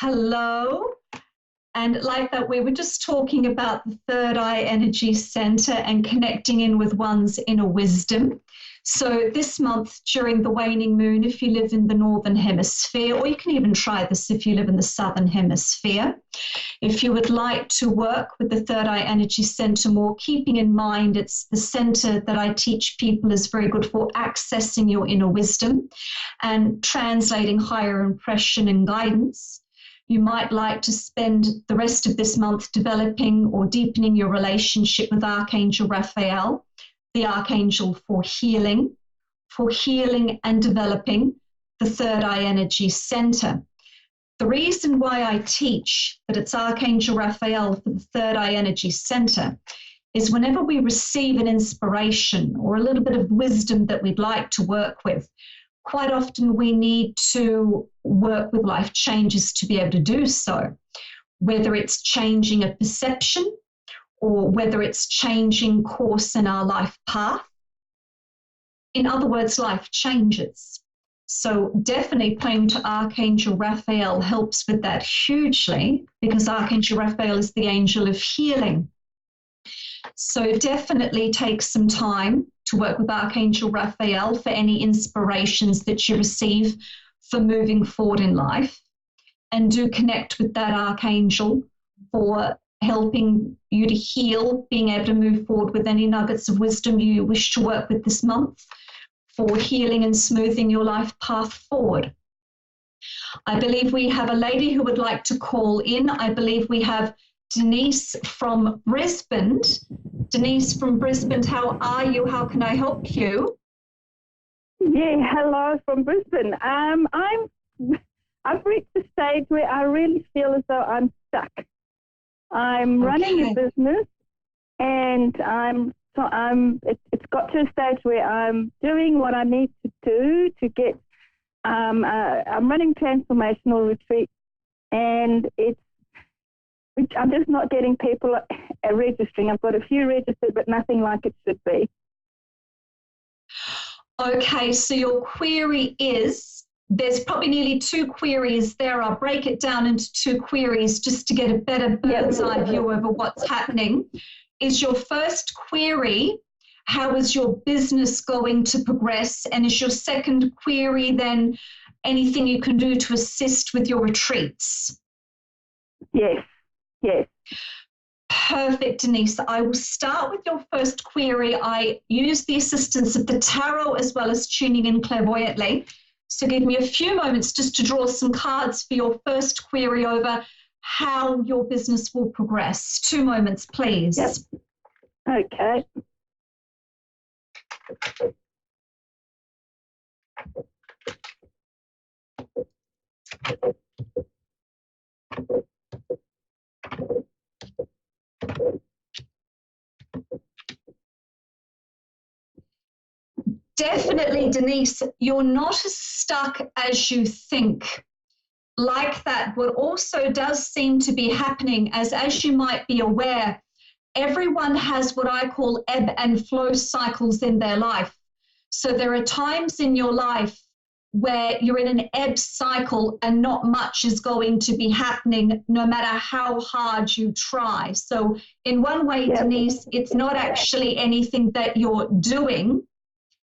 Hello. And like that, we were just talking about the third eye energy center and connecting in with one's inner wisdom. So this month during the waning moon, if you live in the northern hemisphere, or you can even try this if you live in the southern hemisphere, if you would like to work with the third eye energy center more, keeping in mind it's the center that I teach people is very good for accessing your inner wisdom and translating higher impression and guidance. You might like to spend the rest of this month developing or deepening your relationship with Archangel Raphael, the Archangel for healing and developing the third eye energy center. The reason why I teach that it's Archangel Raphael for the third eye energy center is whenever we receive an inspiration or a little bit of wisdom that we'd like to work with, quite often we need to work with life changes to be able to do so, whether it's changing a perception or whether it's changing course in our life path. In other words, life changes. So definitely praying to Archangel Raphael helps with that hugely, because Archangel Raphael is the angel of healing. So definitely take some time to work with Archangel Raphael for any inspirations that you receive for moving forward in life. And do connect with that Archangel for helping you to heal, being able to move forward with any nuggets of wisdom you wish to work with this month, for healing and smoothing your life path forward. I believe we have a lady who would like to call in. I believe we have Denise from Brisbane. Denise from Brisbane, how are you? How can I help you? Yeah, hello from Brisbane. I've reached a stage where I really feel as though I'm stuck. I'm running a business, and it's got to a stage where I'm doing what I need to do to get. I'm running transformational retreats, and I'm just not getting people registering. I've got a few registered, but nothing like it should be. Okay, so your query is, there's probably nearly two queries there. I'll break it down into two queries just to get a better bird's eye view over what's happening. Is your first query, how is your business going to progress? And is your second query then anything you can do to assist with your retreats? Yes. Yes. Perfect, Denise. I will start with your first query. I use the assistance of the tarot as well as tuning in clairvoyantly. So give me a few moments just to draw some cards for your first query over how your business will progress. 2 moments, please. Yep. Okay. Definitely, Denise, you're not as stuck as you think. Like that, what also does seem to be happening, as you might be aware, everyone has what I call ebb and flow cycles in their life. So there are times in your life where you're in an ebb cycle and not much is going to be happening no matter how hard you try. So in one way, Denise, it's not actually anything that you're doing.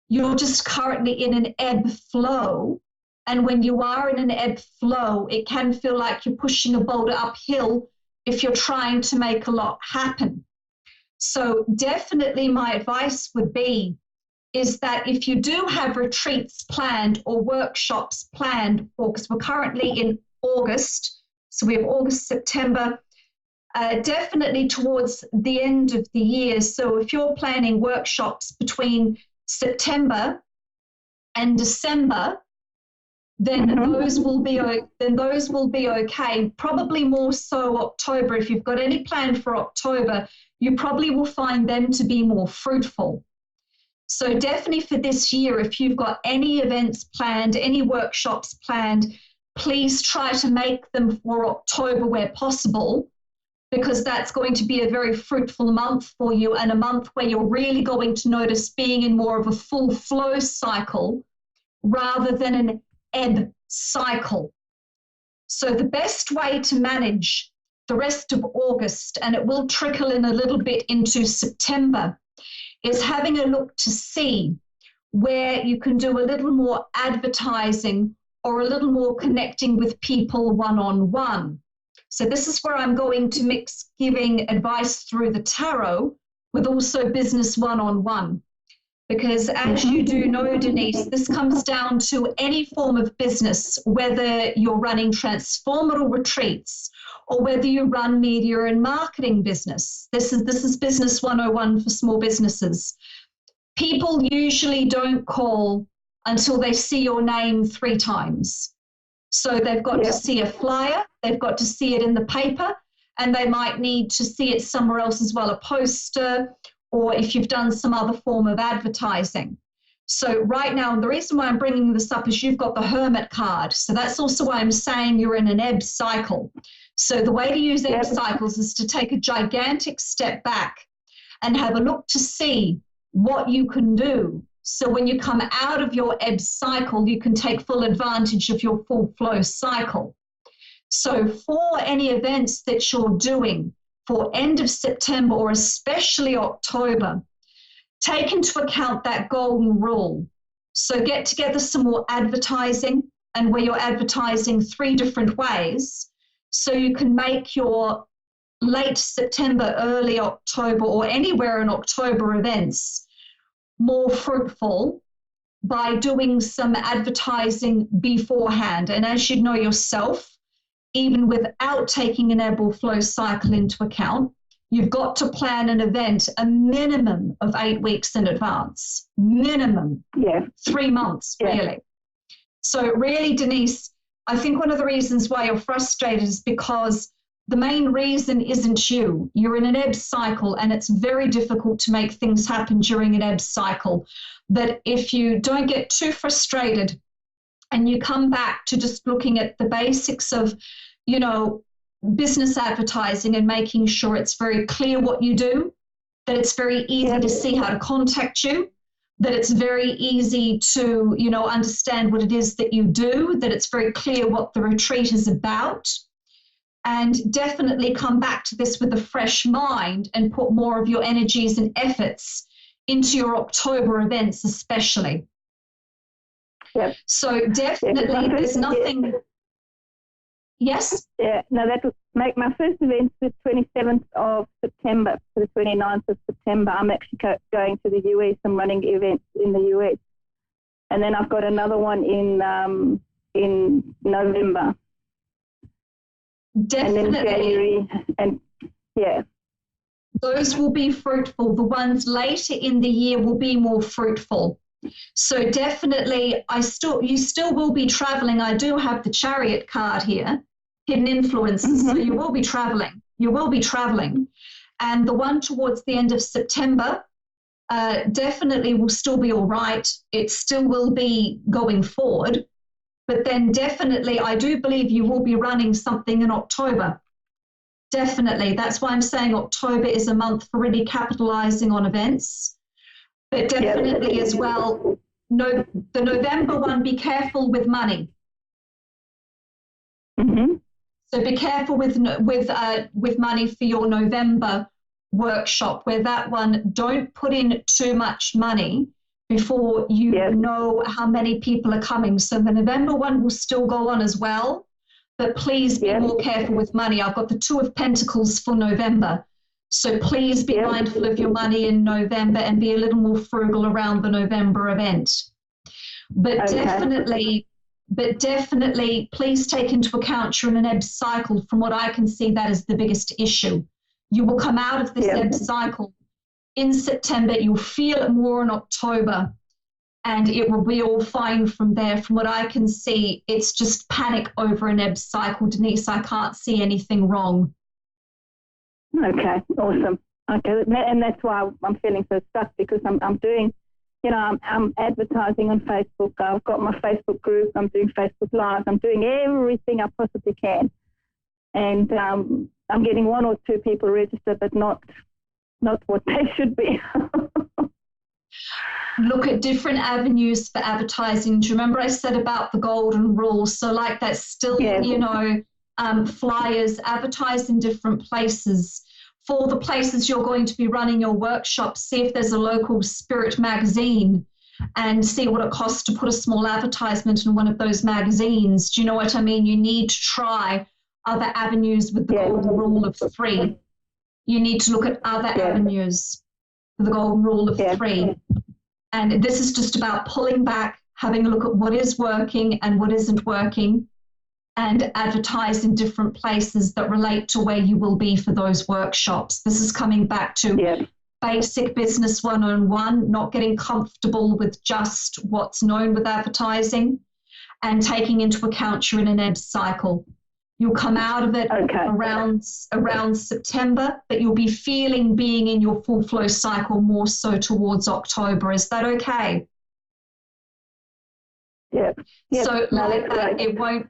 You're just currently in an ebb flow. And when you are in an ebb flow, it can feel like you're pushing a boulder uphill if you're trying to make a lot happen. So definitely my advice would be is that if you do have retreats planned or workshops planned, because we're currently in August, so we have August, September, definitely towards the end of the year. So if you're planning workshops between September and December, then those will be okay. Probably more so October. If you've got any plan for October, you probably will find them to be more fruitful. So definitely for this year, if you've got any events planned, any workshops planned, please try to make them for October where possible, because that's going to be a very fruitful month for you, and a month where you're really going to notice being in more of a full flow cycle rather than an ebb cycle. So the best way to manage the rest of August, and it will trickle in a little bit into September, is having a look to see where you can do a little more advertising or a little more connecting with people one-on-one. So this is where I'm going to mix giving advice through the tarot with also business one-on-one. Because as you do know, Denise, this comes down to any form of business, whether you're running transformative retreats or whether you run media and marketing business. This is business 101 for small businesses. People usually don't call until they see your name 3 times. So they've got to see a flyer, they've got to see it in the paper, and they might need to see it somewhere else as well, a poster, or if you've done some other form of advertising. So right now, the reason why I'm bringing this up is you've got the Hermit card. So that's also why I'm saying you're in an ebb cycle. So the way to use ebb cycles is to take a gigantic step back and have a look to see what you can do. So when you come out of your ebb cycle, you can take full advantage of your full flow cycle. So for any events that you're doing for end of September or especially October, take into account that golden rule. So get together some more advertising, and where you're advertising 3 different ways, so you can make your late September, early October, or anywhere in October events more fruitful by doing some advertising beforehand. And as you know yourself, even without taking an ebb or flow cycle into account, you've got to plan an event a minimum of 8 weeks in advance. Minimum. 3 months, really. So really, Denise, I think one of the reasons why you're frustrated is because the main reason isn't you. You're in an ebb cycle, and it's very difficult to make things happen during an ebb cycle. But if you don't get too frustrated and you come back to just looking at the basics of, you know, business advertising and making sure it's very clear what you do, that it's very easy to see how to contact you, that it's very easy to, you know, understand what it is that you do, that it's very clear what the retreat is about. And definitely come back to this with a fresh mind and put more of your energies and efforts into your October events, especially. So definitely there's nothing. Yes? No, that would make my first event the 27th of September to the 29th of September. I'm actually going to the US. I'm running events in the US. And then I've got another one in November. Definitely. And then January, and those will be fruitful. The ones later in the year will be more fruitful. So definitely, you still will be traveling. I do have the Chariot card here, hidden influences. So you will be traveling. You will be traveling. And the one towards the end of September definitely will still be all right. It still will be going forward. But then definitely, I do believe you will be running something in October. Definitely. That's why I'm saying October is a month for really capitalizing on events. But definitely as well, the November one, be careful with money. So be careful with money for your November workshop, where that one, don't put in too much money before you know how many people are coming. So the November one will still go on as well, but please be more careful with money. I've got the 2 of Pentacles for November. So please be mindful of your money in November and be a little more frugal around the November event. But definitely, please take into account you're in an ebb cycle. From what I can see, that is the biggest issue. You will come out of this ebb cycle in September. You'll feel it more in October, and it will be all fine from there. From what I can see, it's just panic over an ebb cycle, Denise. I can't see anything wrong. Okay, awesome. Okay, and that's why I'm feeling so stuck, because I'm doing, you know, I'm advertising on Facebook. I've got my Facebook group. I'm doing Facebook Live. I'm doing everything I possibly can, and I'm getting 1 or 2 people registered, but not what they should be. Look at different avenues for advertising. Do you remember I said about the golden rule? So like that's still, you know, flyers, advertise in different places. For the places you're going to be running your workshops, see if there's a local spirit magazine and see what it costs to put a small advertisement in one of those magazines. Do you know what I mean? You need to try other avenues with the golden rule of 3. You need to look at other avenues with the golden rule of 3. And this is just about pulling back, having a look at what is working and what isn't working, and advertise in different places that relate to where you will be for those workshops. This is coming back to basic business 101, not getting comfortable with just what's known with advertising, and taking into account you're in an ebb cycle. You'll come out of it around September, but you'll be feeling being in your full flow cycle more so towards October. Is that okay? Yeah. So like that, it won't.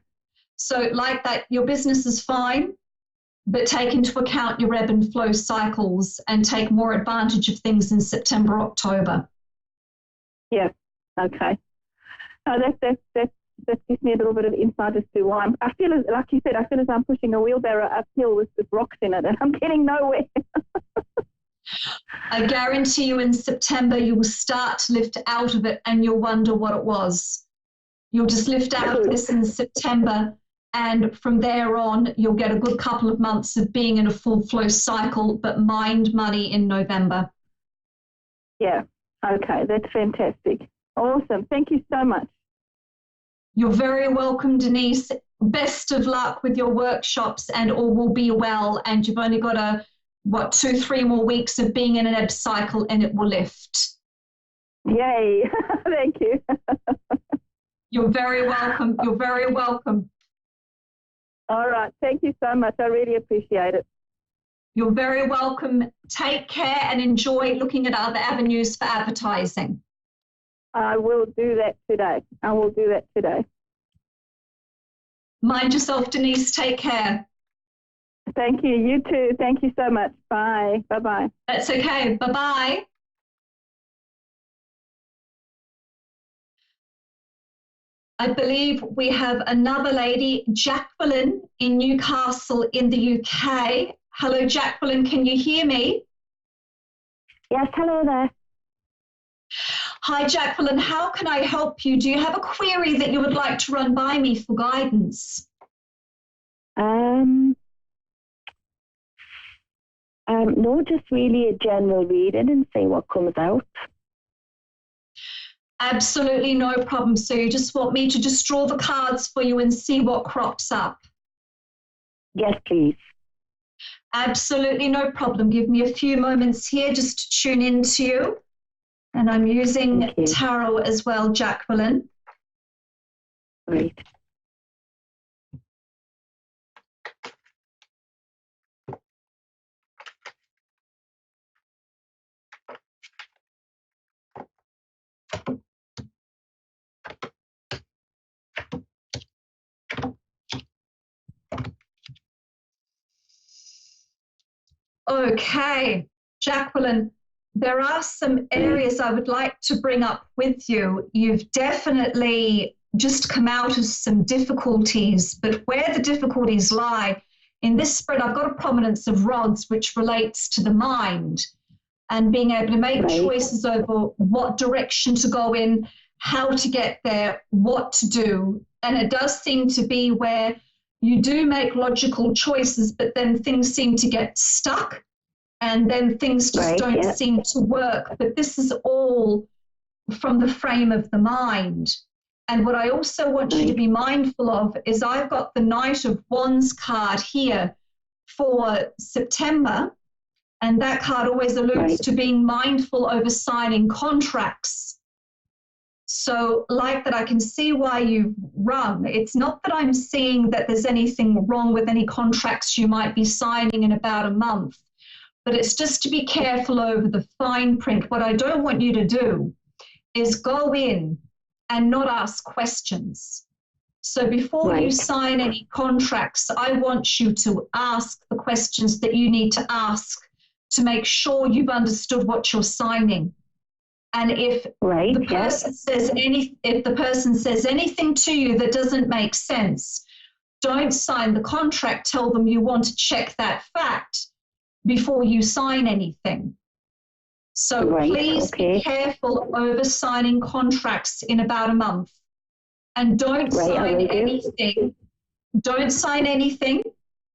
So like that, your business is fine, but take into account your ebb and flow cycles and take more advantage of things in September, October. Yeah. Okay. That gives me a little bit of insight as to why I feel as, like you said, I feel as I'm pushing a wheelbarrow uphill with rocks in it, and I'm getting nowhere. I guarantee you in September you will start to lift out of it and you'll wonder what it was. You'll just lift out of this in September, and from there on you'll get a good couple of months of being in a full flow cycle, but mind money in November. Yeah. Okay. That's fantastic. Awesome. Thank you so much. You're very welcome, Denise. Best of luck with your workshops, and all will be well. And you've only got 2-3 more weeks of being in an ebb cycle, and it will lift. Yay. Thank you. You're very welcome. You're very welcome. All right. Thank you so much. I really appreciate it. You're very welcome. Take care and enjoy looking at other avenues for advertising. I will do that today. Mind yourself, Denise. Take care. Thank you. You too. Thank you so much. Bye. Bye-bye. That's okay. Bye-bye. I believe we have another lady, Jacqueline, in Newcastle in the UK. Hello, Jacqueline. Can you hear me? Yes, hello there. Hi, Jacqueline. How can I help you? Do you have a query that you would like to run by me for guidance? No, just really a general reading and see what comes out. Absolutely no problem. So you just want me to just draw the cards for you and see what crops up? Yes, please. Absolutely no problem. Give me a few moments here just to tune into you. And I'm using tarot as well, Jacqueline. Great. Okay, Jacqueline, there are some areas I would like to bring up with you. You've definitely just come out of some difficulties, but where the difficulties lie, in this spread, I've got a prominence of rods, which relates to the mind and being able to make choices over what direction to go in, how to get there, what to do. And it does seem to be where you do make logical choices, but then things seem to get stuck and then things just don't seem to work. But this is all from the frame of the mind. And what I also want you to be mindful of is I've got the Knight of Wands card here for September. And that card always alludes to being mindful over signing contracts. So like that, I can see why you've rung. It's not that I'm seeing that there's anything wrong with any contracts you might be signing in about a month, but it's just to be careful over the fine print. What I don't want you to do is go in and not ask questions. So before you sign any contracts, I want you to ask the questions that you need to ask to make sure you've understood what you're signing. And if the person says if the person says anything to you that doesn't make sense, don't sign the contract. Tell them you want to check that fact before you sign anything. So please be careful over signing contracts in about a month. And don't sign anything. Don't sign anything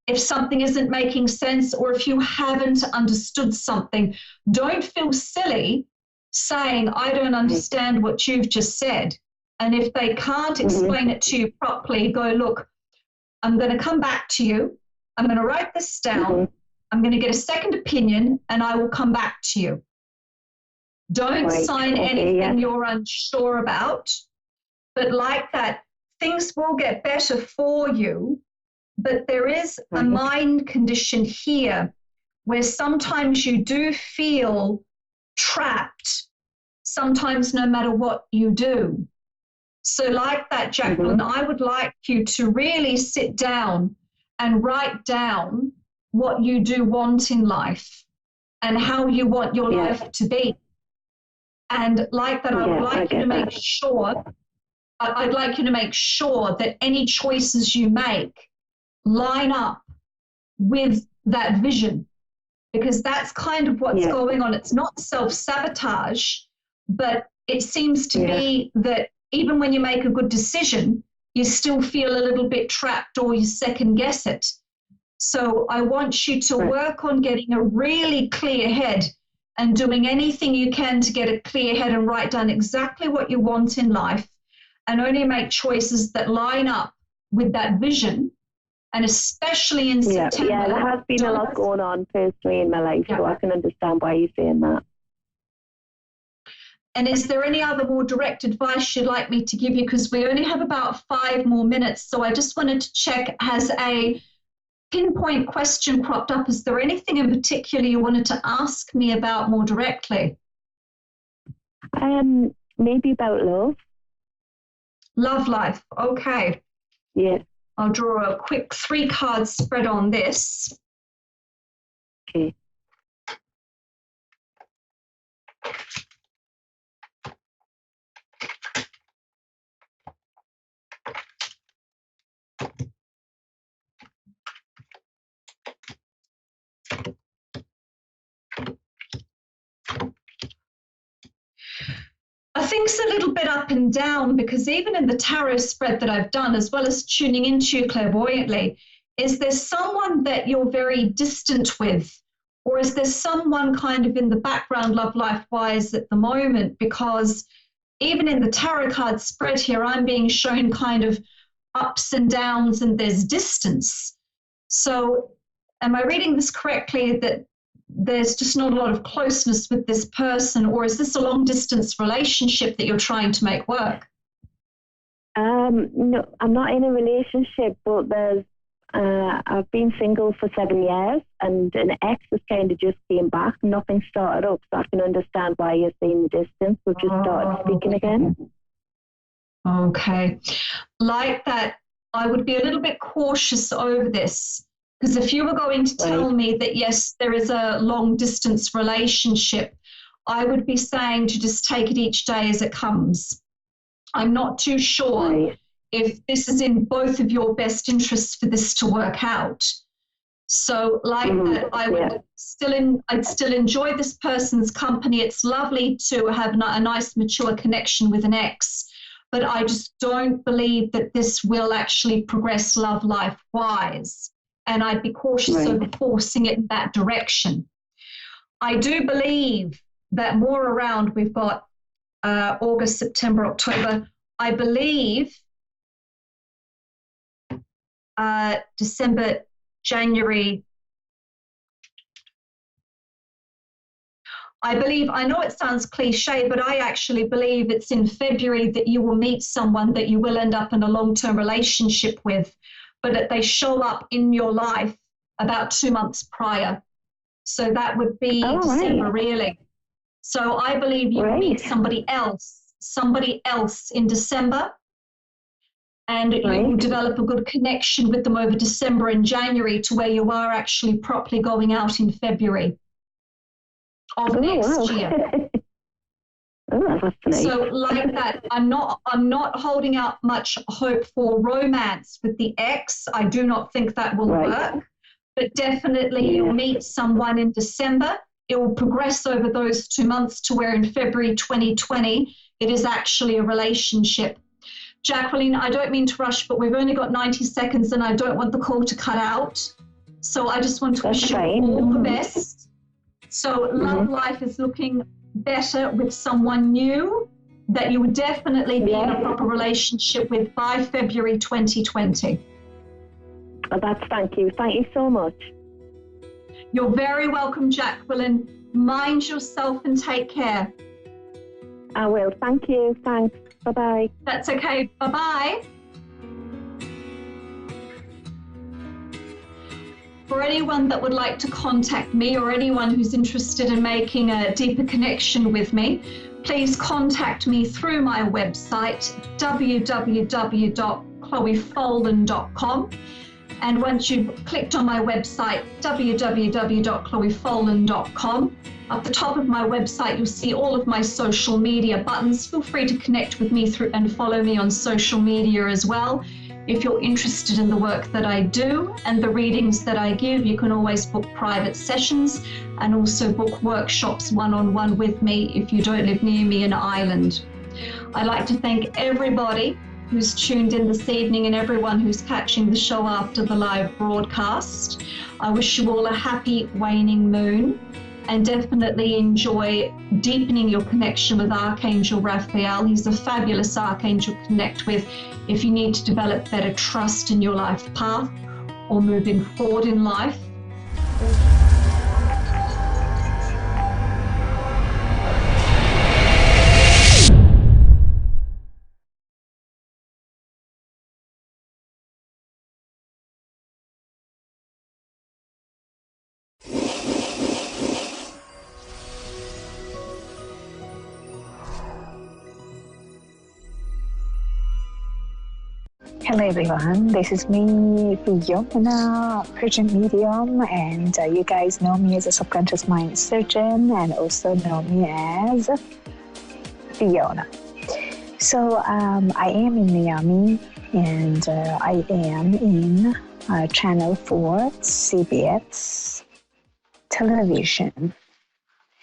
if something isn't making sense, or if you haven't understood something. Don't feel silly saying, I don't understand what you've just said. And if they can't explain it to you properly, go, look, I'm going to come back to you. I'm going to write this down. I'm going to get a second opinion, and I will come back to you. Don't sign anything you're unsure about. But like that, things will get better for you. But there is a mind condition here where sometimes you do feel trapped, sometimes no matter what you do. So like that, Jacqueline, I would like you to really sit down and write down what you do want in life and how you want your life to be. And like that, I would like you to make sure, I'd like you to make sure that any choices you make line up with that vision, because that's kind of what's going on. It's not self-sabotage, but it seems to be that even when you make a good decision, you still feel a little bit trapped or you second guess it. So I want you to work on getting a really clear head and doing anything you can to get a clear head and write down exactly what you want in life, and only make choices that line up with that vision. And especially in September. Yeah, there has been a lot going on personally in my life, so I can understand why you're saying that. And is there any other more direct advice you'd like me to give you? Because we only have about 5 more minutes. So I just wanted to check, has a pinpoint question cropped up? Is there anything in particular you wanted to ask me about more directly? Maybe about love. Love life. Okay. Yeah. I'll draw a quick 3-card spread on this. Okay. I think it's a little bit up and down, because even in the tarot spread that I've done, as well as tuning into you clairvoyantly, is there someone that you're very distant with? Or is there someone kind of in the background, love life-wise, at the moment? Because even in the tarot card spread here, I'm being shown kind of ups and downs, and there's distance. So am I reading this correctly, that there's just not a lot of closeness with this person, or is this a long-distance relationship that you're trying to make work? No, I'm not in a relationship, but there's I've been single for 7 years, and an ex has kind of just came back. Nothing started up, so I can understand why you're seeing the distance. We've just started speaking again. Okay. Like that, I would be a little bit cautious over this, because if you were going to tell me that, yes, there is a long-distance relationship, I would be saying to just take it each day as it comes. I'm not too sure if this is in both of your best interests for this to work out. So like that, I'd still enjoy this person's company. It's lovely to have a nice, mature connection with an ex, but I just don't believe that this will actually progress love life-wise. And I'd be cautious over forcing it in that direction. I do believe that more around, we've got August, September, October, I believe December, January. I know it sounds cliche, but I actually believe it's in February that you will meet someone that you will end up in a long-term relationship with, but that they show up in your life about 2 months prior. So that would be December, really. So I believe you will meet somebody else in December, and you will develop a good connection with them over December and January, to where you are actually properly going out in February of next year. Oh, that's nice. So like that, I'm not holding out much hope for romance with the ex. I do not think that will work. But definitely you'll meet someone in December. It will progress over those 2 months to where in February 2020, it is actually a relationship. Jacqueline, I don't mean to rush, but we've only got 90 seconds and I don't want the call to cut out. So I just want to wish you all the best. So love life is looking better with someone new that you would definitely be in a proper relationship with by February 2020. Oh, thank you. Thank you so much. You're very welcome, Jacqueline. Mind yourself and take care. I will. Thank you. Thanks. Bye-bye. That's okay. Bye-bye. For anyone that would like to contact me or anyone who's interested in making a deeper connection with me, please contact me through my website, www.chloefolan.com. And once you've clicked on my website, www.chloefolan.com, at the top of my website, you'll see all of my social media buttons. Feel free to connect with me through and follow me on social media as well. If you're interested in the work that I do and the readings that I give, you can always book private sessions and also book workshops one-on-one with me if you don't live near me in Ireland. I'd like to thank everybody who's tuned in this evening and everyone who's catching the show after the live broadcast. I wish you all a happy waning moon and definitely enjoy deepening your connection with Archangel Raphael. He's a fabulous archangel to connect with if you need to develop better trust in your life path or moving forward in life. Hello everyone, this is me, Fiona, Urgent Medium, and you guys know me as a subconscious mind surgeon and also know me as Fiona. So I am in Miami and I am in Channel 4 CBS television.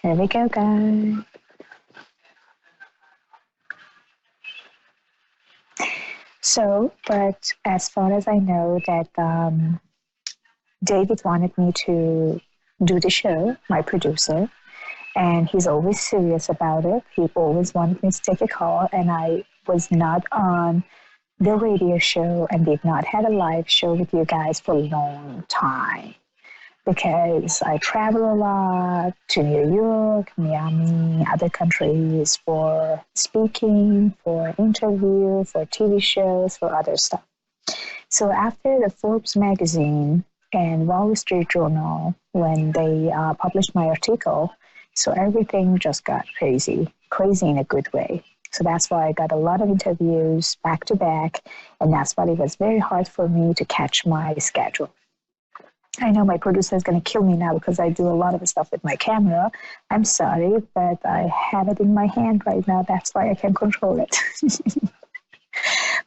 Here we go, guys. So, but as far as I know that David wanted me to do the show, my producer, and he's always serious about it. He always wanted me to take a call, and I was not on the radio show and did not have a live show with you guys for a long time because I travel a lot to New York, Miami, other countries for speaking, for interview, for TV shows, for other stuff. So after the Forbes magazine and Wall Street Journal, when they published my article, so everything just got crazy in a good way. So that's why I got a lot of interviews back to back, and that's why it was very hard for me to catch my schedule. I know my producer is going to kill me now because I do a lot of stuff with my camera. I'm sorry, but I have it in my hand right now. That's why I can control it.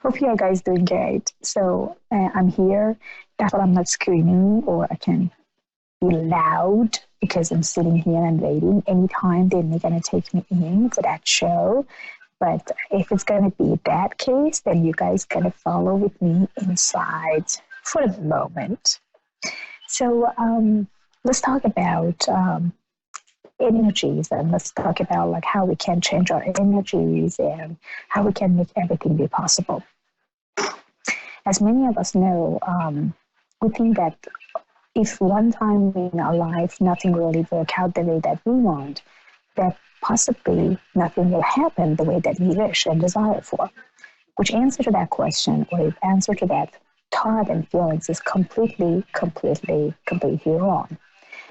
Hope you guys doing great. So I'm here. That's why I'm not screaming or I can be loud because I'm sitting here and waiting. Anytime they're going to take me in for that show. But if it's going to be that case, then you guys going to follow with me inside for the moment. So let's talk about energies and let's talk about like how we can change our energies and how we can make everything be possible. As many of us know, we think that if one time in our life nothing really works out the way that we want, that possibly nothing will happen the way that we wish and desire for. Which answer to that question or answer to that thought and feelings is completely wrong.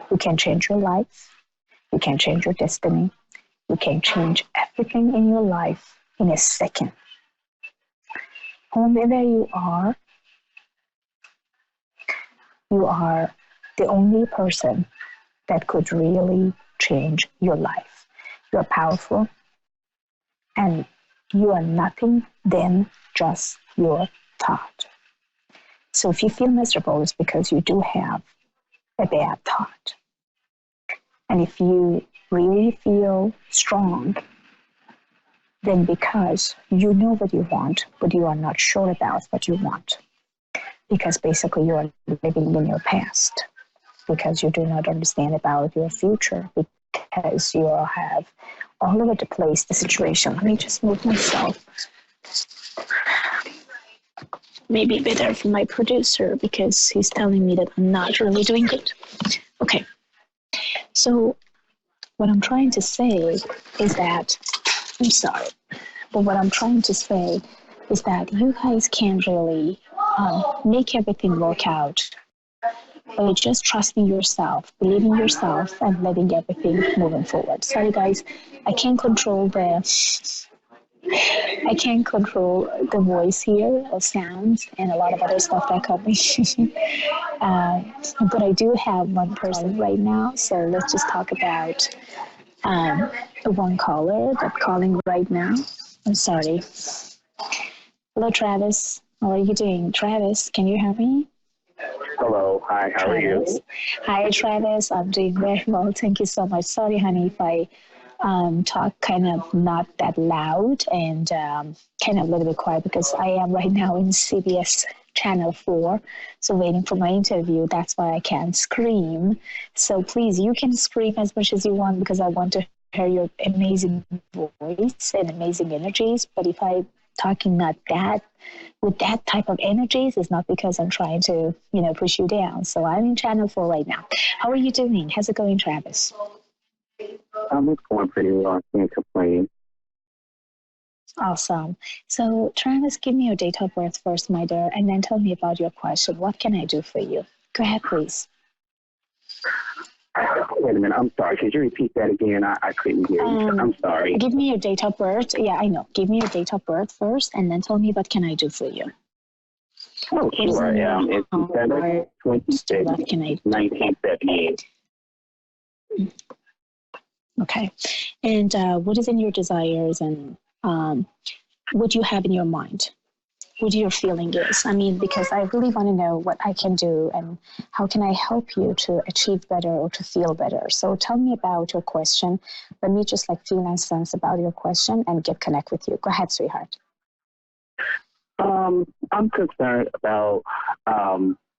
You can change your life. You can change your destiny. You can change everything in your life in a second. Whomever you are the only person that could really change your life. You're powerful. And you are nothing than just your thought. So if you feel miserable, it's because you do have a bad thought. And if you really feel strong, then because you know what you want, but you are not sure about what you want. Because basically you are living in your past. Because you do not understand about your future. Because you have all over the place the situation. Let me just move myself. Maybe better for my producer because he's telling me that I'm not really doing good. Okay. So what I'm trying to say is that, I'm sorry, but what I'm trying to say is that you guys can't really make everything work out by just trusting yourself, believing yourself, and letting everything moving forward. Sorry, guys, I can't control the voice here, or sounds, and a lot of other stuff that coming. But I do have one person right now, so let's just talk about one caller that's calling right now. I'm sorry. Hello, Travis. How are you doing? Travis, can you hear me? Hello. Hi. How are you? Hi, Travis. I'm doing very well. Thank you so much. Sorry, honey, if I talk kind of not that loud and kind of a little bit quiet because I am right now in CBS Channel 4, so waiting for my interview. That's why I can't scream. So please, you can scream as much as you want because I want to hear your amazing voice and amazing energies. But if I talking not that with that type of energies, it's not because I'm trying to, push you down. So I'm in Channel 4 right now. How are you doing? How's it going, Travis? It's going pretty well. I can't complain. Awesome. So, Travis, give me your date of birth first, my dear, and then tell me about your question. What can I do for you? Go ahead, please. Wait a minute. I'm sorry. Could you repeat that again? I couldn't hear you. I'm sorry. Give me your date of birth. Yeah, I know. Give me your date of birth first, and then tell me what can I do for you. Oh, sure. It's December 26th, 1978. Okay. And what is in your desires and what you have in your mind? What your feeling is? I mean, because I really want to know what I can do and how can I help you to achieve better or to feel better. So tell me about your question. Let me just feel and sense about your question and connect with you. Go ahead, sweetheart. I'm concerned about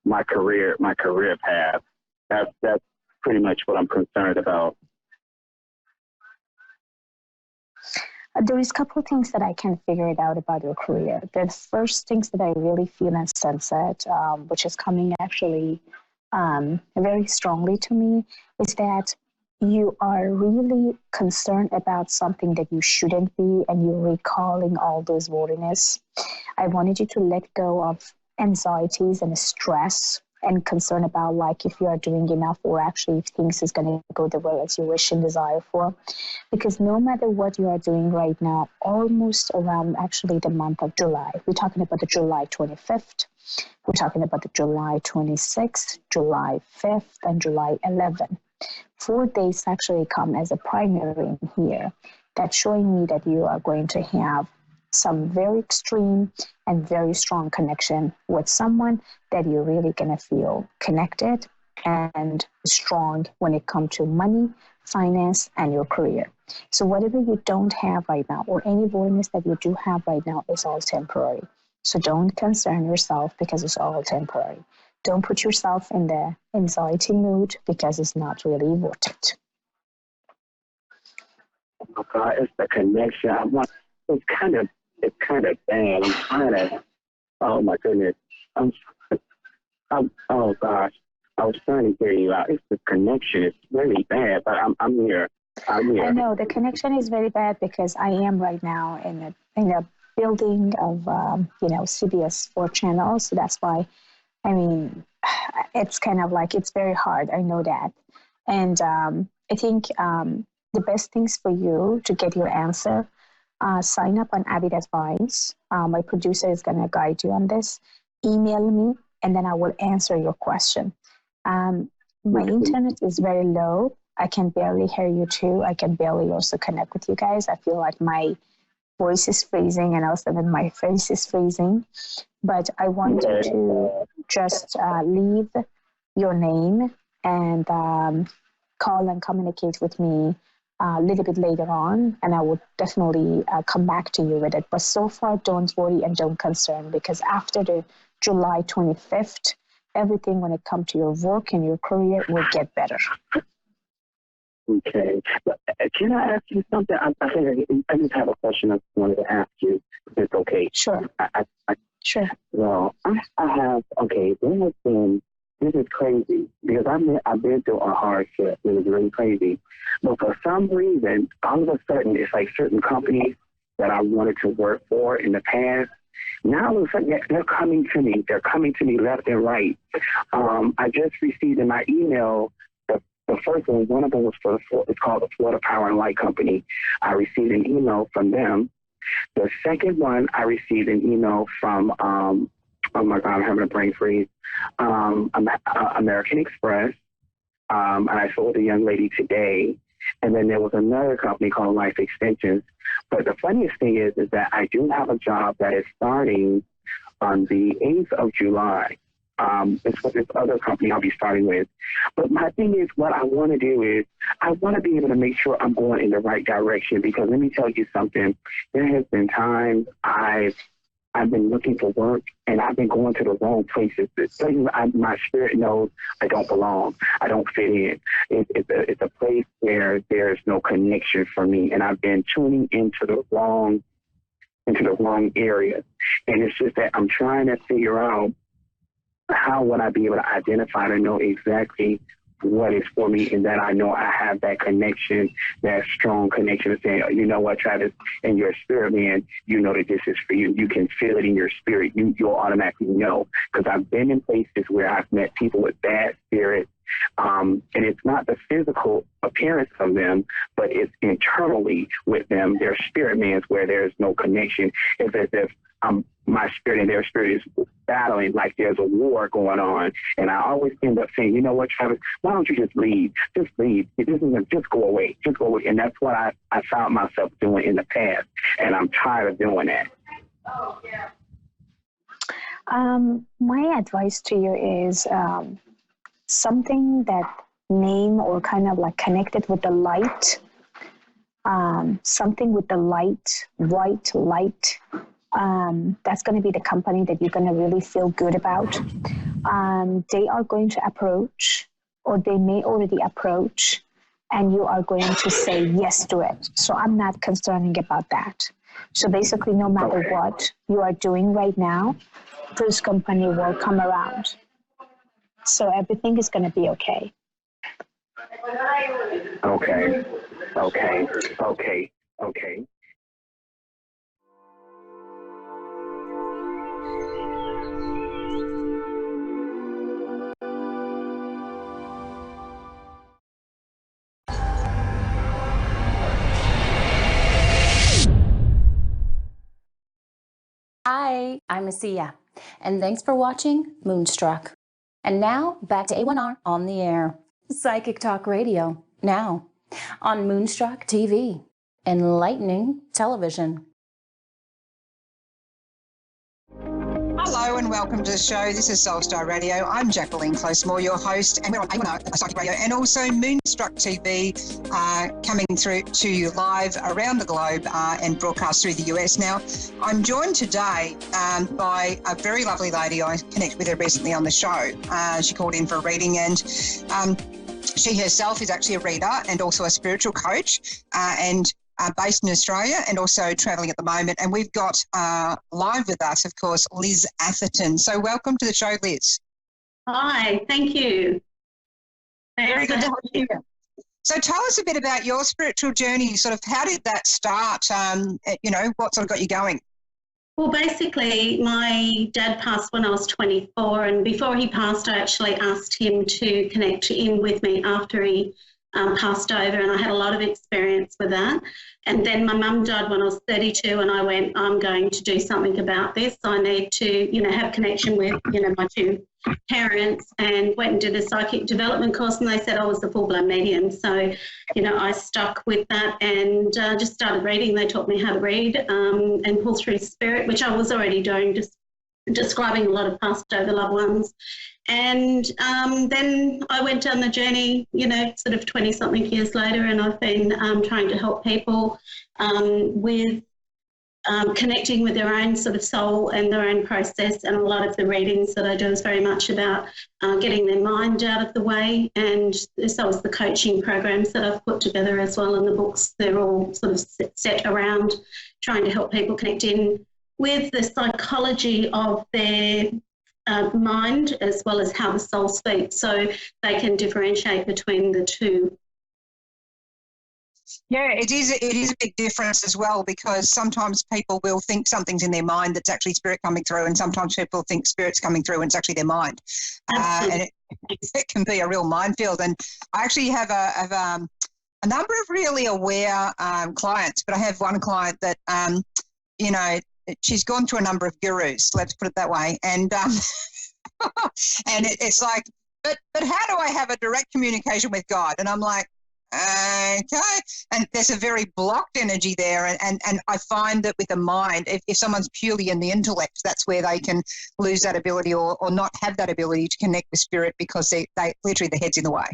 my career path. That's pretty much what I'm concerned about. There is a couple of things that I can figure it out about your career. The first things that I really feel and sense it, which is coming actually very strongly to me, is that you are really concerned about something that you shouldn't be, and you're recalling all those worriness. I wanted you to let go of anxieties and stress and concern about if you are doing enough or actually if things is going to go the way as you wish and desire for. Because no matter what you are doing right now, almost around actually the month of July, we're talking about the July 25th, we're talking about the July 26th, July 5th, and July 11th. 4 days actually come as a primary in here. That's showing me that you are going to have some very extreme and very strong connection with someone that you're really going to feel connected and strong when it comes to money, finance, and your career. So whatever you don't have right now or any voidness that you do have right now is all temporary. So don't concern yourself because it's all temporary. Don't put yourself in the anxiety mood because it's not really worth it. Oh God, it's the connection. It's kind of bad. I'm trying to. Oh my goodness. Oh gosh. I was trying to hear you out. It's the connection. It's really bad, but I'm here. I know the connection is very bad because I am right now in a building of CBS 4 channels. So that's why. I mean, it's kind of it's very hard. I know that, and I think the best things for you to get your answer. Sign up on Avid Advice. My producer is going to guide you on this. Email me, and then I will answer your question. My internet is very low. I can barely hear you too. I can barely also connect with you guys. I feel like my voice is freezing and also when my face is freezing. But I want you to just leave your name and call and communicate with me a little bit later on, and I would definitely come back to you with it. But so far, don't worry and don't concern, because after the July 25th, everything when it comes to your work and your career will get better. Okay. But, can I ask you something? I just have a question I wanted to ask you, if it's okay. Sure. Sure. Well, I have, okay, this is crazy, because I've been through a hardship. It was really crazy. But for some reason, all of a sudden, it's like certain companies that I wanted to work for in the past, now all of a sudden they're coming to me. They're coming to me left and right. I just received in my email, the first one of them was it's called the Florida Power and Light Company. I received an email from them. The second one, I received an email from, oh my God, I'm having a brain freeze, American Express. And I told the young lady today. And then there was another company called Life Extensions. But the funniest thing is that I do have a job that is starting on the 8th of July. It's with this other company I'll be starting with. But my thing is, what I want to do is I want to be able to make sure I'm going in the right direction, because let me tell you something. There has been times I've been looking for work and I've been going to the wrong places. Places my spirit knows I don't belong. I don't fit in. It's a place where there's no connection for me, and I've been tuning into the wrong areas. And it's just that I'm trying to figure out how would I be able to identify to know exactly what is for me, and that I know I have that connection, that strong connection of saying, oh, you know what, Travis, in your spirit, man, you know that this is for you. You can feel it in your spirit. You'll automatically know, because I've been in places where I've met people with bad spirits, and it's not the physical appearance of them, but it's internally with them. They're spirit mans where there's no connection. It's as if my spirit and their spirit is battling, like there's a war going on. And I always end up saying, you know what, Travis, why don't you just leave? Just leave. It isn't, just go away. Just go away. And that's what I found myself doing in the past. And I'm tired of doing that. My advice to you is something that name or kind of like connected with the light, something with the light, white light. That's going to be the company that you're going to really feel good about. They are going to approach, or they may already approach, and you are going to say yes to it. So I'm not concerning about that. So basically, no matter what you are doing right now, this company will come around. So everything is going to be okay. Okay. Hi, I'm Asiya, and thanks for watching Moonstruck. And now, back to A1R on the air. Psychic Talk Radio, now on Moonstruck TV, enlightening television. Hello and welcome to the show. This is Soulstar Radio. I'm Jacqueline Closemore, your host, and we're on A1R Psychic Radio and also Moonstruck TV, coming through to you live around the globe and broadcast through the US. Now, I'm joined today by a very lovely lady. I connected with her recently on the show. She called in for a reading, and she herself is actually a reader and also a spiritual coach, and based in Australia and also travelling at the moment. And we've got live with us, of course, Liz Atherton. So welcome to the show, Liz. Hi, thank you. Very good to have you. So tell us a bit about your spiritual journey. Sort of how did that start? What sort of got you going? Well, basically, my dad passed when I was 24, and before he passed, I actually asked him to connect in with me after he passed over, and I had a lot of experience with that. And then my mum died when I was 32, and I went, I'm going to do something about this. I need to, have connection with, my two parents and went and did a psychic development course, and they said I was a full-blown medium. So, you know, I stuck with that and just started reading. They taught me how to read and pull through spirit, which I was already doing, just describing a lot of past over loved ones. And then I went down the journey, you know, sort of 20-something years later, and I've been trying to help people with connecting with their own sort of soul and their own process. And a lot of the readings that I do is very much about getting their mind out of the way. And so is the coaching programs that I've put together as well. And the books, they're all sort of set around trying to help people connect in with the psychology of their mind, as well as how the soul speaks, so they can differentiate between the two. Yeah, it is a big difference as well, because sometimes people will think something's in their mind that's actually spirit coming through, and sometimes people think spirit's coming through and it's actually their mind. And it can be a real minefield. And I actually have a number of really aware clients, but I have one client that, you know, she's gone through a number of gurus, let's put it that way. And and it's like, but how do I have a direct communication with God? And I'm like, okay. And there's a very blocked energy there. And I find that with the mind, if someone's purely in the intellect, that's where they can lose that ability or not have that ability to connect with spirit, because they literally, the head's in the way.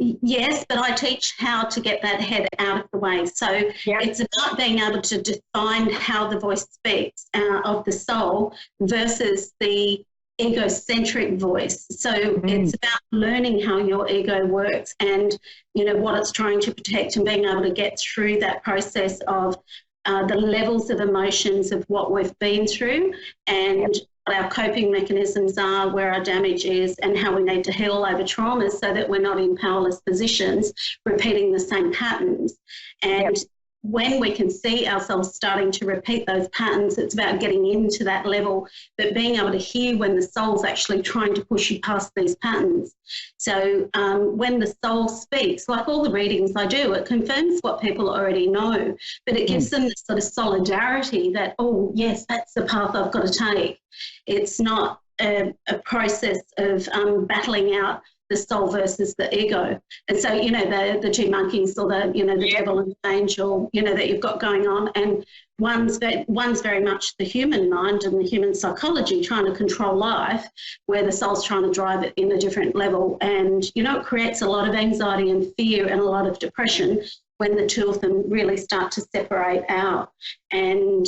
Yes, but I teach how to get that head out of the way. So it's about being able to define how the voice speaks of the soul versus the egocentric voice. So it's about learning how your ego works and, you know, what it's trying to protect, and being able to get through that process of the levels of emotions of what we've been through, and what our coping mechanisms are, where our damage is, and how we need to heal over traumas so that we're not in powerless positions repeating the same patterns. And when we can see ourselves starting to repeat those patterns, it's about getting into that level, but being able to hear when the soul's actually trying to push you past these patterns. So when the soul speaks, like all the readings I do, it confirms what people already know, but it gives them this sort of solidarity that, oh, yes, that's the path I've got to take. It's not a process of battling out the soul versus the ego. And so, you know, the two monkeys, or the, you know, the devil and the angel, you know, that you've got going on. And one's very much the human mind and the human psychology trying to control life, where the soul's trying to drive it in a different level. And, you know, it creates a lot of anxiety and fear and a lot of depression when the two of them really start to separate out. And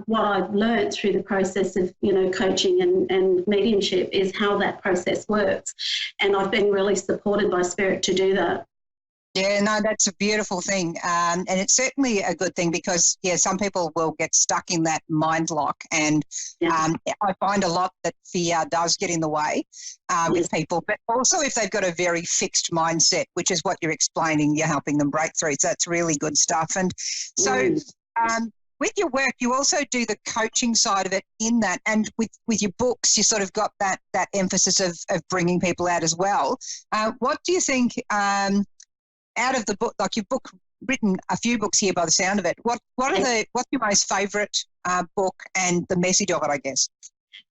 what I've learned through the process of, you know, coaching and mediumship is how that process works. And I've been really supported by Spirit to do that. Yeah, no, that's a beautiful thing. And it's certainly a good thing, because, some people will get stuck in that mind lock. And I find a lot that fear does get in the way with people, but also if they've got a very fixed mindset, which is what you're explaining, you're helping them break through. So that's really good stuff. And so with your work, you also do the coaching side of it in that. And with your books, you sort of got that emphasis of bringing people out as well. What do you think... out of the book, like you've written a few books here by the sound of it, what's your most favourite book and the message of it, I guess?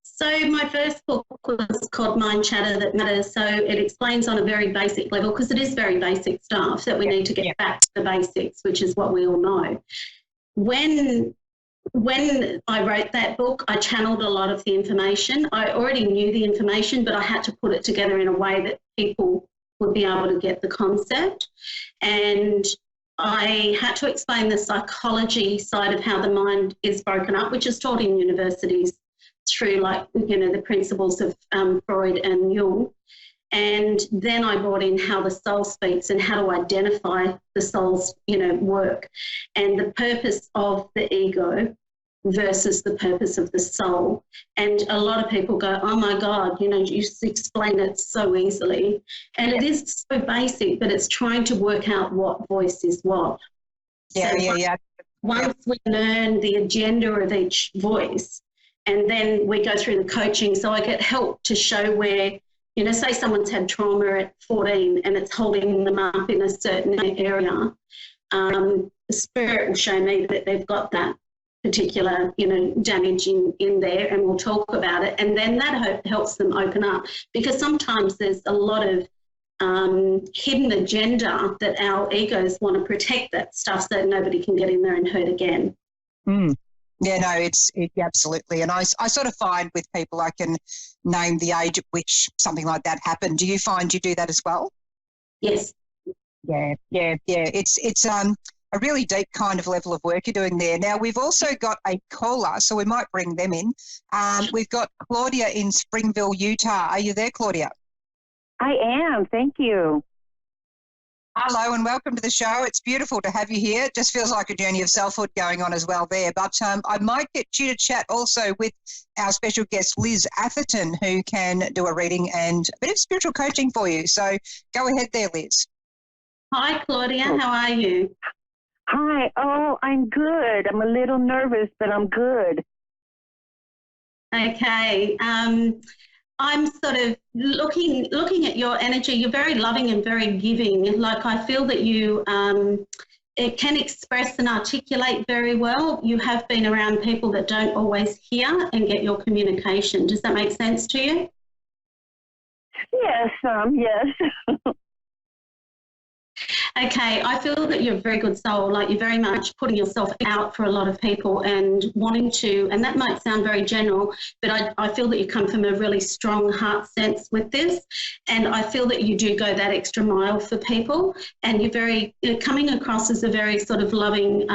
So my first book was called Mind Chatter That Matters. So it explains on a very basic level, because it is very basic stuff that we need to get back to the basics, which is what we all know. When I wrote that book, I channeled a lot of the information. I already knew the information, but I had to put it together in a way that people would be able to get the concept. And I had to explain the psychology side of how the mind is broken up, which is taught in universities through, like, you know, the principles of Freud and Jung. And then I brought in how the soul speaks and how to identify the soul's, you know, work, and the purpose of the ego versus the purpose of the soul. And a lot of people go, oh my God, you know, you just explain it so easily. And it is so basic, but it's trying to work out what voice is what. Once we learn the agenda of each voice, and then we go through the coaching, so I get help to show where, you know, say someone's had trauma at 14 and it's holding them up in a certain area, the Spirit will show me that they've got that particular, damage in there, and we'll talk about it. And then that helps them open up, because sometimes there's a lot of hidden agenda that our egos want to protect that stuff so that nobody can get in there and hurt again. Mm. Yeah, no, it's absolutely. And I sort of find with people, I can name the age at which something like that happened. Do you find you do that as well? Yes. Yeah. It's a really deep kind of level of work you're doing there. Now, we've also got a caller, so we might bring them in. We've got Claudia in Springville, Utah. Are you there, Claudia? I am. Thank you. Hello and welcome to the show. It's beautiful to have you here. It just feels like a journey of selfhood going on as well there. But I might get you to chat also with our special guest, Liz Atherton, who can do a reading and a bit of spiritual coaching for you. So go ahead there, Liz. Hi, Claudia. How are you? Hi. Oh, I'm good. I'm a little nervous, but I'm good. Okay. I'm sort of looking at your energy. You're very loving and very giving. Like, I feel that you it can express and articulate very well. You have been around people that don't always hear and get your communication. Does that make sense to you? Yes, yes. Okay, I feel that you're a very good soul, like you're very much putting yourself out for a lot of people and wanting to, and that might sound very general, but I feel that you come from a really strong heart sense with this, and I feel that you do go that extra mile for people, and you're coming across as a very sort of loving,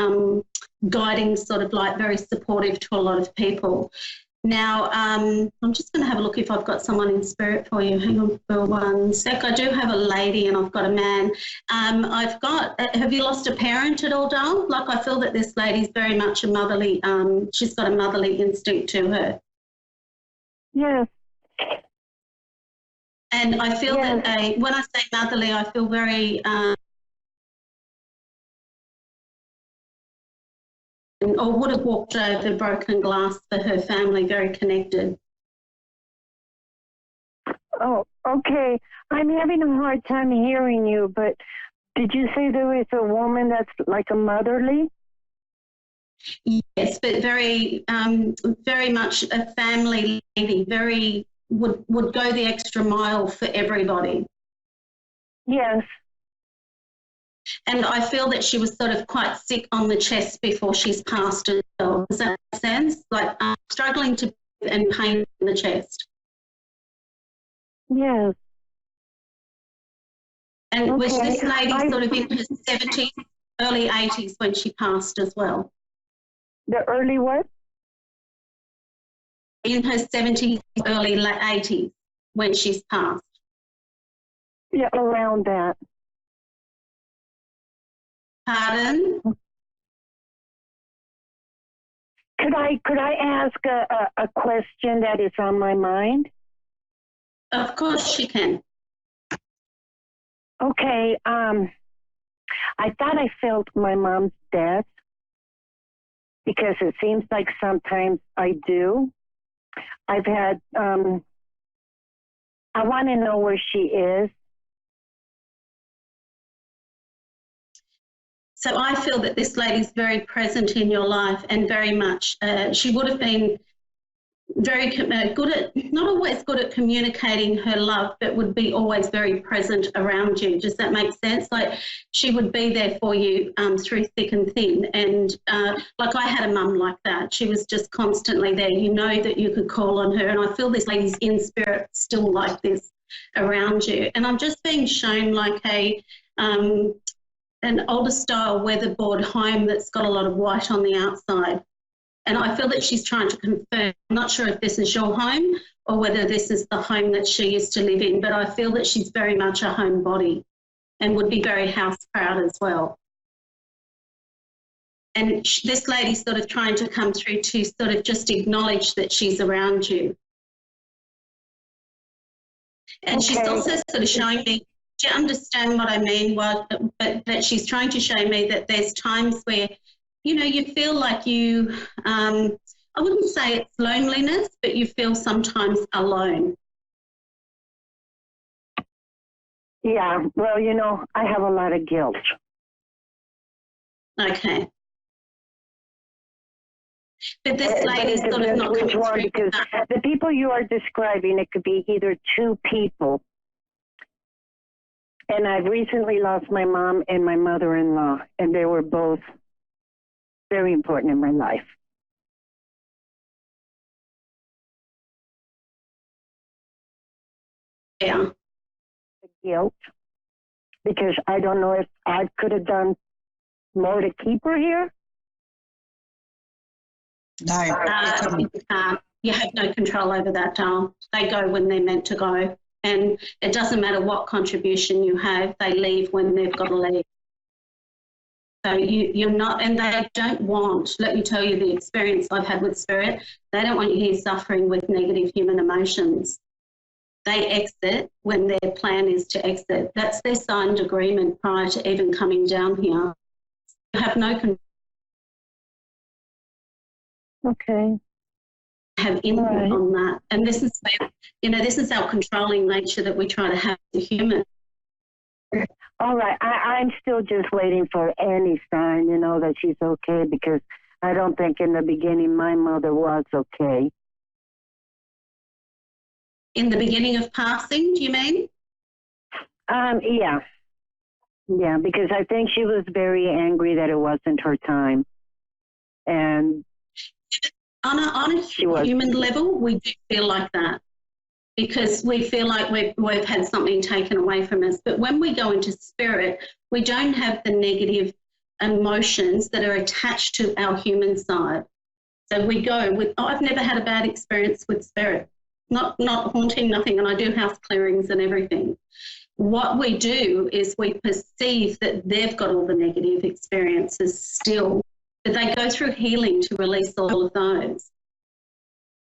guiding, sort of like very supportive to a lot of people. Now, I'm just going to have a look if I've got someone in spirit for you. Hang on for one sec. I do have a lady and I've got a man. Have you lost a parent at all, Dal? Like, I feel that this lady's very much a motherly, she's got a motherly instinct to her. Yes. And I feel that when I say motherly, I feel very... or would have walked over broken glass for her family, very connected. Oh, okay. I'm having a hard time hearing you, but did you say there was a woman that's like a motherly? Yes, but very, very much a family lady, very would go the extra mile for everybody. Yes. And I feel that she was sort of quite sick on the chest before she's passed as well. Does that make sense? Like struggling to breathe and pain in the chest. Yes. And was this lady sort of in her 70s, early 80s when she passed as well? The early what? In her 70s, early 80s when she's passed. Yeah, around that. Pardon? Could I ask a question that is on my mind? Of course she can. Okay. I thought I felt my mom's death because it seems like sometimes I do. I've had, I want to know where she is. So I feel that this lady's very present in your life and very much, she would have been very good at, not always good at communicating her love, but would be always very present around you. Does that make sense? Like, she would be there for you through thick and thin. And like, I had a mum like that. She was just constantly there. You know that you could call on her. And I feel this lady's in spirit still like this around you. And I'm just being shown like an older style weatherboard home that's got a lot of white on the outside. And I feel that she's trying to confirm, I'm not sure if this is your home or whether this is the home that she used to live in, but I feel that she's very much a homebody and would be very house proud as well. And this lady's sort of trying to come through to sort of just acknowledge that she's around you. And she's also sort of showing me, do you understand what I mean? Well, but that she's trying to show me that there's times where, you know, you feel like you, I wouldn't say it's loneliness, but you feel sometimes alone. Yeah, well, you know, I have a lot of guilt. Okay. But this lady's sort of not which coming one, through because that. the people you are describing, it could be either two people. And I've recently lost my mom and my mother-in-law, and they were both very important in my life. Yeah. Guilt, because I don't know if I could have done more to keep her here. No, You can't. You have no control over that, Dale. They go when they're meant to go. And it doesn't matter what contribution you have, they leave when they've got to leave. So you're not, and they don't want, let me tell you the experience I've had with spirit, they don't want you here suffering with negative human emotions. They exit when their plan is to exit. That's their signed agreement prior to even coming down here. You have no control. Okay. Have input on that. And this is where, this is our controlling nature that we try to have as a human. All right. I'm still just waiting for any sign, that she's okay, because I don't think in the beginning my mother was okay. In the beginning of passing, do you mean? Yeah. Yeah, because I think she was very angry that it wasn't her time. And on a human level, we do feel like that because we feel like we've had something taken away from us. But when we go into spirit, we don't have the negative emotions that are attached to our human side. So we go with, I've never had a bad experience with spirit, not haunting, nothing, and I do house clearings and everything. What we do is we perceive that they've got all the negative experiences still, but they go through healing to release all of those.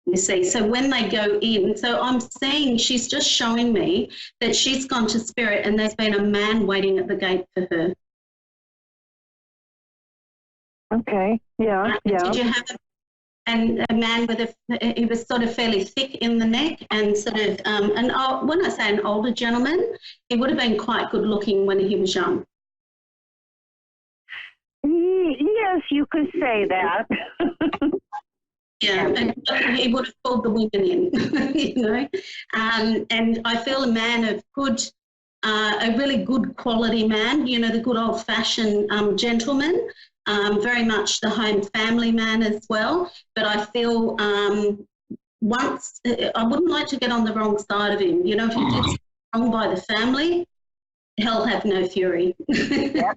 You see, so when they go in, so I'm saying she's just showing me that she's gone to spirit and there's been a man waiting at the gate for her. Okay, yeah, yeah. Did you have a man with he was sort of fairly thick in the neck and sort of, when I say an older gentleman, he would have been quite good looking when he was young. Yes, you could say that. Yeah, and he would have pulled the women in, and I feel a man of good, a really good quality man, the good old-fashioned gentleman, very much the home family man as well. But I feel I wouldn't like to get on the wrong side of him. If he did wrong by the family, hell have no fury. Yep.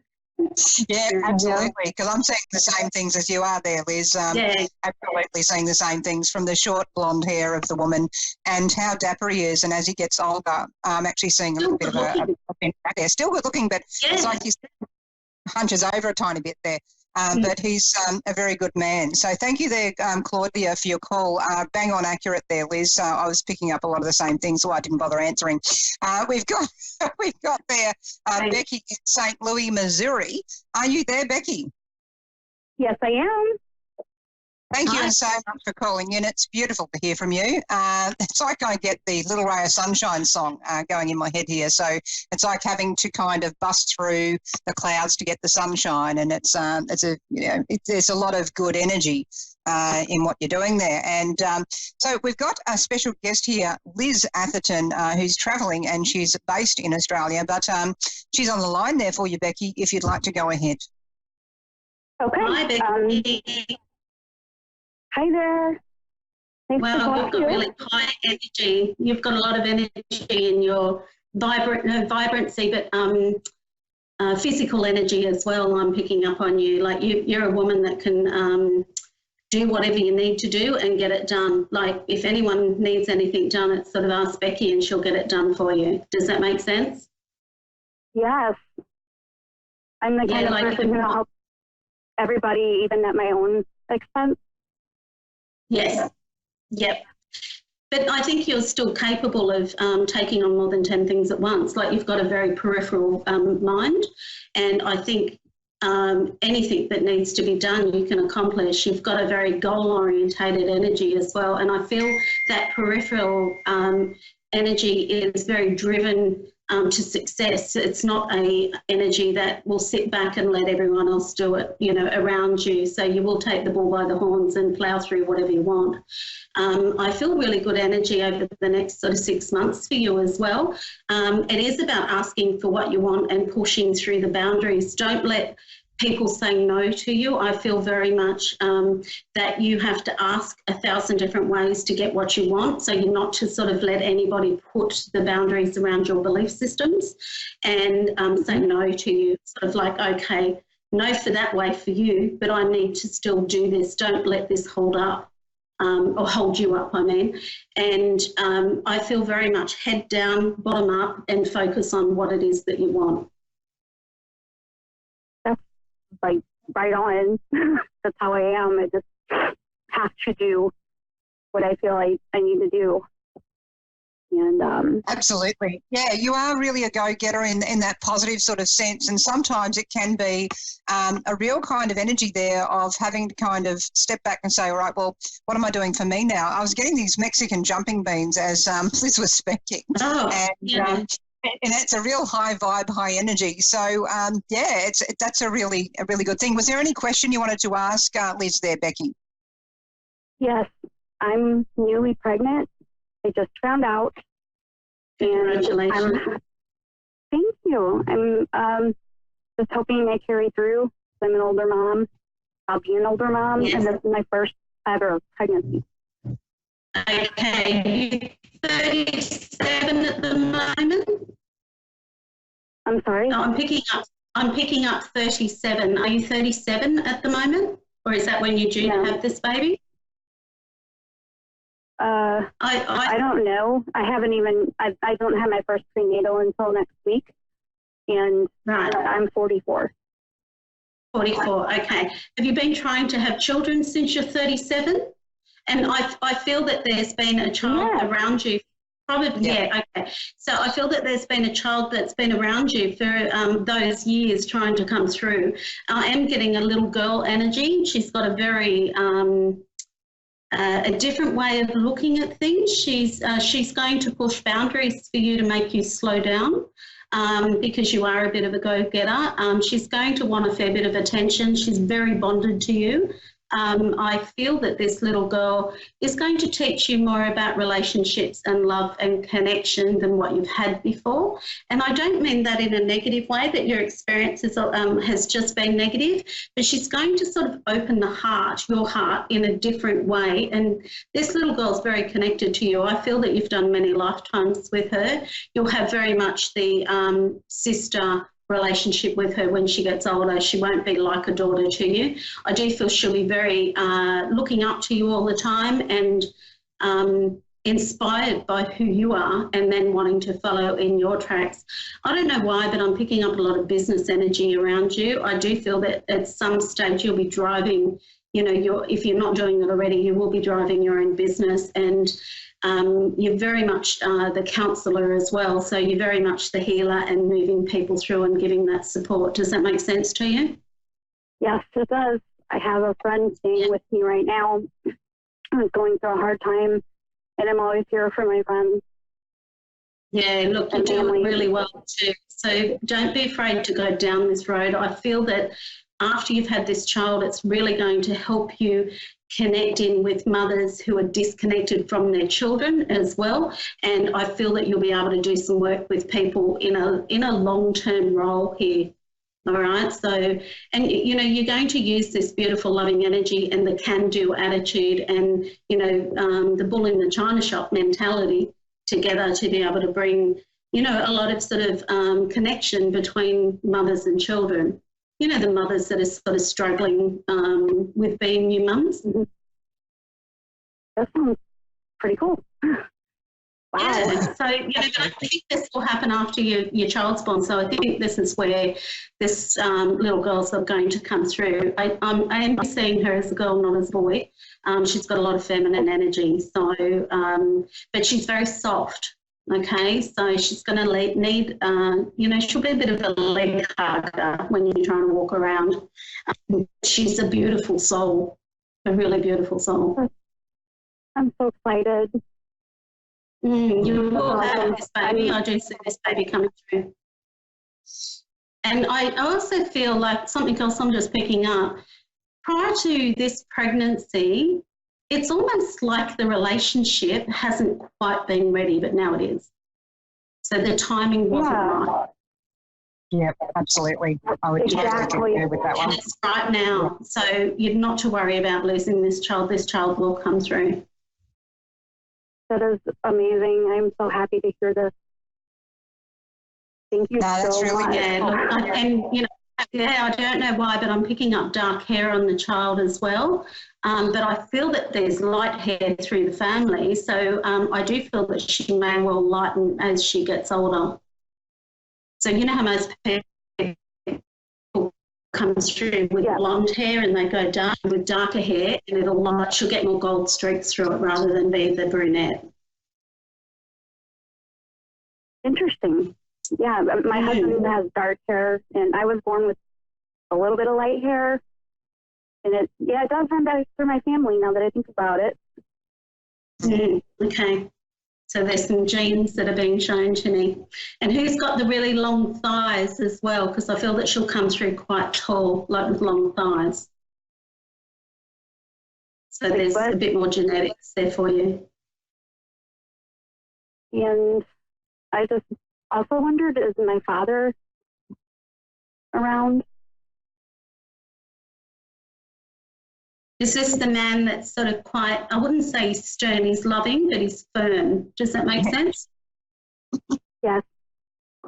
Yeah, absolutely, because I'm seeing the same things as you are there, Liz. Absolutely seeing the same things from the short blonde hair of the woman and how dapper he is. And as he gets older, I'm actually seeing a little bit of a there. Still good looking, but it's like he hunches over a tiny bit there. But he's a very good man. So thank you there, Claudia, for your call. Bang on accurate there, Liz. I was picking up a lot of the same things, so I didn't bother answering. We've got there Becky in St. Louis, Missouri. Are you there, Becky? Yes, I am. Thank you so much for calling in. It's beautiful to hear from you. It's like I get the Little Ray of Sunshine song going in my head here. So it's like having to kind of bust through the clouds to get the sunshine, and there's a lot of good energy in what you're doing there. And so we've got a special guest here, Liz Atherton, who's travelling, and she's based in Australia, but she's on the line there for you, Becky, if you'd like to go ahead. Okay. Hi, Becky. Hi there. Thanks for you've got really high energy. You've got a lot of energy in your vibrancy, but physical energy as well. I'm picking up on you. Like you're a woman that can do whatever you need to do and get it done. Like if anyone needs anything done, it's sort of ask Becky and she'll get it done for you. Does that make sense? Yes. I'm the kind of person who helps everybody, even at my own expense. Yes. Yep. But I think you're still capable of taking on more than 10 things at once. Like you've got a very peripheral mind, and I think anything that needs to be done you can accomplish. You've got a very goal-orientated energy as well, and I feel that peripheral energy is very driven to success. It's not a energy that will sit back and let everyone else do it, around you. So you will take the bull by the horns and plough through whatever you want. I feel really good energy over the next sort of 6 months for you as well. It is about asking for what you want and pushing through the boundaries. Don't let people say no to you. I feel very much that you have to ask 1,000 different ways to get what you want. So you're not to sort of let anybody put the boundaries around your belief systems and say no to you. Sort of like, okay, no for that way for you, but I need to still do this. Don't let this hold up or hold you up, I mean. And I feel very much head down, bottom up, and focus on what it is that you want. Like right on. That's how I am. I just have to do what I feel I need to do. And absolutely, yeah, you are really a go-getter in that positive sort of sense, and sometimes it can be a real kind of energy there of having to kind of step back and say, all right, well, what am I doing for me now? I was getting these Mexican jumping beans as Liz was speaking, and it's a real high vibe, high energy. So that's a really good thing. Was there any question you wanted to ask Liz there, Becky? Yes, I'm newly pregnant. I just found out. Congratulations. Thank you. I'm just hoping I carry through. I'm an older mom. I'll be an older mom, and this is my first ever pregnancy. Okay, 37 at the moment. I'm sorry? No, I'm picking up 37. Are you 37 at the moment? Or is that when you're due to have this baby? I don't know. I haven't even, I don't have my first prenatal until next week. And I'm 44. 44, okay. Have you been trying to have children since you're 37? And I feel that there's been a child around you. Probably, okay. So I feel that there's been a child that's been around you for those years trying to come through. I am getting a little girl energy. She's got a very a different way of looking at things. She's going to push boundaries for you to make you slow down. Because you are a bit of a go-getter. She's going to want a fair bit of attention. She's very bonded to you. I feel that this little girl is going to teach you more about relationships and love and connection than what you've had before. And I don't mean that in a negative way, that your experience has just been negative, but she's going to sort of open the heart, your heart, in a different way. And this little girl's very connected to you. I feel that you've done many lifetimes with her. You'll have very much the sister relationship with her when she gets older. She won't be like a daughter to you. I do feel she'll be very looking up to you all the time and inspired by who you are and then wanting to follow in your tracks. I don't know why, but I'm picking up a lot of business energy around you. I do feel that at some stage you'll be driving, if you're not doing it already, you will be driving your own business, and you're very much the counsellor as well. So you're very much the healer and moving people through and giving that support. Does that make sense to you? Yes, it does. I have a friend staying with me right now who's going through a hard time, and I'm always here for my friends. Yeah, look, you're doing really well too. So don't be afraid to go down this road. I feel that after you've had this child, it's really going to help you connect in with mothers who are disconnected from their children as well. And I feel that you'll be able to do some work with people in a long-term role here. All right. So, and you're going to use this beautiful loving energy and the can-do attitude and, the bull in the china shop mentality together to be able to bring, a lot of sort of connection between mothers and children. The mothers that are sort of struggling with being new mums. That sounds pretty cool. Wow. Yeah, so, I think this will happen after your child's born. So I think this is where this little girl's going to come through. I am seeing her as a girl, not as a boy. She's got a lot of feminine energy. So, but she's very soft. Okay, so she's going to need, she'll be a bit of a leg hugger when you're trying to walk around. She's a beautiful soul, a really beautiful soul. I'm so excited. You will have this baby. I do see this baby coming through. And I also feel like something else I'm just picking up. Prior to this pregnancy, it's almost like the relationship hasn't quite been ready, but now it is. So the timing wasn't right. Yeah, absolutely. I would totally agree with that one. And it's right now. Yeah. So you're not to worry about losing this child. This child will come through. That is amazing. I'm so happy to hear this. Thank you so much. Yeah, and you know, I don't know why, but I'm picking up dark hair on the child as well. But I feel that there's light hair through the family. So I do feel that she may well lighten as she gets older. So you know how most people comes through with blonde hair and they go dark with darker hair, and it'll light. She'll get more gold streaks through it rather than be the brunette. Interesting. Yeah, my husband has dark hair, and I was born with a little bit of light hair, and it does run back through my family now that I think about it. Okay, so there's some genes that are being shown to me. And who's got the really long thighs as well? Because I feel that she'll come through quite tall, like with long thighs. So there's a bit more genetics there for you. And I just also wondered, is my father around? Is this the man that's sort of quite, I wouldn't say he's stern, he's loving, but he's firm. Does that make sense? Yes,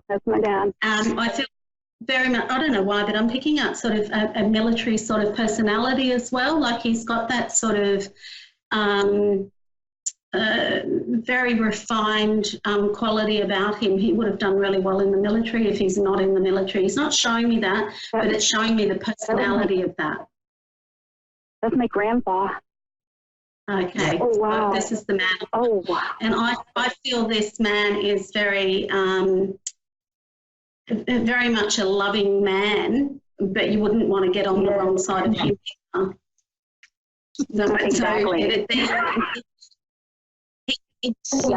that's my dad. I feel very much, I don't know why, but I'm picking up sort of a military sort of personality as well. Like he's got that sort of very refined quality about him. He would have done really well in the military if he's not in the military. He's not showing me that, but it's showing me the personality of that. That's my grandpa. Okay. Oh, wow. So this is the man. Oh, wow. And I feel this man is very much a loving man, but you wouldn't want to get on the wrong side of him. Exactly.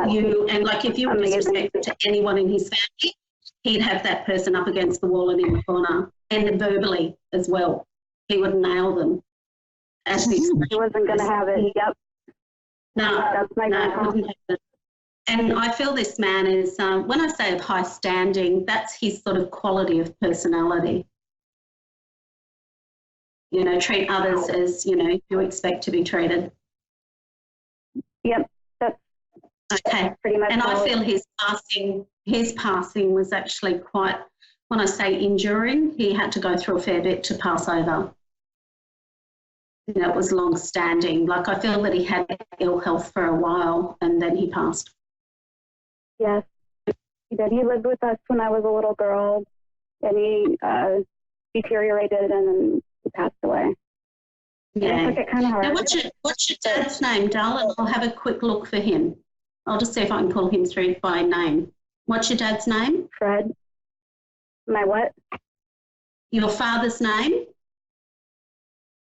You, and like if you were disrespectful to anyone in his family, he'd have that person up against the wall and in the corner, and verbally as well. He would nail them. As he wasn't going to have it. Yep. No, that's my grandpa. And I feel this man is, when I say of high standing, that's his sort of quality of personality. You know, treat others as, you know, you expect to be treated. Yep. Okay, pretty much. And I feel his passing was actually quite, when I say enduring, he had to go through a fair bit to pass over. You know, it was long standing. Like I feel that he had ill health for a while and then he passed. Yes, he did. He lived with us when I was a little girl, and he deteriorated and then he passed away. Yeah. It took it kind of hard. Now, what's your dad's name, darling? I'll have a quick look for him. I'll just see if I can call him through by name. What's your dad's name? Fred. My what? Your father's name?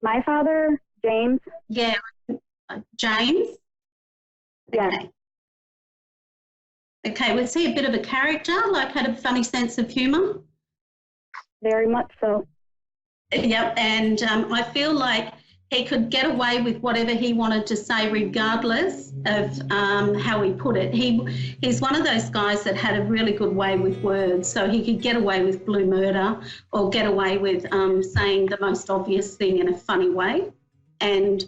My father, James. Yeah, James? Yeah. Okay. Okay, was he a bit of a character, like had a funny sense of humour? Very much so. Yep, and I feel like he could get away with whatever he wanted to say regardless of how he put it. He's one of those guys that had a really good way with words, so he could get away with blue murder or get away with saying the most obvious thing in a funny way. And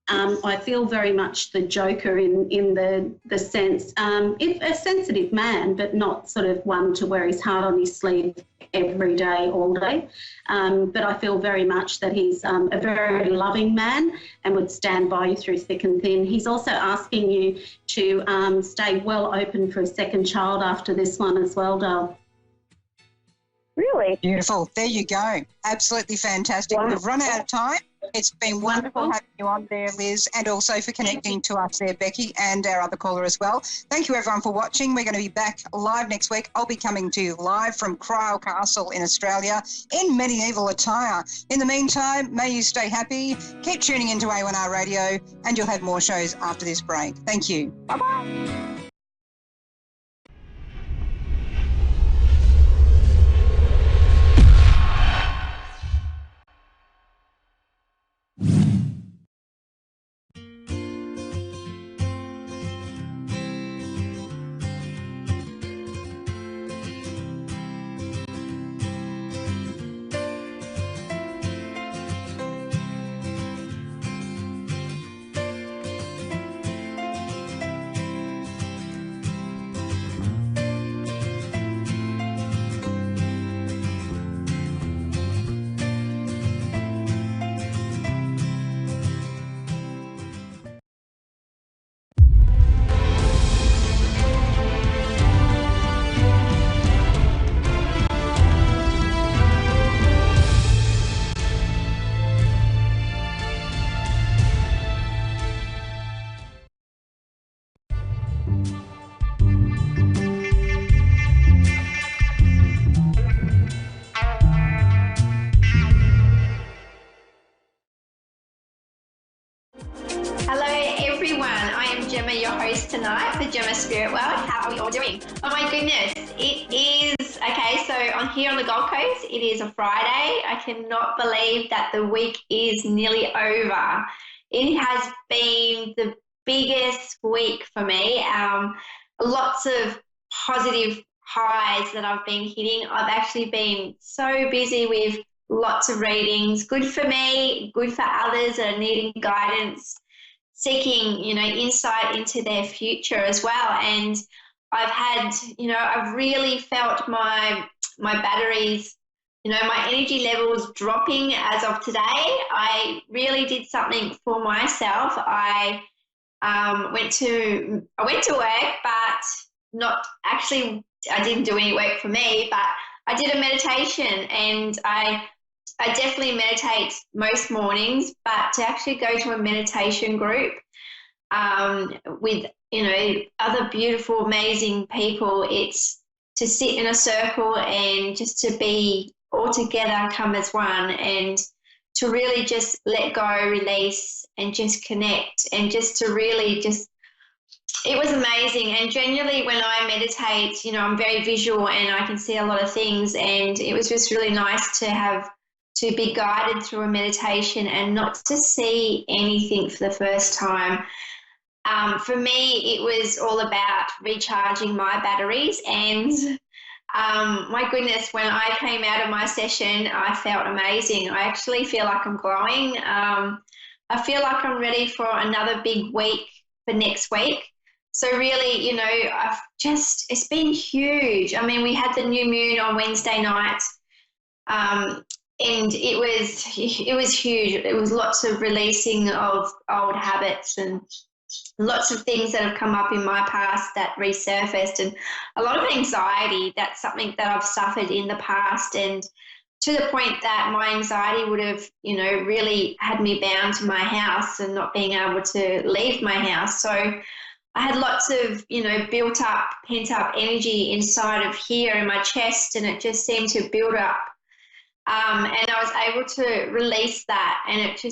I feel very much the Joker in the sense, a sensitive man, but not sort of one to wear his heart on his sleeve every day, all day. But I feel very much that he's a very loving man and would stand by you through thick and thin. He's also asking you to stay well open for a second child after this one as well, Dale. Really? Beautiful. There you go. Absolutely fantastic. Wow. We've run out of time. It's been wonderful having you on there, Liz, and also for connecting to us there, Becky, and our other caller as well. Thank you, everyone, for watching. We're going to be back live next week. I'll be coming to you live from Cryle Castle in Australia in medieval attire. In the meantime, may you stay happy. Keep tuning into A1R Radio, and you'll have more shows after this break. Thank you. Bye-bye. how are we all doing? Oh my goodness, it is, okay, so here on the Gold Coast, it is a Friday. I cannot believe that the week is nearly over. It has been the biggest week for me. Lots of positive highs that I've been hitting. I've actually been so busy with lots of readings, good for me, good for others that are needing guidance, seeking, insight into their future as well. And I've had, I've really felt my batteries, my energy levels dropping as of today. I really did something for myself. I went to work, but not actually, I didn't do any work for me, but I did a meditation, and I definitely meditate most mornings, but to actually go to a meditation group with, other beautiful, amazing people, it's to sit in a circle and just to be all together, come as one, and to really just let go, release, and just connect, and just to really just, it was amazing. And generally when I meditate, I'm very visual and I can see a lot of things, and it was just really nice to be guided through a meditation and not to see anything for the first time. For me, it was all about recharging my batteries, and my goodness, when I came out of my session, I felt amazing. I actually feel like I'm glowing. I feel like I'm ready for another big week for next week. So really, it's been huge. I mean, we had the new moon on Wednesday night, and it was huge. It was lots of releasing of old habits and lots of things that have come up in my past that resurfaced, and a lot of anxiety. That's something that I've suffered in the past, and to the point that my anxiety would have, really had me bound to my house and not being able to leave my house. So I had lots of, built up, pent up energy inside of here in my chest, and it just seemed to build up. And I was able to release that, and it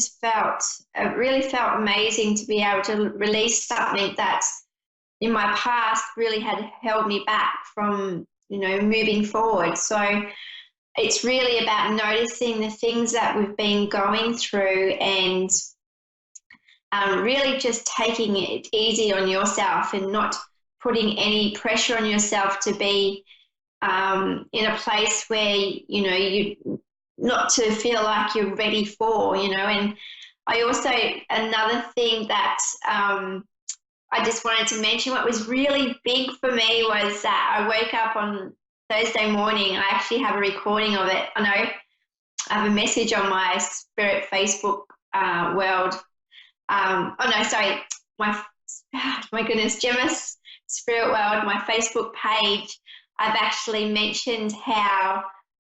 really felt amazing to be able to release something that in my past really had held me back from, moving forward. So it's really about noticing the things that we've been going through, and really just taking it easy on yourself and not putting any pressure on yourself to be in a place where, you not to feel like you're ready for, and I also, another thing that I just wanted to mention, what was really big for me was that I woke up on Thursday morning. I actually have a recording of it. I know I have a message on my Spirit Facebook world. My goodness, Gemma's Spirit World, my Facebook page, I've actually mentioned how,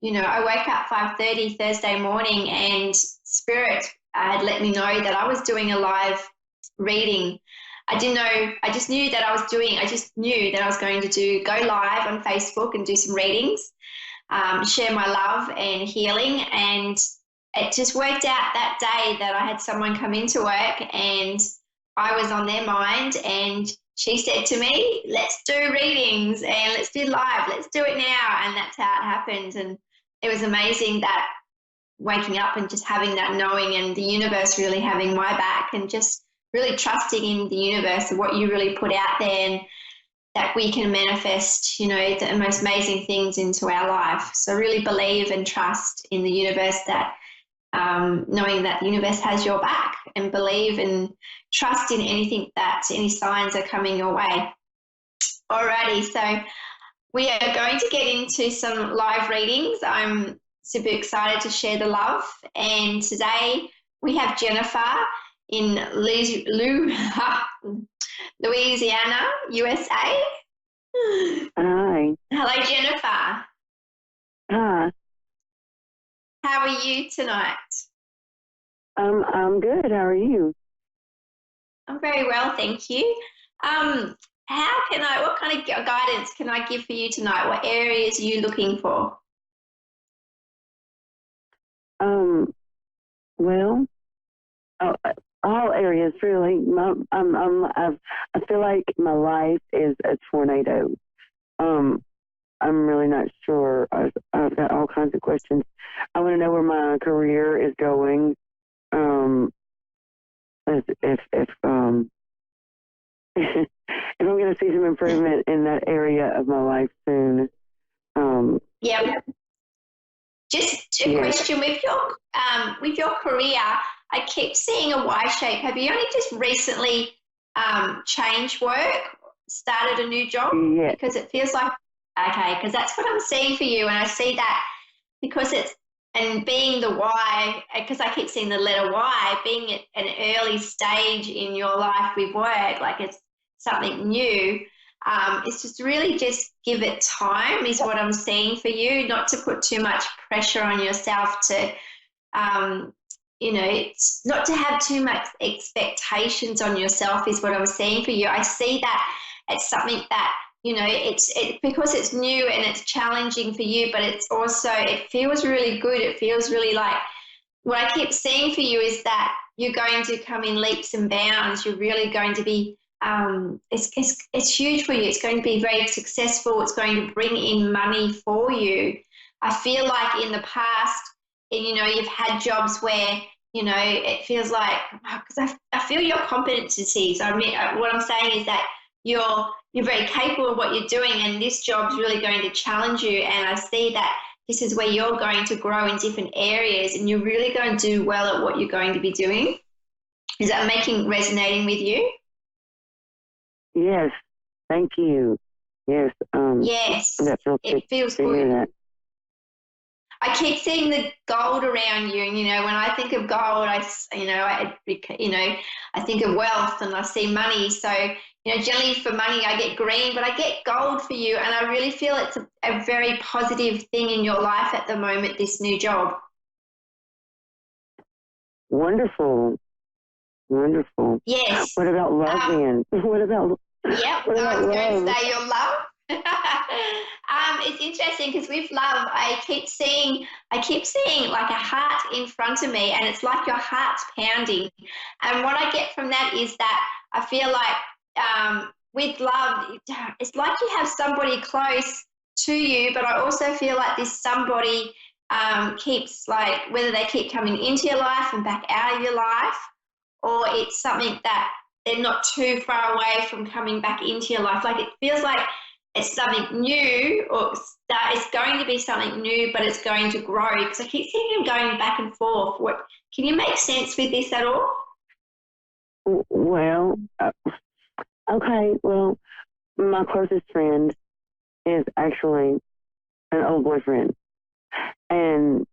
I woke up 5:30 Thursday morning, and Spirit had let me know that I was doing a live reading. I didn't know, I just knew that I was going to go live on Facebook and do some readings, share my love and healing. And it just worked out that day that I had someone come into work and I was on their mind, and she said to me, let's do readings and let's do live, let's do it now. And that's how it happened. And it was amazing that waking up and just having that knowing, and the universe really having my back, and just really trusting in the universe and what you really put out there, and that we can manifest, the most amazing things into our life. So really believe and trust in the universe, that knowing that the universe has your back, and believe and trust in anything that any signs are coming your way. Alrighty, so we are going to get into some live readings. I'm super excited to share the love. And today we have Jennifer in Louisiana, USA. Hi. Hello, Jennifer. Hi. How are you tonight? I'm good. How are you? I'm very well, thank you. What kind of guidance can I give for you tonight? What areas are you looking for? Well, all areas really. I feel like my life is a tornado. I'm really not sure. I've got all kinds of questions. I want to know where my career is going. If if I'm going to see some improvement in that area of my life soon. Yeah. Just a question with your career. I keep seeing a Y shape. Have you only just recently changed work, started a new job? Yeah. Because it feels like because that's what I'm seeing for you, and I see that because it's and being the Y, because I keep seeing the letter Y, being at an early stage in your life with work, like it's something new. It's just really just give it time is what I'm seeing for you, not to put too much pressure on yourself to, it's not to have too much expectations on yourself is what I'm seeing for you. I see that it's something that, it's because it's new and it's challenging for you, but it's also, it feels really good. It feels really like what I keep seeing for you is that you're going to come in leaps and bounds. You're really going to be it's huge for you. It's going to be very successful. It's going to bring in money for you. I feel like in the past, you've had jobs where, it feels like, because I feel your competencies. I mean, what I'm saying is that you're very capable of what you're doing, and this job's really going to challenge you. And I see that this is where you're going to grow in different areas, and you're really going to do well at what you're going to be doing. Is that resonating with you? Yes, thank you. Yes. Yes, it feels good. I keep seeing the gold around you, and when I think of gold, I think of wealth, and I see money. So generally for money, I get green, but I get gold for you, and I really feel it's a very positive thing in your life at the moment. This new job. Wonderful. Yes. What about love, then? What about? Yep. What about I was love? going to say your love. It's interesting because with love, I keep seeing like a heart in front of me, and it's like your heart's pounding. And what I get from that is that I feel like with love, it's like you have somebody close to you, but I also feel like this somebody keeps, like, whether they keep coming into your life and back out of your life, or it's something that they're not too far away from coming back into your life. Like it feels like it's something new, or that it's going to be something new, but it's going to grow, because I keep seeing them going back and forth. Can you make sense with this at all? Well, okay. Well, my closest friend is actually an old boyfriend, and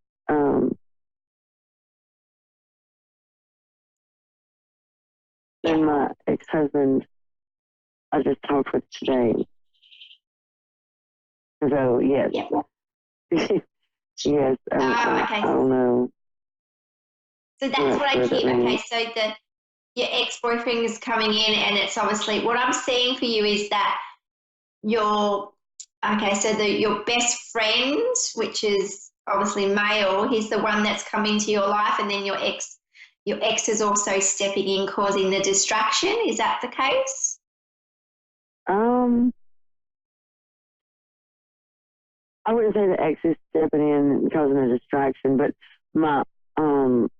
and my ex-husband I just talked with today. So yes, yes. Okay. I don't know. So that's what I keep. Okay, so your ex-boyfriend is coming in, and it's obviously what I'm seeing for you is that your best friend, which is obviously male, he's the one that's come into your life, and then your ex is also stepping in, causing the distraction. Is that the case? I wouldn't say the ex is stepping in and causing a distraction, but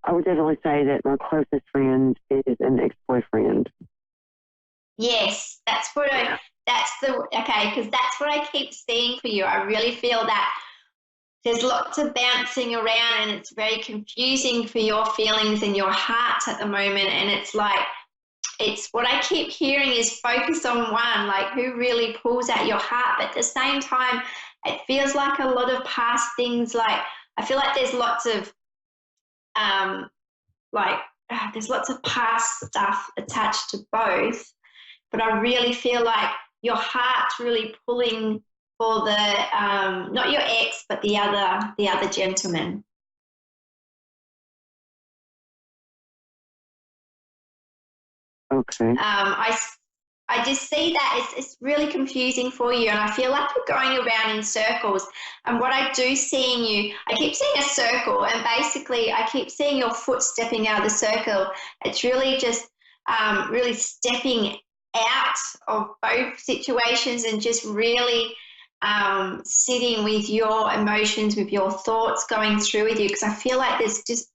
I would definitely say that my closest friend is an ex-boyfriend. Yes, because that's what I keep seeing for you. I really feel that there's lots of bouncing around, and it's very confusing for your feelings and your heart at the moment. And it's like, it's what I keep hearing is focus on one, like who really pulls at your heart. But at the same time, it feels like a lot of past things. Like I feel like there's lots of there's lots of past stuff attached to both. But I really feel like your heart's really pulling for the not your ex, but the other gentleman. Okay. I just see that it's really confusing for you, and I feel like you're going around in circles. And what I do see in you, I keep seeing a circle, and basically I keep seeing your foot stepping out of the circle. It's really just really stepping out of both situations and just really sitting with your emotions, with your thoughts going through with you, because I feel like there's just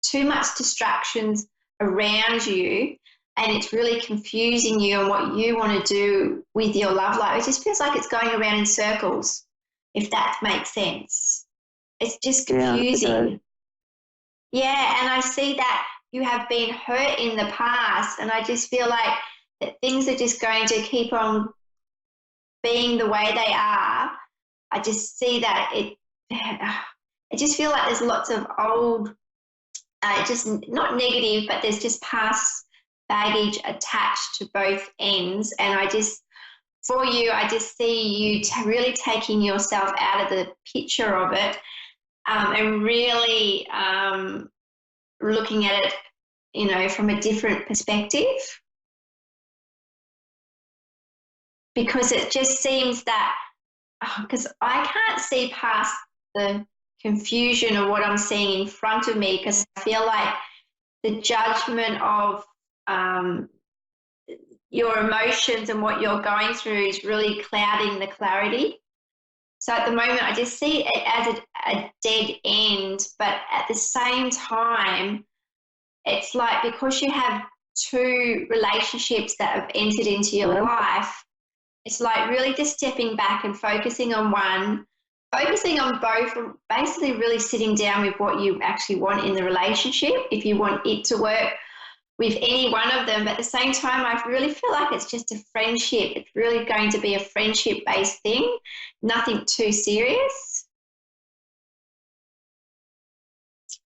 too much distractions around you, and it's really confusing you on what you want to do with your love life. It just feels like it's going around in circles, if that makes sense. It's just confusing. Yeah, and I see that you have been hurt in the past, and I just feel like that things are just going to keep on being the way they are. I just see that I just feel like there's lots of old, just not negative, but there's just past baggage attached to both ends. And I just, for you, I just see you really taking yourself out of the picture of it, and really looking at it, you know, from a different perspective. Because it just seems that, because I can't see past the confusion of what I'm seeing in front of me, because I feel like the judgment of your emotions and what you're going through is really clouding the clarity. So at the moment, I just see it as a dead end, but at the same time, it's like because you have two relationships that have entered into your life, it's like really just stepping back and focusing on one, focusing on both, and basically really sitting down with what you actually want in the relationship, if you want it to work with any one of them. But at the same time, I really feel like it's just a friendship. It's really going to be a friendship-based thing, nothing too serious.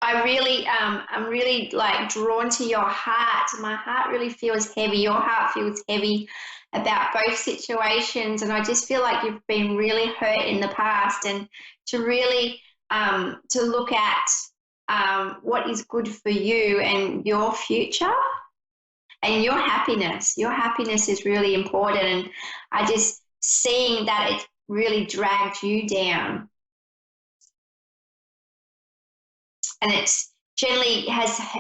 I'm really like drawn to your heart. My heart really feels heavy. Your heart feels heavy about both situations, and I just feel like you've been really hurt in the past, and to really to look at what is good for you and your future and your happiness. Your happiness is really important, and I just seeing that it's really dragged you down, and it's generally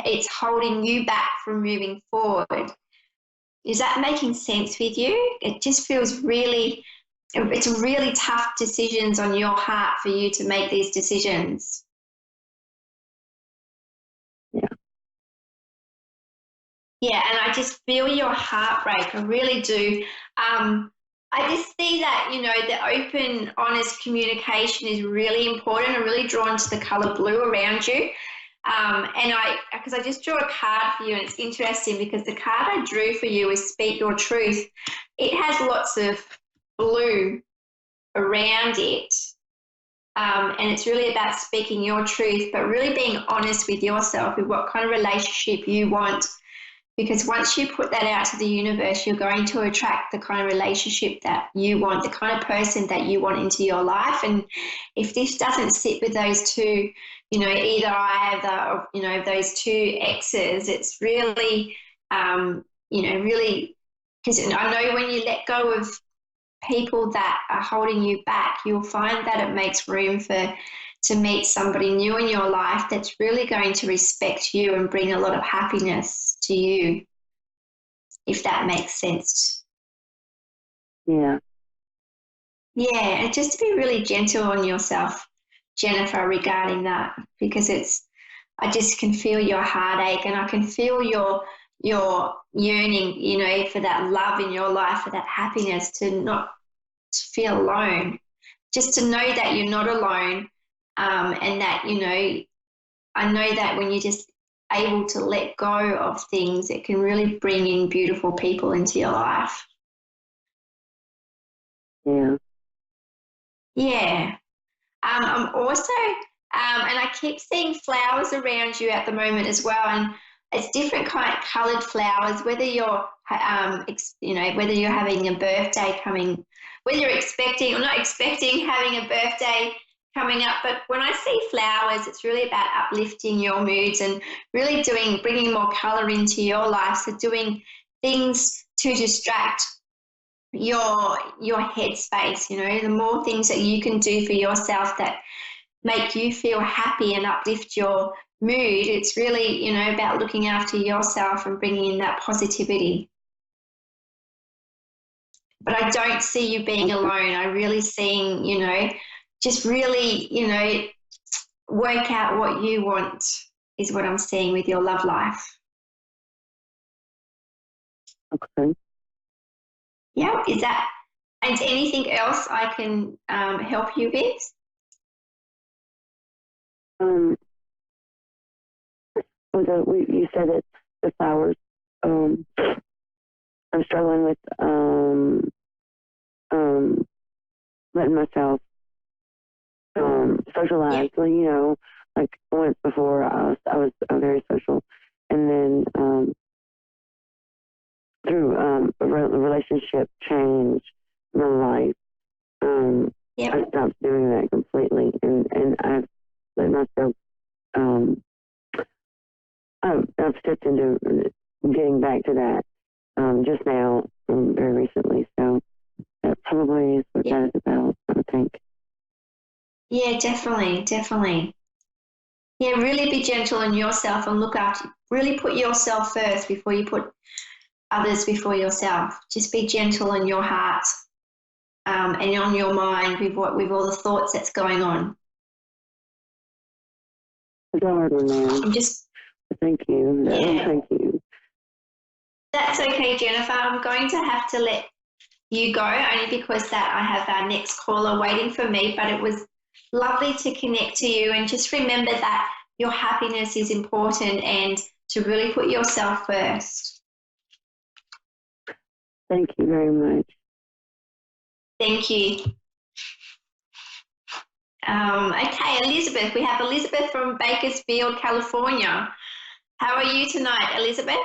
it's holding you back from moving forward. Is that making sense with you? It just feels really, it's really tough decisions on your heart for you to make these decisions. Yeah. Yeah, and I just feel your heartbreak. I really do. I just see that, you know, the open, honest communication is really important. I'm really drawn to the colour blue around you. And because I just drew a card for you, and it's interesting because the card I drew for you is Speak Your Truth. It has lots of blue around it, and it's really about speaking your truth, but really being honest with yourself with what kind of relationship you want. Because once you put that out to the universe, you're going to attract the kind of relationship that you want, the kind of person that you want into your life. And if this doesn't sit with those two, you know, either either, you know, those two X's, it's really, you know, really, because I know when you let go of people that are holding you back, you'll find that it makes room to meet somebody new in your life that's really going to respect you and bring a lot of happiness to you, if that makes sense. Yeah. Yeah, and just to be really gentle on yourself, Jennifer, regarding that, because I just can feel your heartache, and I can feel your yearning, you know, for that love in your life, for that happiness, to not feel alone, just to know that you're not alone, and that, you know, I know that when you're just able to let go of things, it can really bring in beautiful people into your life. Yeah. Yeah. I'm also, and I keep seeing flowers around you at the moment as well, and it's different kind of coloured flowers, whether you're, you know, whether you're having a birthday coming, whether you're expecting or not expecting having a birthday coming up. But when I see flowers, it's really about uplifting your moods and really bringing more colour into your life. So doing things to distract your headspace. You know, the more things that you can do for yourself that make you feel happy and uplift your mood, it's really, you know, about looking after yourself and bringing in that positivity. But I don't see you being alone. I really seeing, you know, just really, you know, work out what you want is what I'm seeing with your love life. Okay. Yeah, is that, and anything else I can help you with? You said it, the flowers. I'm struggling with letting myself socialize. Well, you know, like once before I was very social, and then through a relationship change in my life, I stopped doing that completely, and I've let myself I've stepped into getting back to that just now, very recently. So that probably is what that is about, I think. Yeah, definitely, definitely. Yeah, really be gentle on yourself and look after, really put yourself first before you put others before yourself. Just be gentle in your heart and on your mind with all the thoughts that's going on. It's a hard one, man. Thank you. Yeah. Thank you. That's okay, Jennifer. I'm going to have to let you go only because that I have our next caller waiting for me, but it was lovely to connect to you, and just remember that your happiness is important and to really put yourself first. Thank you very much. Thank you. Okay, Elizabeth. We have Elizabeth from Bakersfield, California. How are you tonight, Elizabeth?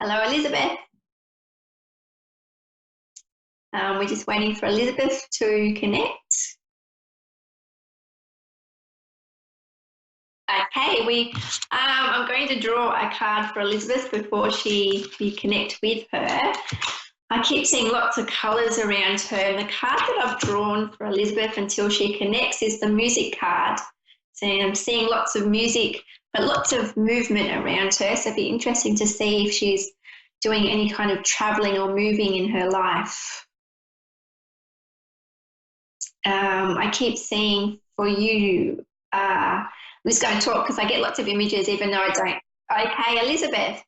Hello, Elizabeth. We're just waiting for Elizabeth to connect. Okay, I'm going to draw a card for Elizabeth before we connect with her. I keep seeing lots of colours around her, and the card that I've drawn for Elizabeth until she connects is the music card. So I'm seeing lots of music, but lots of movement around her. So it'd be interesting to see if she's doing any kind of travelling or moving in her life. I keep seeing for you, I'm just going to talk because I get lots of images even though I don't. Okay, Elizabeth.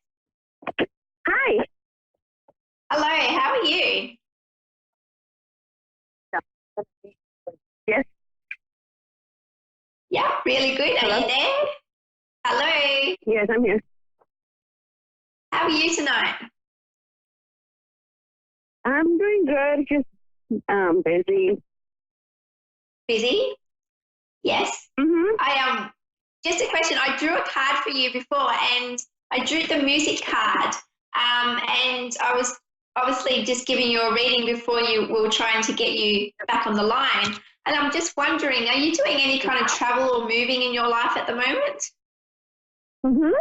Hi. Hello, how are you? Yes. Yeah, really good. Hello? Are you there? Hello. Yes, I'm here. How are you tonight? I'm doing good. Just busy. Busy? Yes. Mm-hmm. Just a question. I drew a card for you before, and I drew the music card, and I was obviously just giving you a reading before we were trying to get you back on the line. And I'm just wondering, are you doing any kind of travel or moving in your life at the moment? Mm-hmm.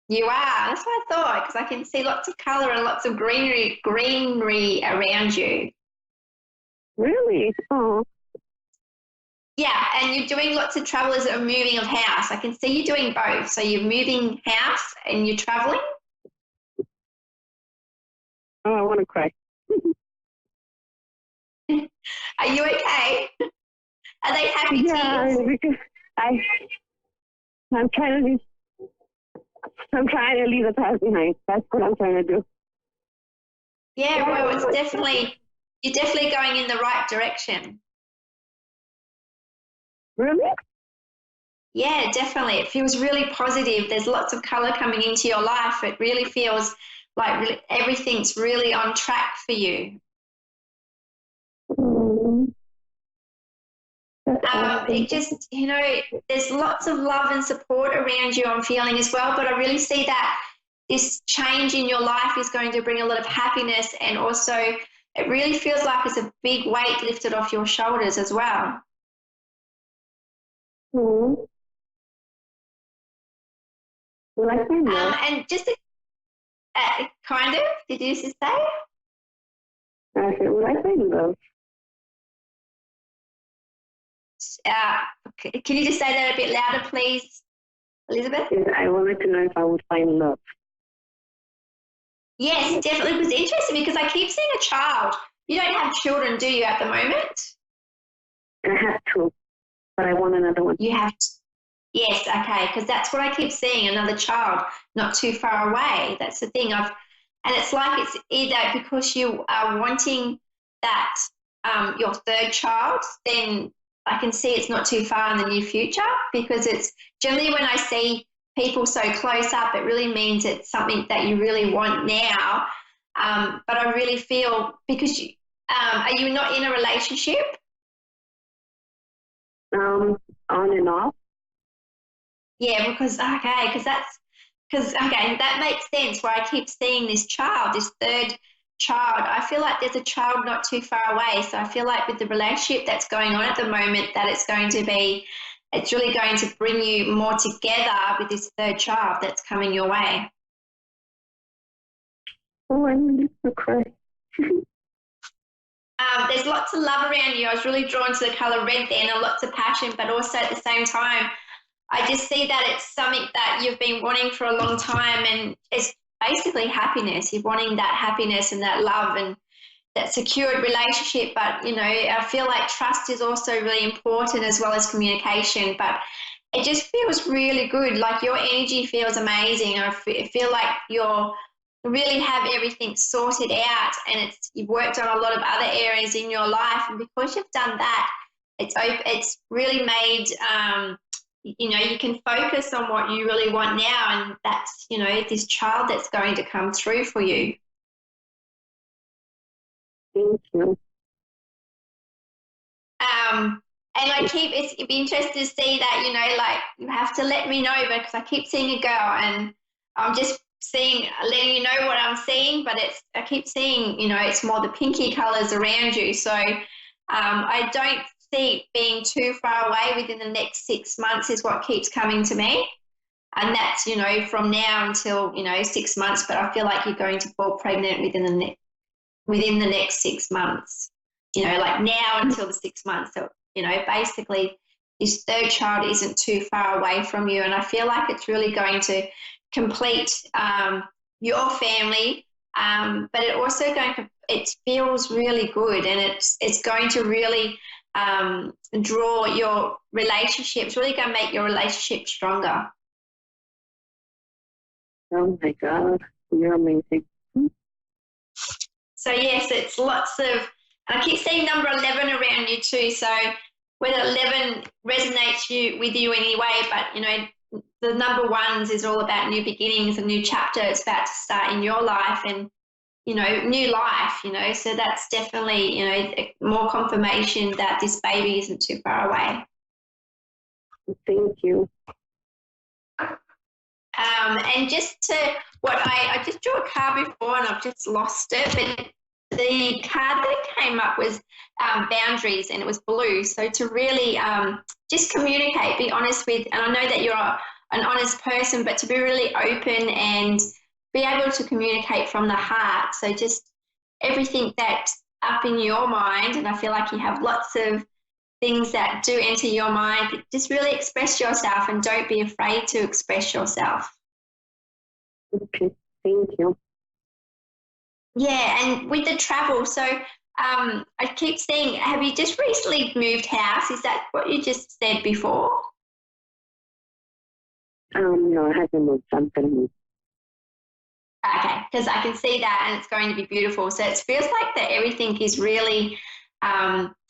You are. That's what I thought, because I can see lots of colour and lots of greenery around you. Really? Oh. Yeah, and you're doing lots of travel as a moving of house. I can see you doing both. So you're moving house and you're travelling. Oh, I want to cry. Are you okay? Are they happy tears? Yeah, because I'm trying to leave the past behind. That's what I'm trying to do. Yeah, well, you're definitely going in the right direction. Really? Yeah, definitely. It feels really positive. There's lots of colour coming into your life. It really feels like everything's really on track for you. It just, there's lots of love and support around you, I'm feeling as well, but I really see that this change in your life is going to bring a lot of happiness, and also it really feels like it's a big weight lifted off your shoulders as well. Mm-hmm. Will I find love? And just kind of, did you just say? I said, will I find love? Can you just say that a bit louder, please, Elizabeth? Yes, I wanted to know if I would find love. Yes, definitely. It was interesting because I keep seeing a child. You don't have children, do you, at the moment? I have two, but I want another one. You have yes, okay, because that's what I keep seeing, another child not too far away. That's the thing. And it's like it's either because you are wanting that your third child, then I can see it's not too far in the near future, because it's generally when I see people so close up, it really means it's something that you really want now. But I really feel because are you not in a relationship? On and off. Yeah, because that makes sense. Where I keep seeing this child, this third child. I feel like there's a child not too far away. So I feel like with the relationship that's going on at the moment, that it's really going to bring you more together with this third child that's coming your way. Oh, I'm just so cry. There's lots of love around you. I was really drawn to the colour red then, and lots of passion, but also at the same time, I just see that it's something that you've been wanting for a long time, and it's basically happiness. You're wanting that happiness and that love and that secured relationship. But, I feel like trust is also really important, as well as communication. But it just feels really good. Like your energy feels amazing. I feel like you're really have everything sorted out, and you've worked on a lot of other areas in your life, and because you've done that, it's really made you can focus on what you really want now, and that's this child that's going to come through for you. Thank you. And it'd be interesting to see that, you have to let me know, because I keep seeing a girl, and I'm just letting you know what I'm seeing, but I keep seeing, it's more the pinky colours around you. So I don't see it being too far away within the next 6 months is what keeps coming to me. And that's, from now until, 6 months, but I feel like you're going to fall pregnant within the next 6 months, like now until the 6 months. So, basically this third child isn't too far away from you. And I feel like it's really going to complete your family, but it feels really good, and it's going to really draw your relationship. It's really going to make your relationship stronger. Oh my God, you're amazing. So yes, it's lots of, and I keep seeing number 11 around you too. So whether 11 resonates with you anyway, but the number ones is all about new beginnings, a new chapter. It's about to start in your life, and new life. So that's definitely more confirmation that this baby isn't too far away. Thank you. And I just drew a card before, and I've just lost it, but the card that came up was boundaries, and it was blue. So to really just communicate, be honest with, and I know that you're an honest person, but to be really open and be able to communicate from the heart. So just everything that's up in your mind, and I feel like you have lots of things that do enter your mind, just really express yourself, and don't be afraid to express yourself. Okay, thank you. Yeah, and with the travel, so I keep saying, have you just recently moved house? Is that what you just said before? No, I haven't moved. I'm going to move. Okay, because I can see that, and it's going to be beautiful. So it feels like that everything is really, everything's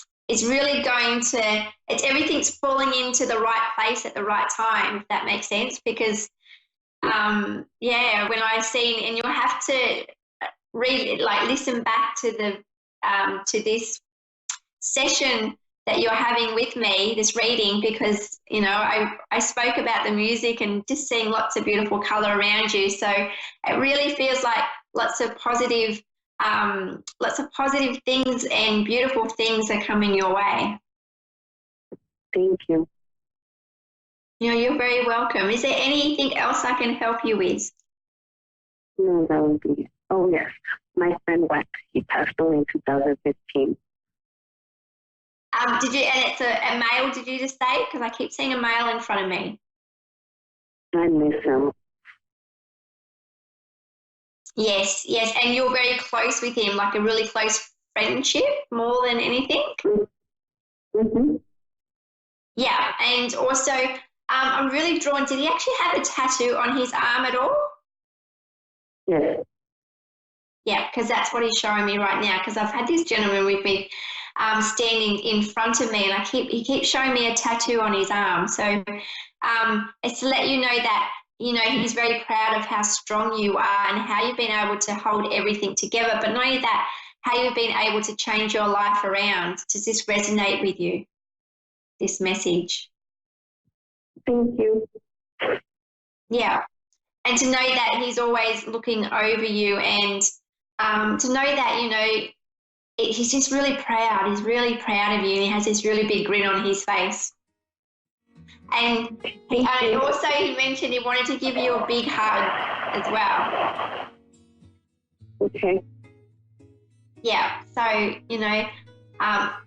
falling into the right place at the right time, if that makes sense. Because, when I seen, and you'll have to listen back to to this session that you're having with me, this reading, because I spoke about the music and just seeing lots of beautiful color around you. So it really feels like lots of positive things and beautiful things are coming your way. Thank you. You're very welcome. Is there anything else I can help you with? No, that would be it. Oh, yes. My friend Wax, he passed away in 2015. Did you, and it's a male, did you just say? Because I keep seeing a male in front of me. I miss him. Yes, yes. And you're very close with him, like a really close friendship more than anything? Mm-hmm. Yeah, and also I'm really drawn, did he actually have a tattoo on his arm at all? Yes. Yeah, because that's what he's showing me right now, because I've had this gentleman with me standing in front of me, and he keeps showing me a tattoo on his arm. So it's to let you know that, he's very proud of how strong you are and how you've been able to hold everything together. But not only that, how you've been able to change your life around. Does this resonate with you, this message? Thank you. Yeah. And to know that he's always looking over you, and to know that, he's just really proud. He's really proud of you, and he has this really big grin on his face. And he mentioned he wanted to give you a big hug as well. Okay. Yeah, so,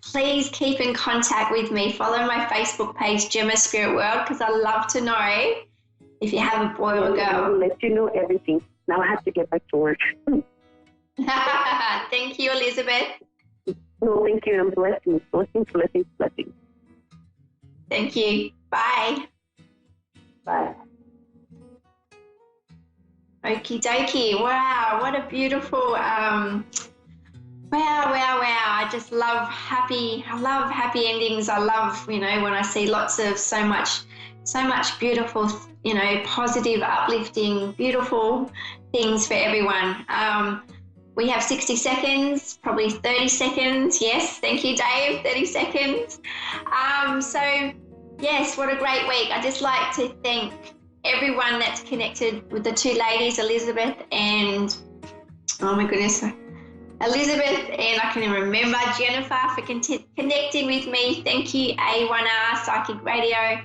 please keep in contact with me. Follow my Facebook page, Gemma Spirit World, because I love to know if you have a boy or a girl. I'll let you know everything. Now I have to get back to work. Thank you, Elizabeth. No, thank you. I'm blessings. Blessings. Thank you. Bye. Bye. Okie dokie. Wow, what a beautiful, wow. I just love happy endings. I love, when I see lots of so much beautiful, positive, uplifting, beautiful things for everyone. We have 60 seconds, probably 30 seconds. Yes, thank you, Dave, 30 seconds. So, yes, what a great week. I'd just like to thank everyone that's connected with the two ladies, Elizabeth and, oh my goodness, Elizabeth, and I can even remember Jennifer for connecting with me. Thank you, A1R Psychic Radio,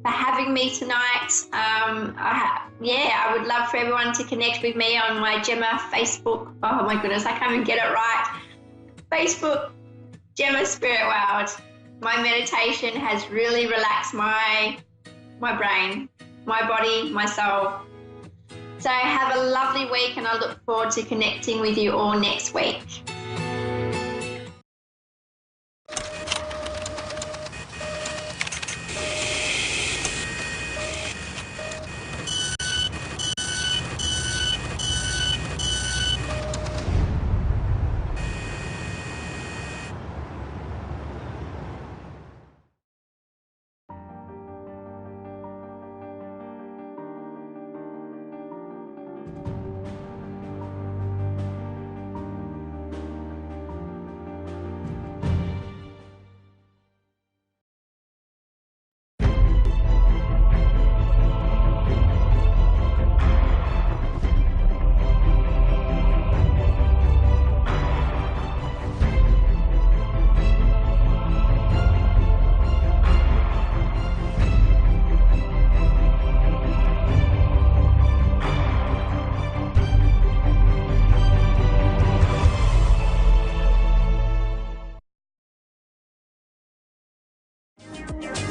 for having me tonight. I would love for everyone to connect with me on my Gemma Facebook. Oh my goodness, I can't even get it right. Facebook, Gemma Spirit World. My meditation has really relaxed my brain, my body, my soul. So have a lovely week, and I look forward to connecting with you all next week.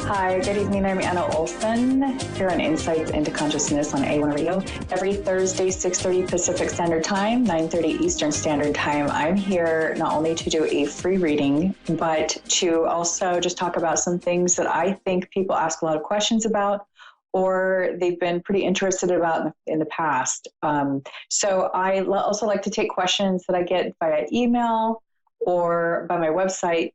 Hi, good evening. I'm Anna Olson here on Insights into Consciousness on A1R Radio. Every Thursday, 6:30 Pacific Standard Time, 9:30 Eastern Standard Time. I'm here not only to do a free reading, but to also just talk about some things that I think people ask a lot of questions about, or they've been pretty interested about in the past. So I also like to take questions that I get via email or by my website,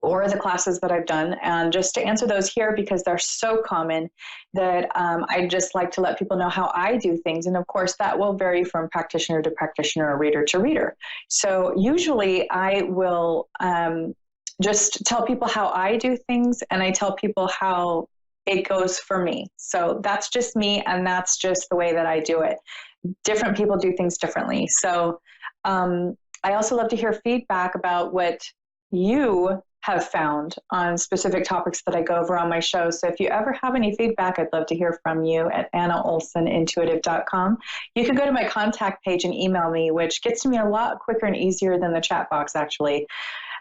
or the classes that I've done, and just to answer those here because they're so common that I just like to let people know how I do things. And of course, that will vary from practitioner to practitioner or reader to reader. So usually I will just tell people how I do things, and I tell people how it goes for me. So that's just me, and that's just the way that I do it. Different people do things differently. So I also love to hear feedback about what you have found on specific topics that I go over on my show. So if you ever have any feedback, I'd love to hear from you at AnnaOlsonIntuitive.com. You can go to my contact page and email me, which gets to me a lot quicker and easier than the chat box, actually.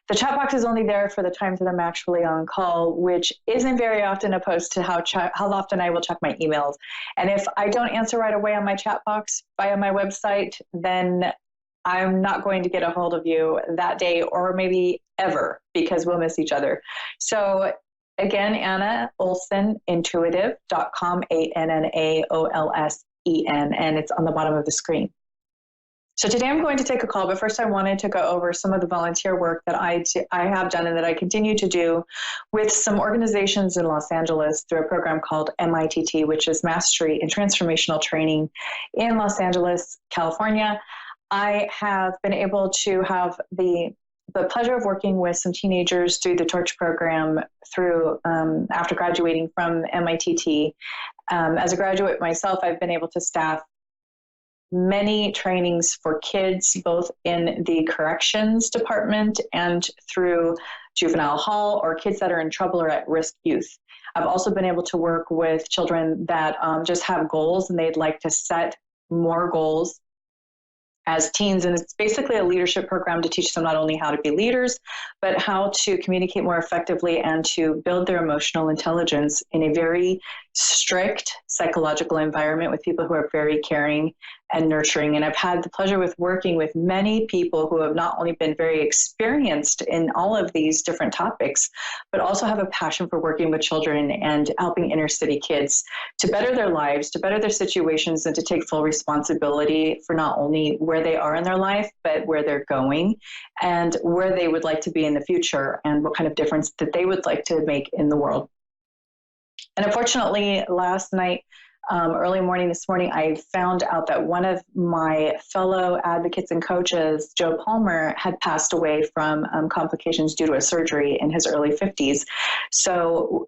The chat box is only there for the times that I'm actually on call, which isn't very often opposed to how often I will check my emails. And if I don't answer right away on my chat box via my website, then I'm not going to get a hold of you that day or maybe ever, because we'll miss each other. So again, AnnaOlsonIntuitive.com, ANNAOLSEN, and it's on the bottom of the screen. So today I'm going to take a call, but first I wanted to go over some of the volunteer work that I have done and that I continue to do with some organizations in Los Angeles through a program called MITT, which is Mastery in Transformational Training in Los Angeles, California. I have been able to have the pleasure of working with some teenagers through the Torch program after graduating from MITT. As a graduate myself, I've been able to staff many trainings for kids, both in the corrections department and through juvenile hall, or kids that are in trouble or at-risk youth. I've also been able to work with children that just have goals and they'd like to set more goals as teens, and it's basically a leadership program to teach them not only how to be leaders, but how to communicate more effectively and to build their emotional intelligence in a very strict psychological environment with people who are very caring and nurturing. And I've had the pleasure with working with many people who have not only been very experienced in all of these different topics, but also have a passion for working with children and helping inner city kids to better their lives, to better their situations, and to take full responsibility for not only where they are in their life, but where they're going and where they would like to be in the future and what kind of difference that they would like to make in the world. And unfortunately, last night, early morning this morning, I found out that one of my fellow advocates and coaches, Joe Palmer, had passed away from complications due to a surgery in his early 50s. So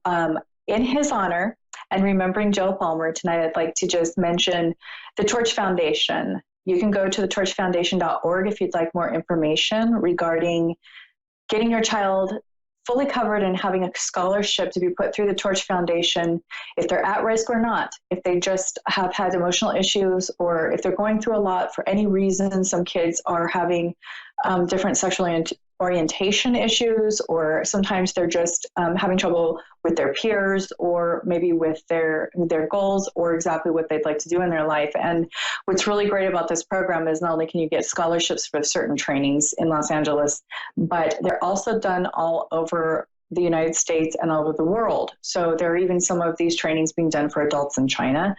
in his honor and remembering Joe Palmer tonight, I'd like to just mention the Torch Foundation. You can go to the torchfoundation.org if you'd like more information regarding getting your child fully covered and having a scholarship to be put through the Torch Foundation, if they're at risk or not, if they just have had emotional issues, or if they're going through a lot for any reason. Some kids are having different sexual orientation issues, or sometimes they're just having trouble with their peers, or maybe with their goals, or exactly what they'd like to do in their life. And what's really great about this program is not only can you get scholarships for certain trainings in Los Angeles, but they're also done all over the United States and all over the world. So there are even some of these trainings being done for adults in China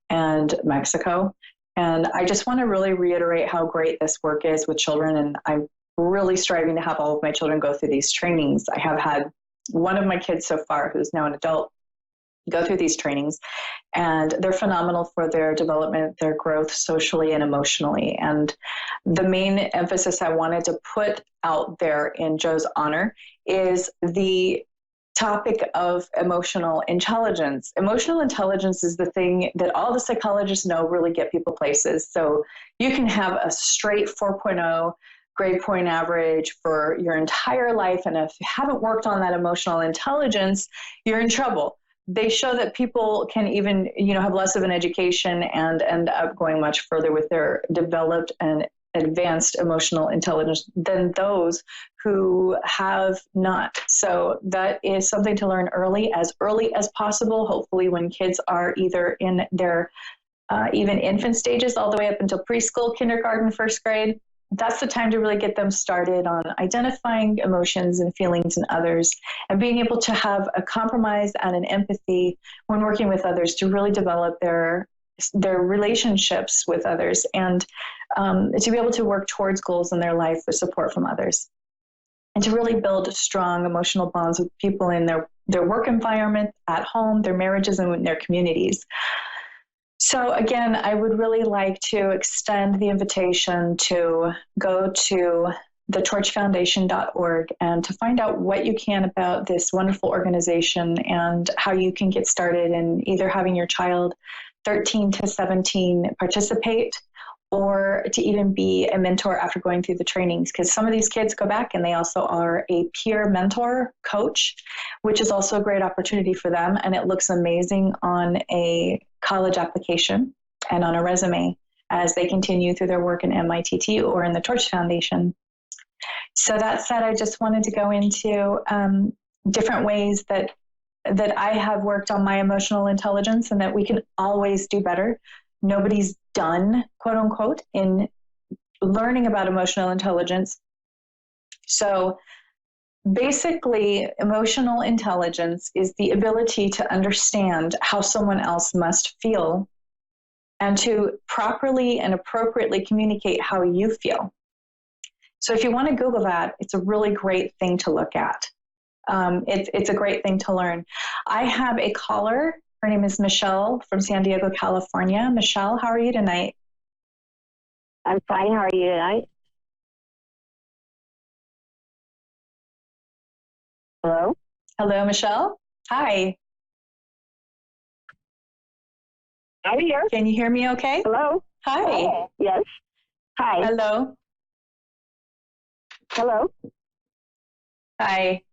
and Mexico. And I just want to really reiterate how great this work is with children. And I'm really striving to have all of my children go through these trainings. I have had one of my kids so far, who's now an adult, go through these trainings, and they're phenomenal for their development, their growth socially and emotionally. And the main emphasis I wanted to put out there in Joe's honor is the topic of emotional intelligence. Emotional intelligence is the thing that all the psychologists know really get people places. So you can have a straight 4.0 grade point average for your entire life, and if you haven't worked on that emotional intelligence, you're in trouble. They show that people can even, have less of an education and end up going much further with their developed and advanced emotional intelligence than those who have not. So that is something to learn early as possible, hopefully when kids are either in their even infant stages all the way up until preschool, kindergarten, first grade. That's the time to really get them started on identifying emotions and feelings in others, and being able to have a compromise and an empathy when working with others to really develop their relationships with others, and to be able to work towards goals in their life with support from others, and to really build strong emotional bonds with people in their work environment, at home, their marriages, and in their communities. So again, I would really like to extend the invitation to go to thetorchfoundation.org and to find out what you can about this wonderful organization and how you can get started in either having your child 13 to 17 participate, or to even be a mentor after going through the trainings, because some of these kids go back and they also are a peer mentor coach, which is also a great opportunity for them. And it looks amazing on a college application and on a resume as they continue through their work in MITT or in the Torch Foundation. So that said, I just wanted to go into different ways that I have worked on my emotional intelligence, and that we can always do better. Nobody's done, quote unquote, in learning about emotional intelligence. So basically, emotional intelligence is the ability to understand how someone else must feel and to properly and appropriately communicate how you feel. So if you want to Google that, it's a really great thing to look at. It's a great thing to learn. I have a caller. Her name is Michelle from San Diego, California. Michelle, how are you tonight? I'm fine. How are you tonight? Hello? Hello, Michelle. Hi. I'm here. Can you hear me okay? Hello? Hi. Yes. Hi. Hello. Hello? Hi.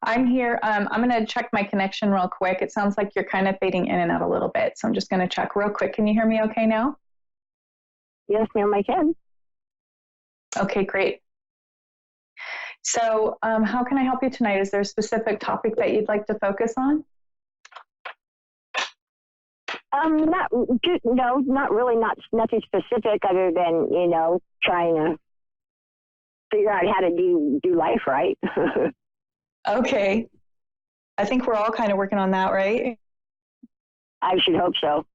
I'm here. I'm going to check my connection real quick. It sounds like you're kind of fading in and out a little bit. So I'm just going to check real quick. Can you hear me okay now? Yes, ma'am, I can. Okay, great. So how can I help you tonight? Is there a specific topic that you'd like to focus on? Not really, nothing specific other than, trying to figure out how to do life right. Okay. I think we're all kind of working on that, right? I should hope so.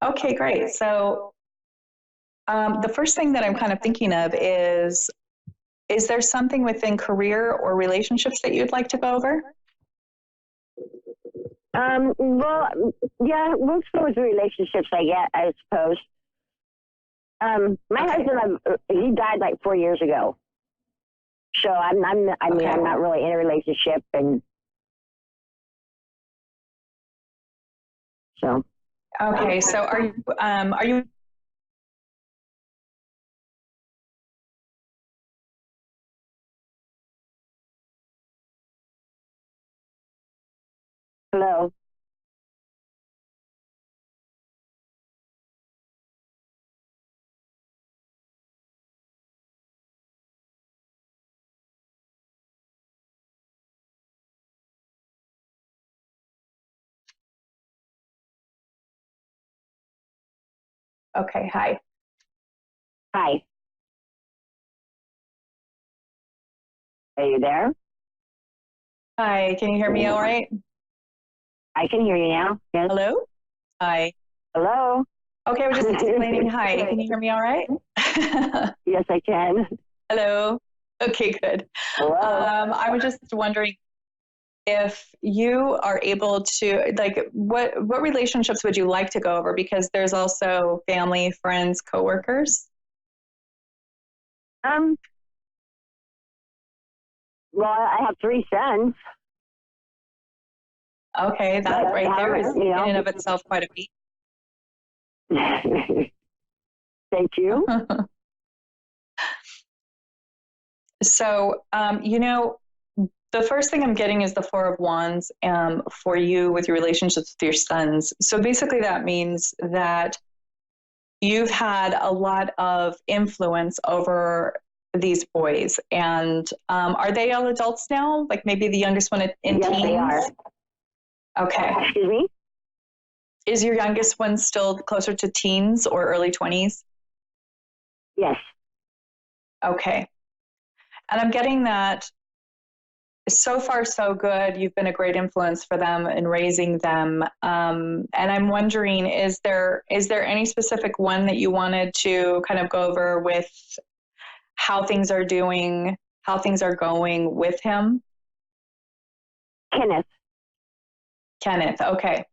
Okay, great. So the first thing that I'm kind of thinking of is there something within career or relationships that you'd like to go over? Well, yeah, we'll go with relationships, I suppose. My husband, he died like 4 years ago. So I'm not really in a relationship, and so. Okay, so are you? Hello. Okay, hi. Hi. Are you there? Hi, can you hear me all right? I can hear you now. Yes. Hello? Hi. Hello. Okay, I was just explaining hi. Can you hear me all right? Yes, I can. Hello? Okay, good. Hello. I was just wondering if you are able to, like, what relationships would you like to go over? Because there's also family, friends, coworkers. Well, I have 3 sons. Okay, that right there is in and of itself quite a feat. Thank you. So, the first thing I'm getting is the 4 of Wands for you with your relationships with your sons. So basically that means that you've had a lot of influence over these boys. And are they all adults now? Like maybe the youngest one in yes, teens? They are. Okay. Excuse me? Is your youngest one still closer to teens or early 20s? Yes. Okay. And I'm getting that so far so good. You've been a great influence for them in raising them. And I'm wondering, is there any specific one that you wanted to kind of go over with how things are going with him? Kenneth, okay.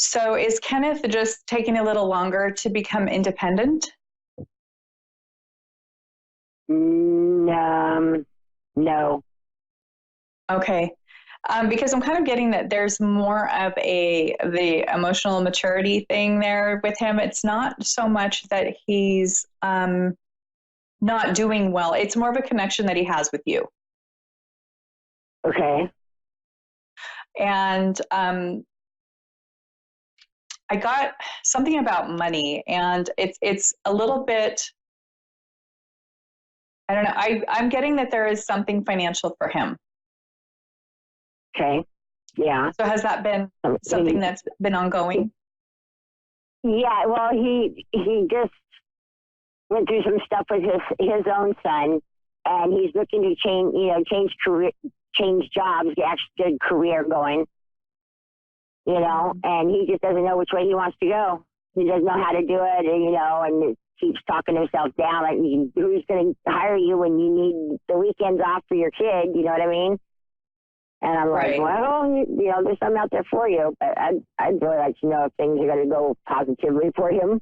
So is Kenneth just taking a little longer to become independent? No. Okay. Because I'm kind of getting that there's more of the emotional maturity thing there with him. It's not so much that he's not doing well. It's more of a connection that he has with you. Okay. And I got something about money, and it's a little bit, I don't know. I'm getting that there is something financial for him. Okay. Yeah. So has that been something that's been ongoing? Yeah. Well, he just went through some stuff with his own son, and he's looking to change jobs, get a good career going. And he just doesn't know which way he wants to go. He doesn't know how to do it, and it keeps talking himself down. Like, who's going to hire you when you need the weekends off for your kid? You know what I mean? And I'm like, well, there's something out there for you. But I'd really like to know if things are going to go positively for him.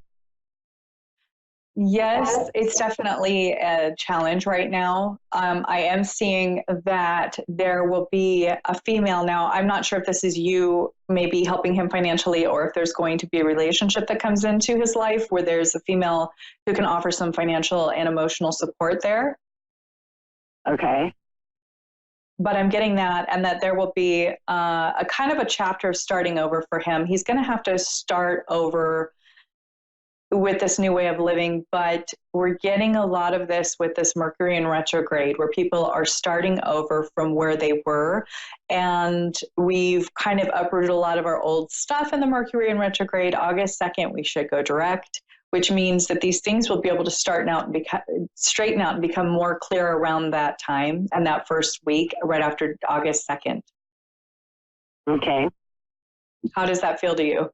Yes, it's definitely a challenge right now. I am seeing that there will be a female now. I'm not sure if this is you maybe helping him financially, or if there's going to be a relationship that comes into his life where there's a female who can offer some financial and emotional support there. Okay. But I'm getting that, and that there will be a kind of a chapter starting over for him. He's going to have to start over with this new way of living, but we're getting a lot of this with this Mercury in retrograde, where people are starting over from where they were. And we've kind of uprooted a lot of our old stuff in the Mercury in retrograde. August 2nd, we should go direct, which means that these things will be able to straighten out and become more clear around that time and that first week right after August 2nd. Okay. How does that feel to you?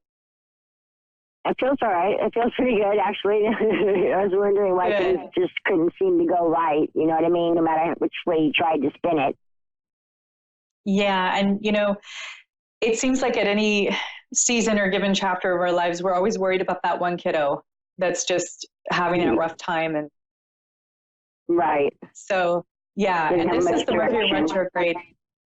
It feels all right. It feels pretty good, actually. I was wondering why things just couldn't seem to go right. You know what I mean? No matter which way you tried to spin it. Yeah. And, it seems like at any season or given chapter of our lives, we're always worried about that one kiddo that's just having a rough time. And right. So, yeah. And this is the Mercury retrograde.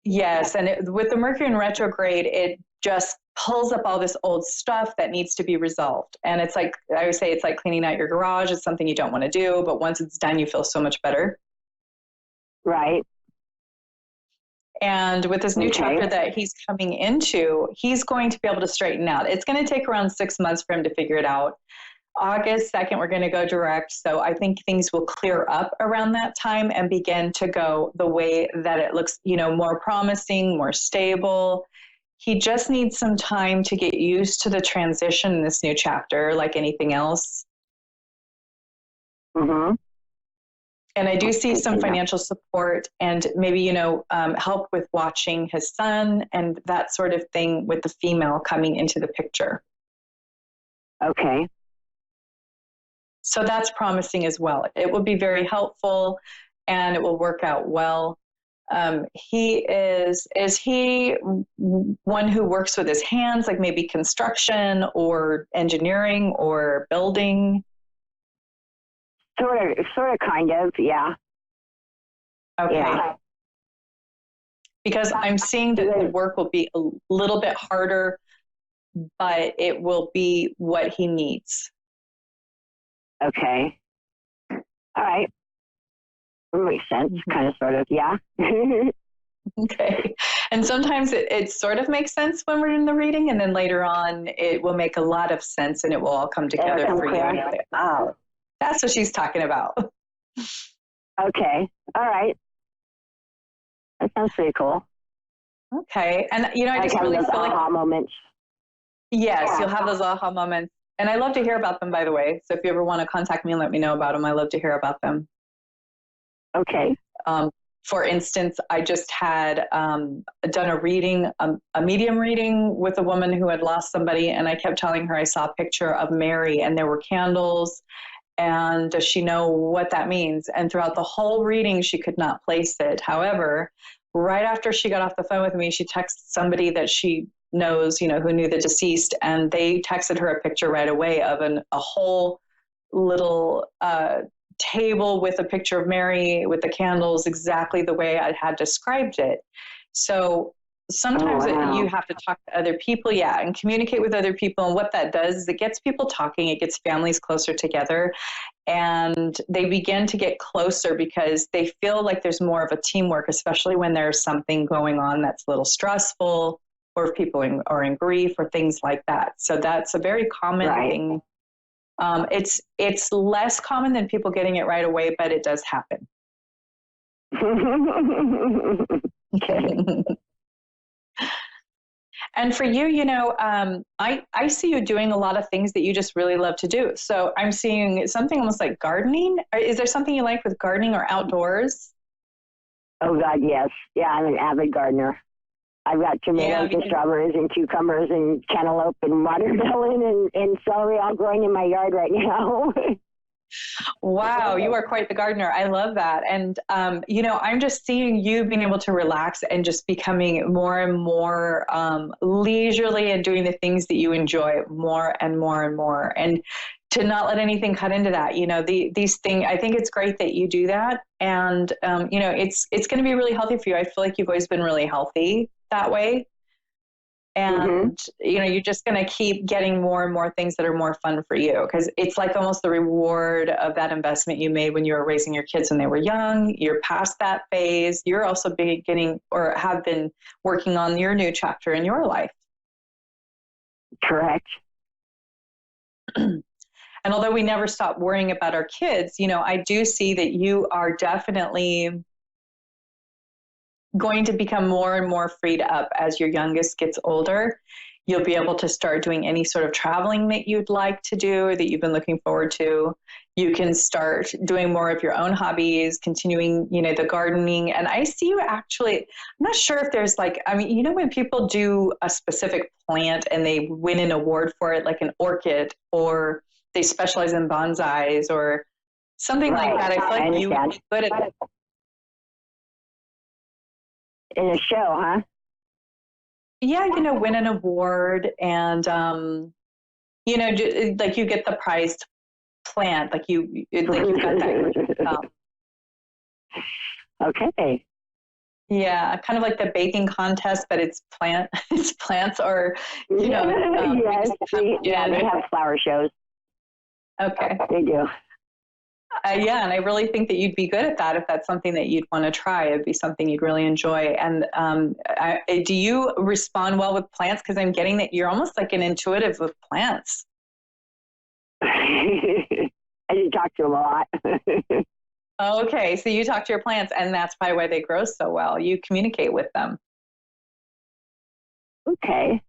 Yes. And with the Mercury in retrograde, it just pulls up all this old stuff that needs to be resolved. And it's like, I would say it's like cleaning out your garage. It's something you don't want to do, but once it's done, you feel so much better. Right. And with this new chapter that he's coming into, he's going to be able to straighten out. It's going to take around 6 months for him to figure it out. August 2nd, we're going to go direct. So I think things will clear up around that time and begin to go the way that it looks, more promising, more stable. He just needs some time to get used to the transition in this new chapter, like anything else. Mm-hmm. And I do see some financial support and maybe, help with watching his son and that sort of thing with the female coming into the picture. Okay. So that's promising as well. It will be very helpful and it will work out well. Is he one who works with his hands, like maybe construction or engineering or building? Sort of, kind of, yeah. Okay. Yeah. Because I'm seeing that the work will be a little bit harder, but it will be what he needs. Okay. All right. That makes sense, kind of, sort of, yeah. Okay. And sometimes it sort of makes sense when we're in the reading, and then later on it will make a lot of sense and it will all come together for you. And you're like, oh, that's what she's talking about. Okay. All right. That sounds pretty cool. Okay. And, I just really feel like... aha moments. Yes, you'll have those aha moments. And I love to hear about them, by the way. So if you ever want to contact me and let me know about them, I love to hear about them. Okay. For instance, I just had done a reading, a medium reading with a woman who had lost somebody. And I kept telling her I saw a picture of Mary and there were candles. And does she know what that means? And throughout the whole reading, she could not place it. However, right after she got off the phone with me, she texted somebody that she knows, who knew the deceased. And they texted her a picture right away of a whole little table with a picture of Mary with the candles exactly the way I had described it. So sometimes you have to talk to other people, and communicate with other people. And what that does is it gets people talking, it gets families closer together, and they begin to get closer because they feel like there's more of a teamwork, especially when there's something going on that's a little stressful, or if people are in grief or things like that. So that's a very common thing. It's less common than people getting it right away, but it does happen. Okay. And for you, I see you doing a lot of things that you just really love to do. So I'm seeing something almost like gardening. Is there something you like with gardening or outdoors? Oh, God, yes. Yeah, I'm an avid gardener. I've got tomatoes and strawberries and cucumbers and cantaloupe and watermelon and celery all growing in my yard right now. Wow, you are quite the gardener. I love that. And, I'm just seeing you being able to relax and just becoming more and more leisurely and doing the things that you enjoy more and more and more. And to not let anything cut into that, these things, I think it's great that you do that. And, it's going to be really healthy for you. I feel like you've always been really healthy that way. And, you're just going to keep getting more and more things that are more fun for you, because it's like almost the reward of that investment you made when you were raising your kids when they were young. You're past that phase. You're also beginning or have been working on your new chapter in your life. Correct. And although we never stop worrying about our kids, I do see that you are definitely going to become more and more freed up as your youngest gets older. You'll be able to start doing any sort of traveling that you'd like to do or that you've been looking forward to. You can start doing more of your own hobbies, continuing, the gardening. And I see you actually, I'm not sure if there's when people do a specific plant and they win an award for it, like an orchid, or they specialize in bonsais or something like that. I feel like you would be good at it. In a show, huh? Yeah, win an award and, like you get the prized plant, like you've got that. Okay. Yeah, kind of like the baking contest, but it's plants or, yes, they have flower shows. Okay. They do. Yeah, and I really think that you'd be good at that if that's something that you'd want to try. It'd be something you'd really enjoy. And do you respond well with plants? Because I'm getting that you're almost like an intuitive with plants. I do talk to them a lot. Okay, so you talk to your plants, and that's probably why they grow so well. You communicate with them. Okay.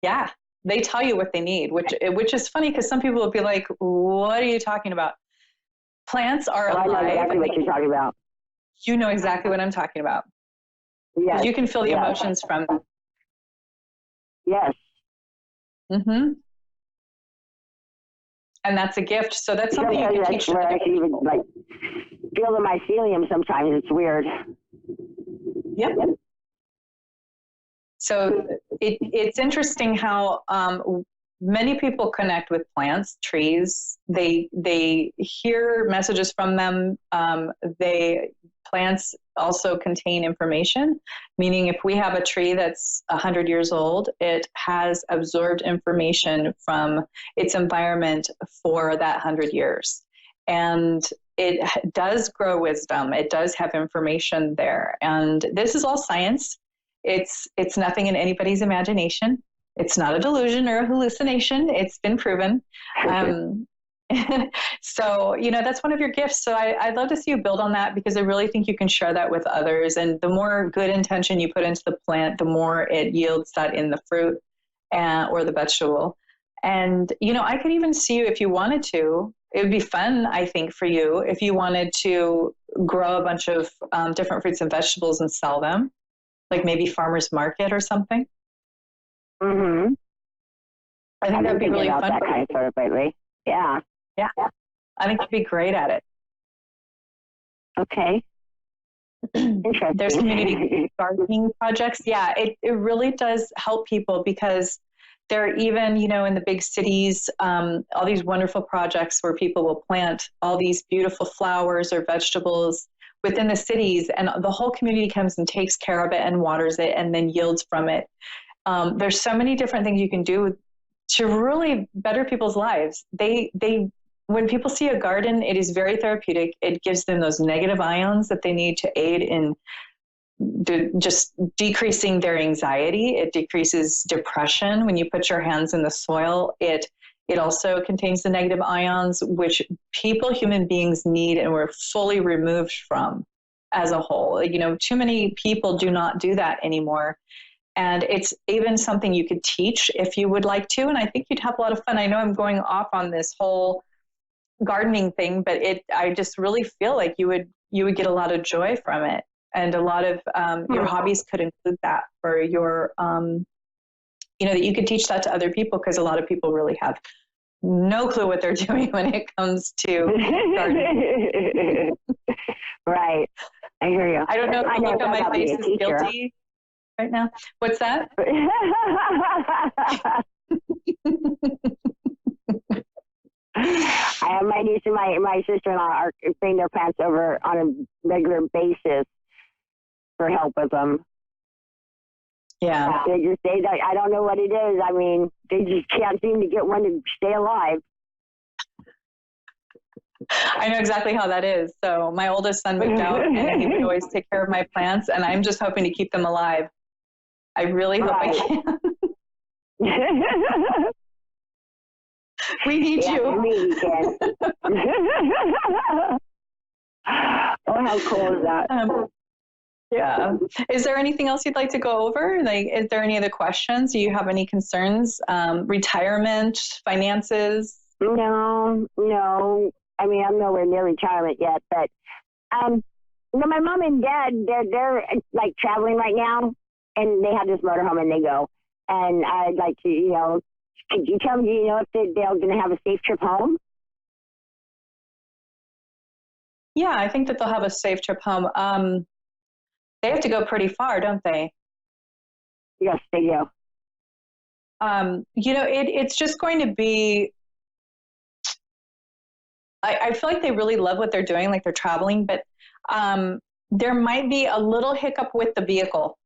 Yeah, they tell you what they need, which is funny because some people will be like, "What are you talking about?" Plants are alive. I know exactly what you're talking about. You know exactly what I'm talking about. Yes. You can feel the emotions from them. Yes. Mm-hmm. And that's a gift. So that's something you can teach. I can even feel the mycelium sometimes. It's weird. Yep. So it's interesting how many people connect with plants, trees. They hear messages from them. Plants also contain information, meaning if we have a tree that's 100 years old, it has absorbed information from its environment for that 100 years. And it does grow wisdom. It does have information there. And this is all science. It's nothing in anybody's imagination. It's not a delusion or a hallucination. It's been proven. So, that's one of your gifts. So I'd love to see you build on that, because I really think you can share that with others. And the more good intention you put into the plant, the more it yields that in the fruit or the vegetable. And, I could even see you, if you wanted to, it would be fun, I think, for you if you wanted to grow a bunch of different fruits and vegetables and sell them, like maybe farmer's market or something. Mm-hmm. I think that would be really fun. That kind of sort of lately. Yeah. Yeah. I think you'd be great at it. Okay. Interesting. There's community gardening projects. Yeah, it really does help people, because there are even, in the big cities, all these wonderful projects where people will plant all these beautiful flowers or vegetables within the cities, and the whole community comes and takes care of it and waters it and then yields from it. There's so many different things you can do to really better people's lives. When people see a garden, it is very therapeutic. It gives them those negative ions that they need to aid in just decreasing their anxiety. It decreases depression. When you put your hands in the soil, it also contains the negative ions, which human beings need, and we're fully removed from as a whole. Too many people do not do that anymore. And it's even something you could teach if you would like to. And I think you'd have a lot of fun. I know I'm going off on this whole gardening thing, but I just really feel like you would get a lot of joy from it. And a lot of your hobbies could include that for your, that you could teach that to other people, because a lot of people really have no clue what they're doing when it comes to gardening. Right. I hear you. I don't know if the look on my face is guilty right now. What's that? I have my niece and my sister-in-law are bring their plants over on a regular basis for help with them. Yeah. I don't know what it is. I mean, they just can't seem to get one to stay alive. I know exactly how that is. So my oldest son moved out, and he would always take care of my plants, and I'm just hoping to keep them alive. I really hope I can. We need you. We can. Oh, how cool is that? Yeah. Is there anything else you'd like to go over? Is there any other questions? Do you have any concerns? Retirement, finances? No. I mean, I'm nowhere near retirement yet, but my mom and dad, they're like traveling right now, and they have this motorhome and they go. And I'd like to, could you tell me, if they're going to have a safe trip home? Yeah, I think that they'll have a safe trip home. They have to go pretty far, don't they? Yes, they do. It's just going to be, I feel like they really love what they're doing, like they're traveling, but there might be a little hiccup with the vehicle.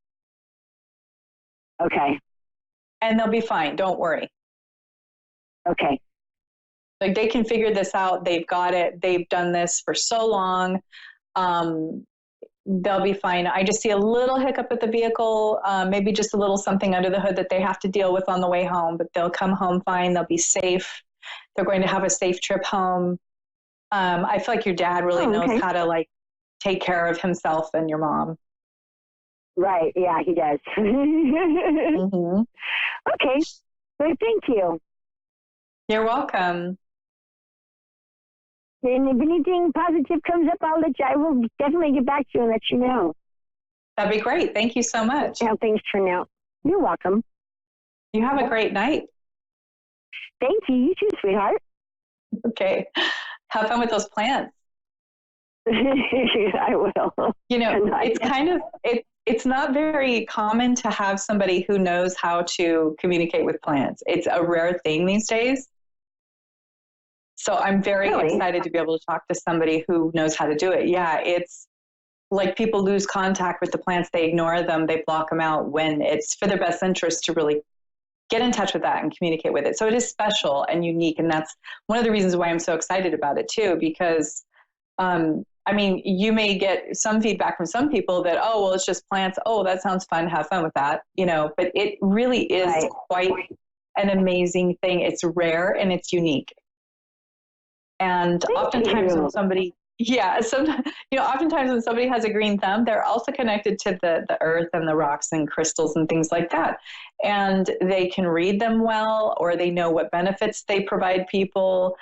Okay. And they'll be fine. Don't worry. Okay. Like they can figure this out. They've got it. They've done this for so long. They'll be fine. I just see a little hiccup with the vehicle, maybe just a little something under the hood that they have to deal with on the way home, but they'll come home fine. They'll be safe. They're going to have a safe trip home. I feel like your dad really knows how to take care of himself and your mom. Right. Yeah, he does. Mm-hmm. Okay. Well, thank you. You're welcome. And if anything positive comes up, I will definitely get back to you and let you know. That'd be great. Thank you so much. How things turn out. You're welcome. You have a great night. Thank you. You too, sweetheart. Okay. Have fun with those plants. I will. It's kind of, it's not very common to have somebody who knows how to communicate with plants. It's a rare thing these days. So I'm very excited to be able to talk to somebody who knows how to do it. Yeah, it's like people lose contact with the plants. They ignore them. They block them out when it's for their best interest to really get in touch with that and communicate with it. So it is special and unique. And that's one of the reasons why I'm so excited about it too, because you may get some feedback from some people that, it's just plants. Oh, that sounds fun. Have fun with that. But it really is quite an amazing thing. It's rare and it's unique. And oftentimes when somebody, oftentimes when somebody has a green thumb, they're also connected to the earth and the rocks and crystals and things like that. And they can read them well, or they know what benefits they provide people.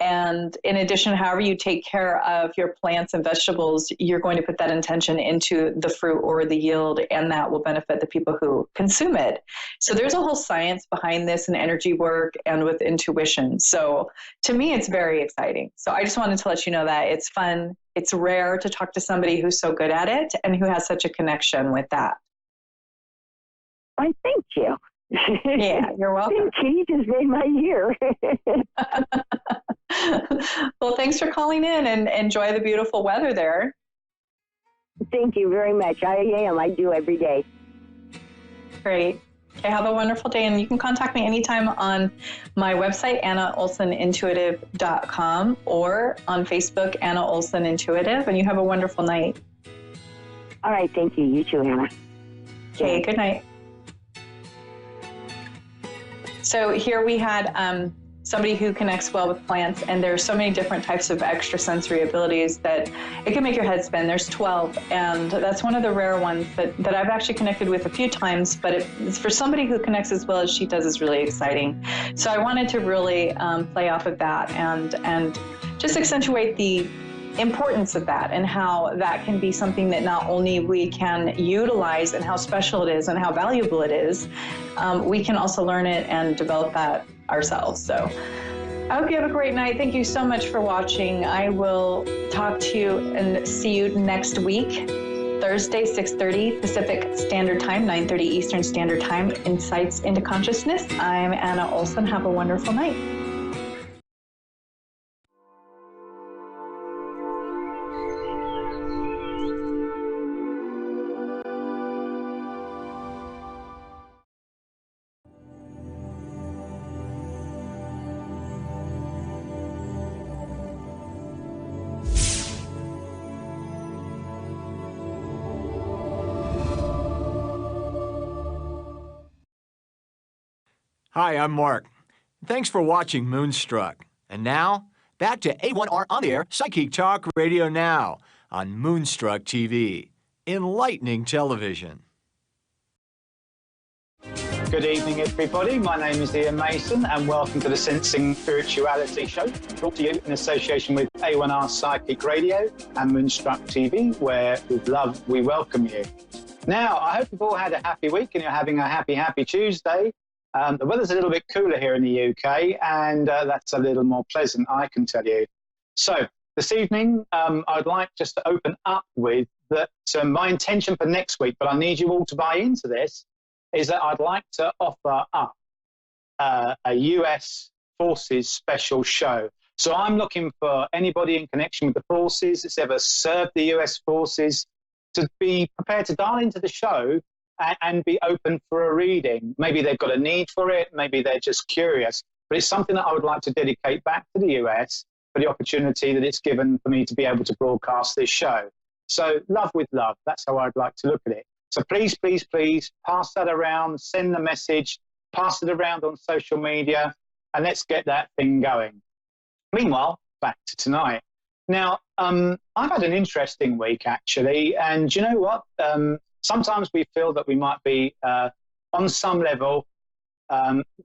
And in addition, however you take care of your plants and vegetables, you're going to put that intention into the fruit or the yield, and that will benefit the people who consume it. So there's a whole science behind this and energy work and with intuition. So to me, it's very exciting. So I just wanted to let you know that it's fun. It's rare to talk to somebody who's so good at it and who has such a connection with that. Why, thank you. Yeah, you're welcome. You just made my year. Well, thanks for calling in and enjoy the beautiful weather there. Thank you very much. I am. I do every day. Great. Okay, have a wonderful day. And you can contact me anytime on my website, AnnaOlsonIntuitive.com, or on Facebook, Anna Olson Intuitive. And you have a wonderful night. All right. Thank you. You too, Hannah. Okay, good night. So here we had somebody who connects well with plants, and there's so many different types of extrasensory abilities that it can make your head spin. There's 12, and that's one of the rare ones that I've actually connected with a few times, but it's for somebody who connects as well as she does is really exciting. So I wanted to really play off of that and just accentuate the importance of that and how that can be something that not only we can utilize and how special it is and how valuable it is, we can also learn it and develop that ourselves. So I hope you have a great night. Thank you so much for watching. I will talk to you and see you next week, Thursday, 6:30 Pacific Standard Time, 9:30 Eastern Standard Time, Insights into Consciousness. I'm Anna Olson. Have a wonderful night. Hi, I'm Mark. Thanks for watching Moonstruck. And now, back to A1R on the air, Psychic Talk Radio Now on Moonstruck TV, enlightening television. Good evening, everybody. My name is Ian Mason, and welcome to the Sensing Spirituality Show, brought to you in association with A1R Psychic Radio and Moonstruck TV, where with love we welcome you. Now, I hope you've all had a happy week and you're having a happy Tuesday. The weather's a little bit cooler here in the UK, and that's a little more pleasant, I can tell you. So this evening, I'd like just to open up with that my intention for next week, but I need you all to buy into this, is that I'd like to offer up a US Forces special show. So I'm looking for anybody in connection with the forces that's ever served the US Forces to be prepared to dial into the show and be open for a reading. Maybe they've got a need for it, maybe they're just curious, but it's something that I would like to dedicate back to the US for the opportunity that it's given for me to be able to broadcast this show. So love with love, that's how I'd like to look at it. So please, please, please pass that around, send the message, pass it around on social media, and let's get that thing going. Meanwhile, back to tonight. Now, I've had an interesting week, actually, and you know what? Sometimes we feel that we might be, on some level,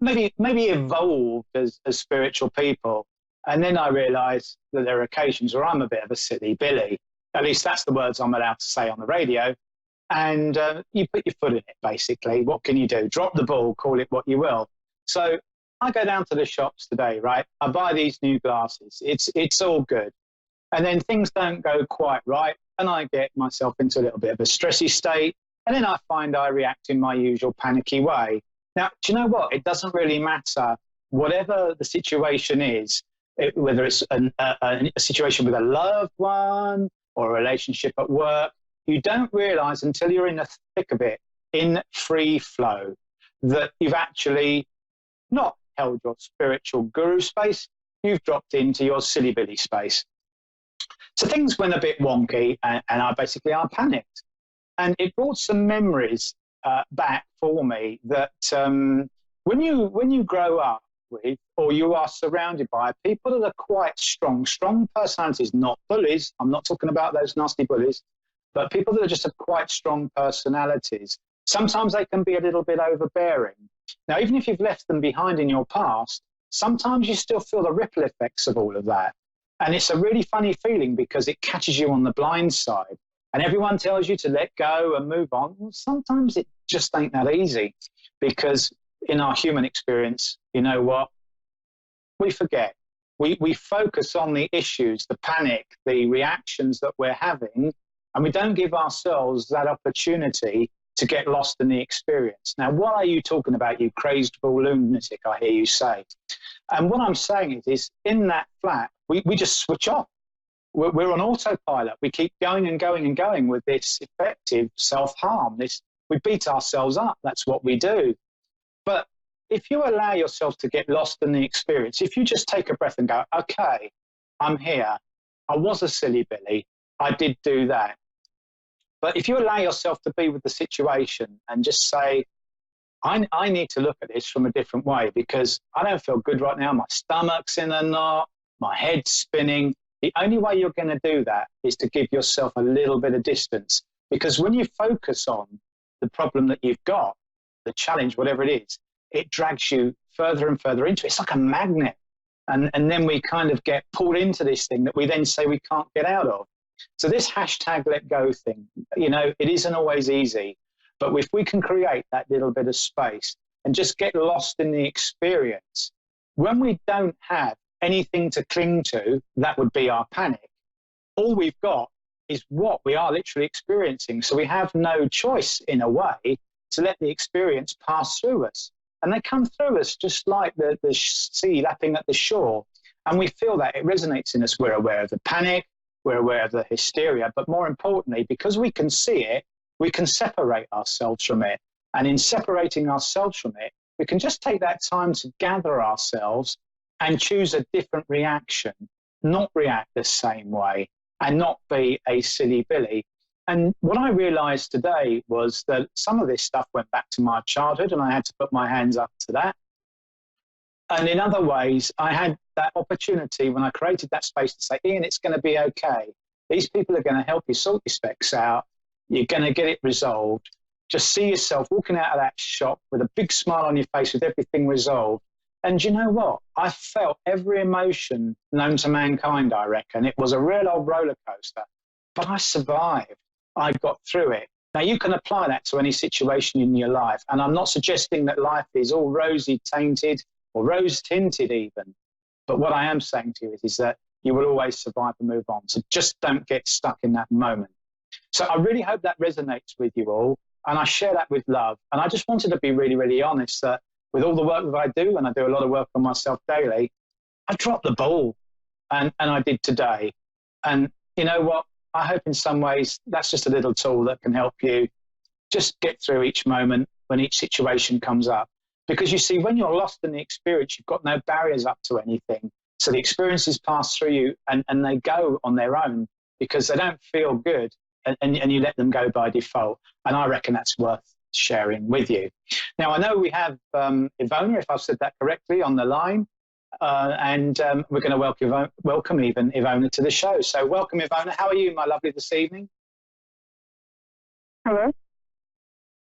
maybe evolved as spiritual people. And then I realised that there are occasions where I'm a bit of a silly Billy. At least that's the words I'm allowed to say on the radio. And you put your foot in it, basically. What can you do? Drop the ball, call it what you will. So I go down to the shops today, right? I buy these new glasses. It's all good. And then things don't go quite right, and I get myself into a little bit of a stressy state, and then I find I react in my usual panicky way. Now, do you know what? It doesn't really matter. Whatever the situation is, whether it's a situation with a loved one or a relationship at work, you don't realise until you're in the thick of it, in free flow, that you've actually not held your spiritual guru space, you've dropped into your silly Billy space. So things went a bit wonky, and I panicked. And it brought some memories back for me that when you grow up with, or you are surrounded by people that are quite strong personalities, not bullies, I'm not talking about those nasty bullies, but people that are just have quite strong personalities, sometimes they can be a little bit overbearing. Now, even if you've left them behind in your past, sometimes you still feel the ripple effects of all of that. And it's a really funny feeling because it catches you on the blind side. And everyone tells you to let go and move on. Well, sometimes it just ain't that easy, because in our human experience, you know what? We forget. We focus on the issues, the panic, the reactions that we're having, and we don't give ourselves that opportunity to get lost in the experience. Now, what are you talking about, you crazed fool lunatic, I hear you say. And what I'm saying is in that flat, we just switch off. we're on autopilot. We keep going and going and going with this effective self-harm. We beat ourselves up. That's what we do. But if you allow yourself to get lost in the experience, if you just take a breath and go, okay, I'm here. I was a silly Billy. I did do that. But if you allow yourself to be with the situation and just say, I need to look at this from a different way because I don't feel good right now. My stomach's in a knot, my head's spinning. The only way you're going to do that is to give yourself a little bit of distance, because when you focus on the problem that you've got, the challenge, whatever it is, it drags you further and further into it. It's like a magnet. And then we kind of get pulled into this thing that we then say we can't get out of. So this hashtag let go thing, you know, it isn't always easy. But if we can create that little bit of space and just get lost in the experience, when we don't have anything to cling to, that would be our panic. All we've got is what we are literally experiencing. So we have no choice, in a way, to let the experience pass through us. And they come through us just like the sea lapping at the shore. And we feel that it resonates in us. We're aware of the panic, we're aware of the hysteria, but more importantly, because we can see it, we can separate ourselves from it. And in separating ourselves from it, we can just take that time to gather ourselves and choose a different reaction, not react the same way and not be a silly Billy. And what I realized today was that some of this stuff went back to my childhood and I had to put my hands up to that. And in other ways, I had that opportunity when I created that space to say, Ian, it's going to be okay. These people are going to help you sort your specs out. You're going to get it resolved. Just see yourself walking out of that shop with a big smile on your face with everything resolved. And you know what? I felt every emotion known to mankind, I reckon. It was a real old roller coaster, but I survived. I got through it. Now, you can apply that to any situation in your life. And I'm not suggesting that life is all rosy tainted or rose tinted even. But what I am saying to you is that you will always survive and move on. So just don't get stuck in that moment. So I really hope that resonates with you all. And I share that with love. And I just wanted to be really, really honest that with all the work that I do, and I do a lot of work on myself daily, I dropped the ball. And I did today. And you know what? I hope in some ways that's just a little tool that can help you just get through each moment when each situation comes up. Because you see, when you're lost in the experience, you've got no barriers up to anything. So the experiences pass through you and they go on their own because they don't feel good and you let them go by default. And I reckon that's worth sharing with you. Now, I know we have Ivona, if I've said that correctly, on the line. And we're going to welcome even Ivona to the show. So welcome, Ivona. How are you, my lovely, this evening? Hello.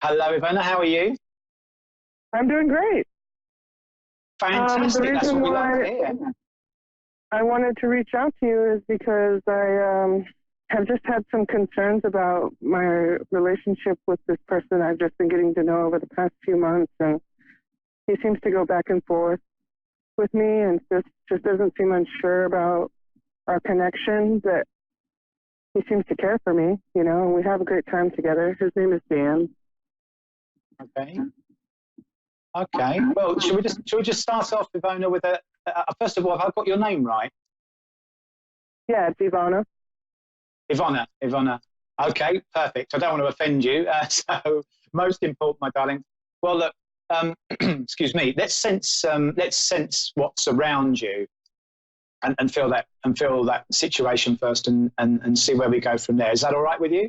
Hello, Ivona. How are you? I'm doing great. Fantastic. That's what we like to hear. I wanted to reach out to you is because I have just had some concerns about my relationship with this person I've just been getting to know over the past few months. And he seems to go back and forth with me and just doesn't seem unsure about our connection, but he seems to care for me, you know, and we have a great time together. His name is Dan. Okay. Okay. Well, should we just start off, Ivona, with first of all, have I got your name right? Yeah, it's Ivona. Ivona. Okay, perfect. I don't want to offend you. So most important, my darling. Well, look, excuse me. Let's sense what's around you, and feel that situation first, and see where we go from there. Is that all right with you?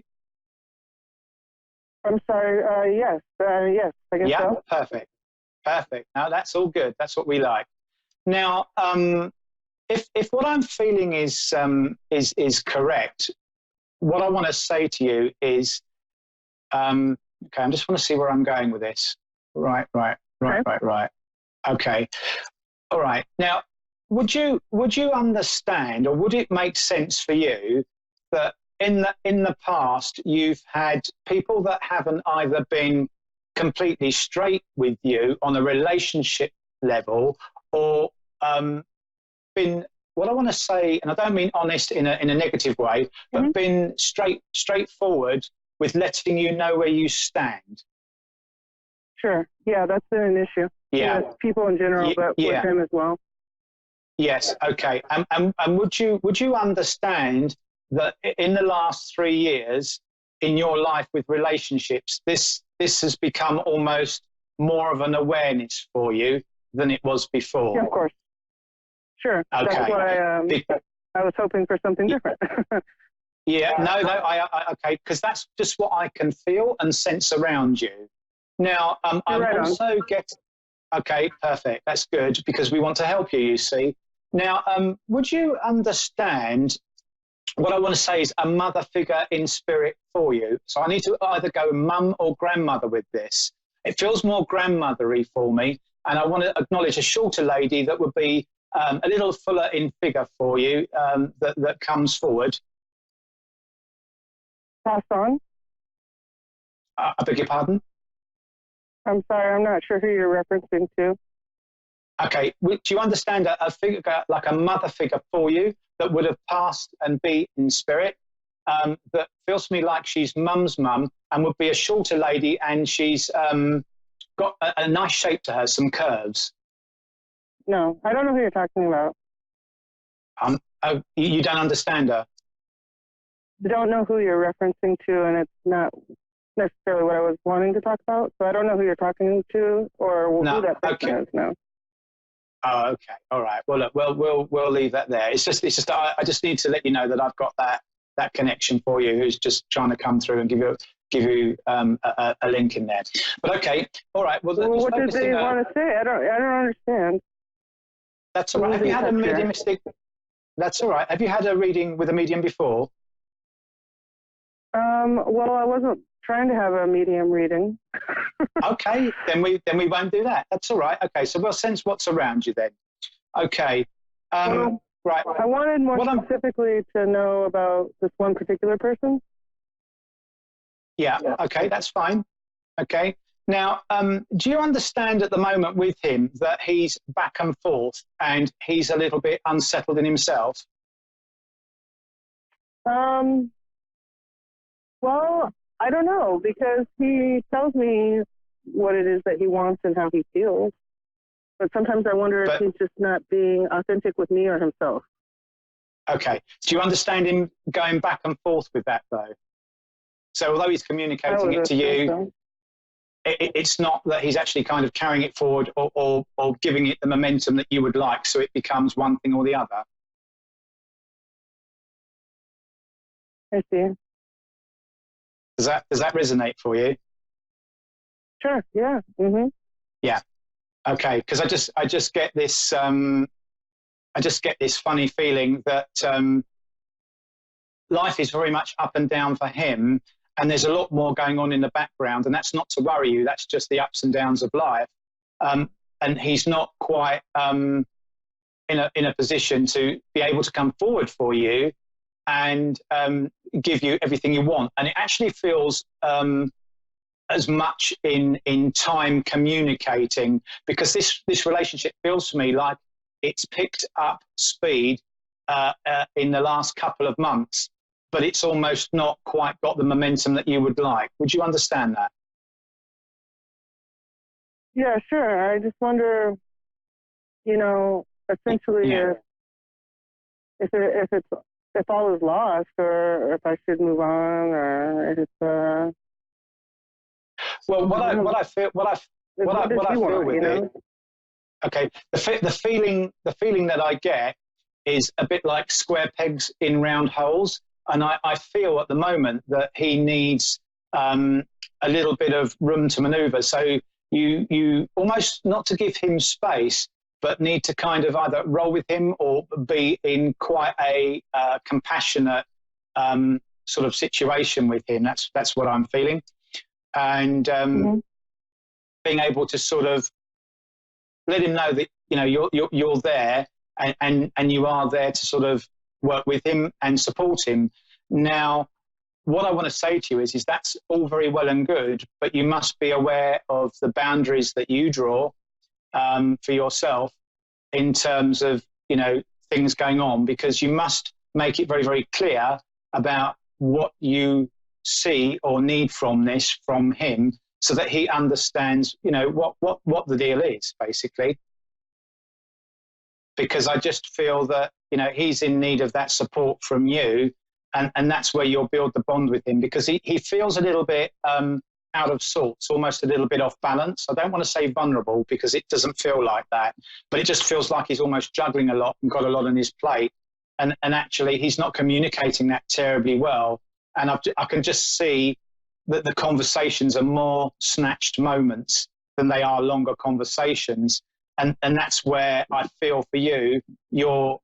I'm sorry. Yes. Yes. I guess so. Perfect. Now that's all good. That's what we like. Now, if what I'm feeling is correct, what I want to say to you is, okay, I just want to see where I'm going with this. Right. Okay. All right. Now, would you understand, or would it make sense for you that in the past you've had people that haven't either been completely straight with you on a relationship level, or been, what I want to say, and I don't mean honest in a negative way, but been straightforward with letting you know where you stand? Sure. Yeah, that's been an issue. Yeah. With people in general, but with him as well. Yes. Okay. And would you understand that in the last 3 years in your life with relationships, this has become almost more of an awareness for you than it was before? Yeah, of course. Sure. Okay. That's why I was hoping for something different. Yeah. No. I okay. Because that's just what I can feel and sense around you. Now, I'm also getting. Okay, perfect. That's good because we want to help you, you see. Now, would you understand what I want to say is a mother figure in spirit for you? So I need to either go mum or grandmother with this. It feels more grandmothery for me, and I want to acknowledge a shorter lady that would be a little fuller in figure for you that comes forward. Pass on. I beg your pardon? I'm sorry, I'm not sure who you're referencing to. Okay, do you understand a figure, like a mother figure for you that would have passed and be in spirit, that feels to me like she's mum's mum and would be a shorter lady, and she's got a nice shape to her, some curves? No, I don't know who you're talking about. Oh, you don't understand her? I don't know who you're referencing to, and it's not necessarily what I was wanting to talk about. So I don't know who you're talking to or who that person is. No. Oh, okay. All right. Well, look, we'll leave that there. It's just I just need to let you know that I've got that connection for you, who's just trying to come through and give you a link in there. But okay. All right. Well, what did they want to say? I don't understand. That's all right. Have you had a mediumistic? That's all right. Have you had a reading with a medium before? Well, I wasn't trying to have a medium reading. Okay, then we won't do that. That's all right. Okay, so we'll sense what's around you then. Okay. Right. I wanted more specifically to know about this one particular person. Yeah. Okay, that's fine. Okay. Now, do you understand at the moment with him that he's back and forth and he's a little bit unsettled in himself? Well, I don't know, because he tells me what it is that he wants and how he feels. But sometimes I wonder if he's just not being authentic with me or himself. Okay. Do you understand him going back and forth with that, though? So although he's communicating it to you, it's not that he's actually kind of carrying it forward or giving it the momentum that you would like, so it becomes one thing or the other. I see. Does that resonate for you? Sure. Yeah. Mhm. Yeah. Okay. Because I just get this funny feeling that life is very much up and down for him, and there's a lot more going on in the background, and that's not to worry you. That's just the ups and downs of life. And he's not quite in a position to be able to come forward for you and give you everything you want. And it actually feels as much in time communicating, because this relationship feels to me like it's picked up speed in the last couple of months, but it's almost not quite got the momentum that you would like. Would you understand that? Yeah, sure. I just wonder, essentially, if all is lost, or if I should move on, or if it's. Well, what I feel with it. Okay, the feeling that I get is a bit like square pegs in round holes, and I feel at the moment that he needs a little bit of room to manoeuvre. So you almost, not to give him space, but need to kind of either roll with him or be in quite a compassionate sort of situation with him. That's what I'm feeling, and being able to sort of let him know that you're there and you are there to sort of work with him and support him. Now, what I want to say to you is that's all very well and good, but you must be aware of the boundaries that you draw for yourself in terms of things going on, because you must make it very, very clear about what you see or need from him, so that he understands what the deal is, basically. because I just feel that, he's in need of that support from you. And that's where you'll build the bond with him, because he feels a little bit out of sorts, almost a little bit off balance. I don't want to say vulnerable, because it doesn't feel like that, but it just feels like he's almost juggling a lot and got a lot on his plate. And actually, he's not communicating that terribly well. And I can just see that the conversations are more snatched moments than they are longer conversations. And that's where I feel for you, you're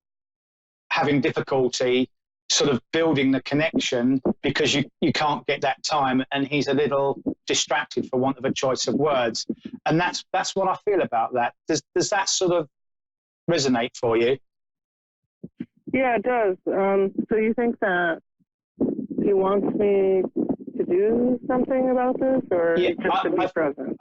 having difficulty sort of building the connection, because you can't get that time, and he's a little distracted, for want of a choice of words. And that's what I feel about that. Does that sort of resonate for you? Yeah, it does. So you think that he wants me to do something about this, or just to be present?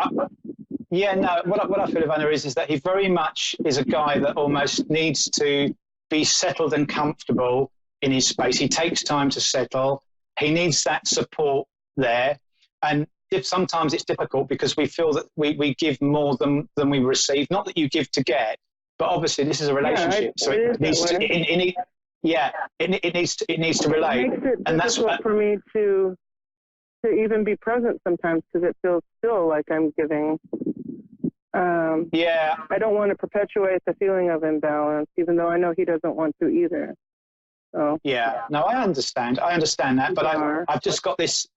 Yeah, no, what I feel, Ivana, is that he very much is a guy that almost needs to be settled and comfortable in his space. He takes time to settle. He needs that support there. And sometimes it's difficult, because we feel that we give more than we receive. Not that you give to get, but obviously this is a relationship. So it needs to, it needs to relate. It makes it and that's difficult for me to even be present sometimes, because it feels still like I'm giving. I don't want to perpetuate the feeling of imbalance, even though I know he doesn't want to either. So. Yeah, no, I understand that, but I've just got this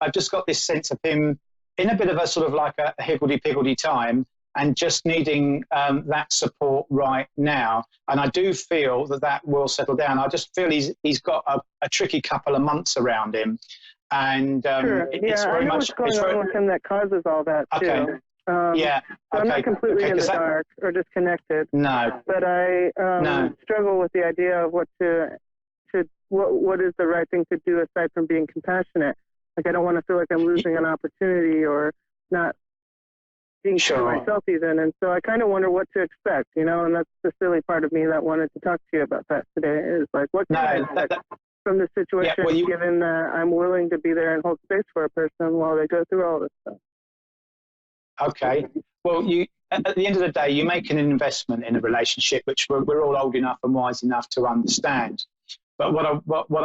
sense of him in a bit of a sort of like a higgledy-piggledy time, and just needing that support right now. And I do feel that will settle down. I just feel he's got a tricky couple of months around him, and sure. It's very I know much what's going on with him that causes all that too. So I'm not completely in the dark or disconnected. No, but I struggle with the idea of what is the right thing to do, aside from being compassionate. Like, I don't want to feel like I'm losing an opportunity or not being true to myself even. And so I kind of wonder what to expect, and that's the silly part of me that wanted to talk to you about that today, is like, what can I expect from the situation, given that I'm willing to be there and hold space for a person while they go through all this stuff. Okay. Well, at the end of the day, you make an investment in a relationship, which we're all old enough and wise enough to understand. But what I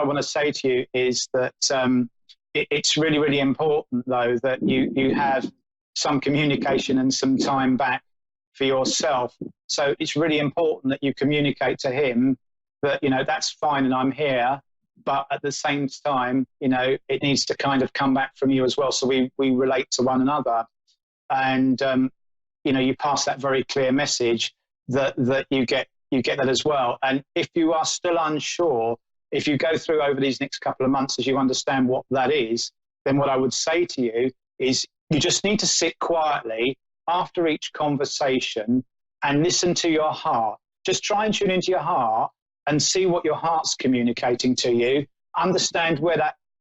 want to say to you is that it's really, really important, though, that you have some communication and some time back for yourself. So it's really important that you communicate to him that, that's fine and I'm here. But at the same time, it needs to kind of come back from you as well. So we relate to one another. And, you pass that very clear message that you get that as well. And if you are still unsure, if you go through over these next couple of months as you understand what that is, then what I would say to you is you just need to sit quietly after each conversation and listen to your heart. Just try and tune into your heart and see what your heart's communicating to you. Understand where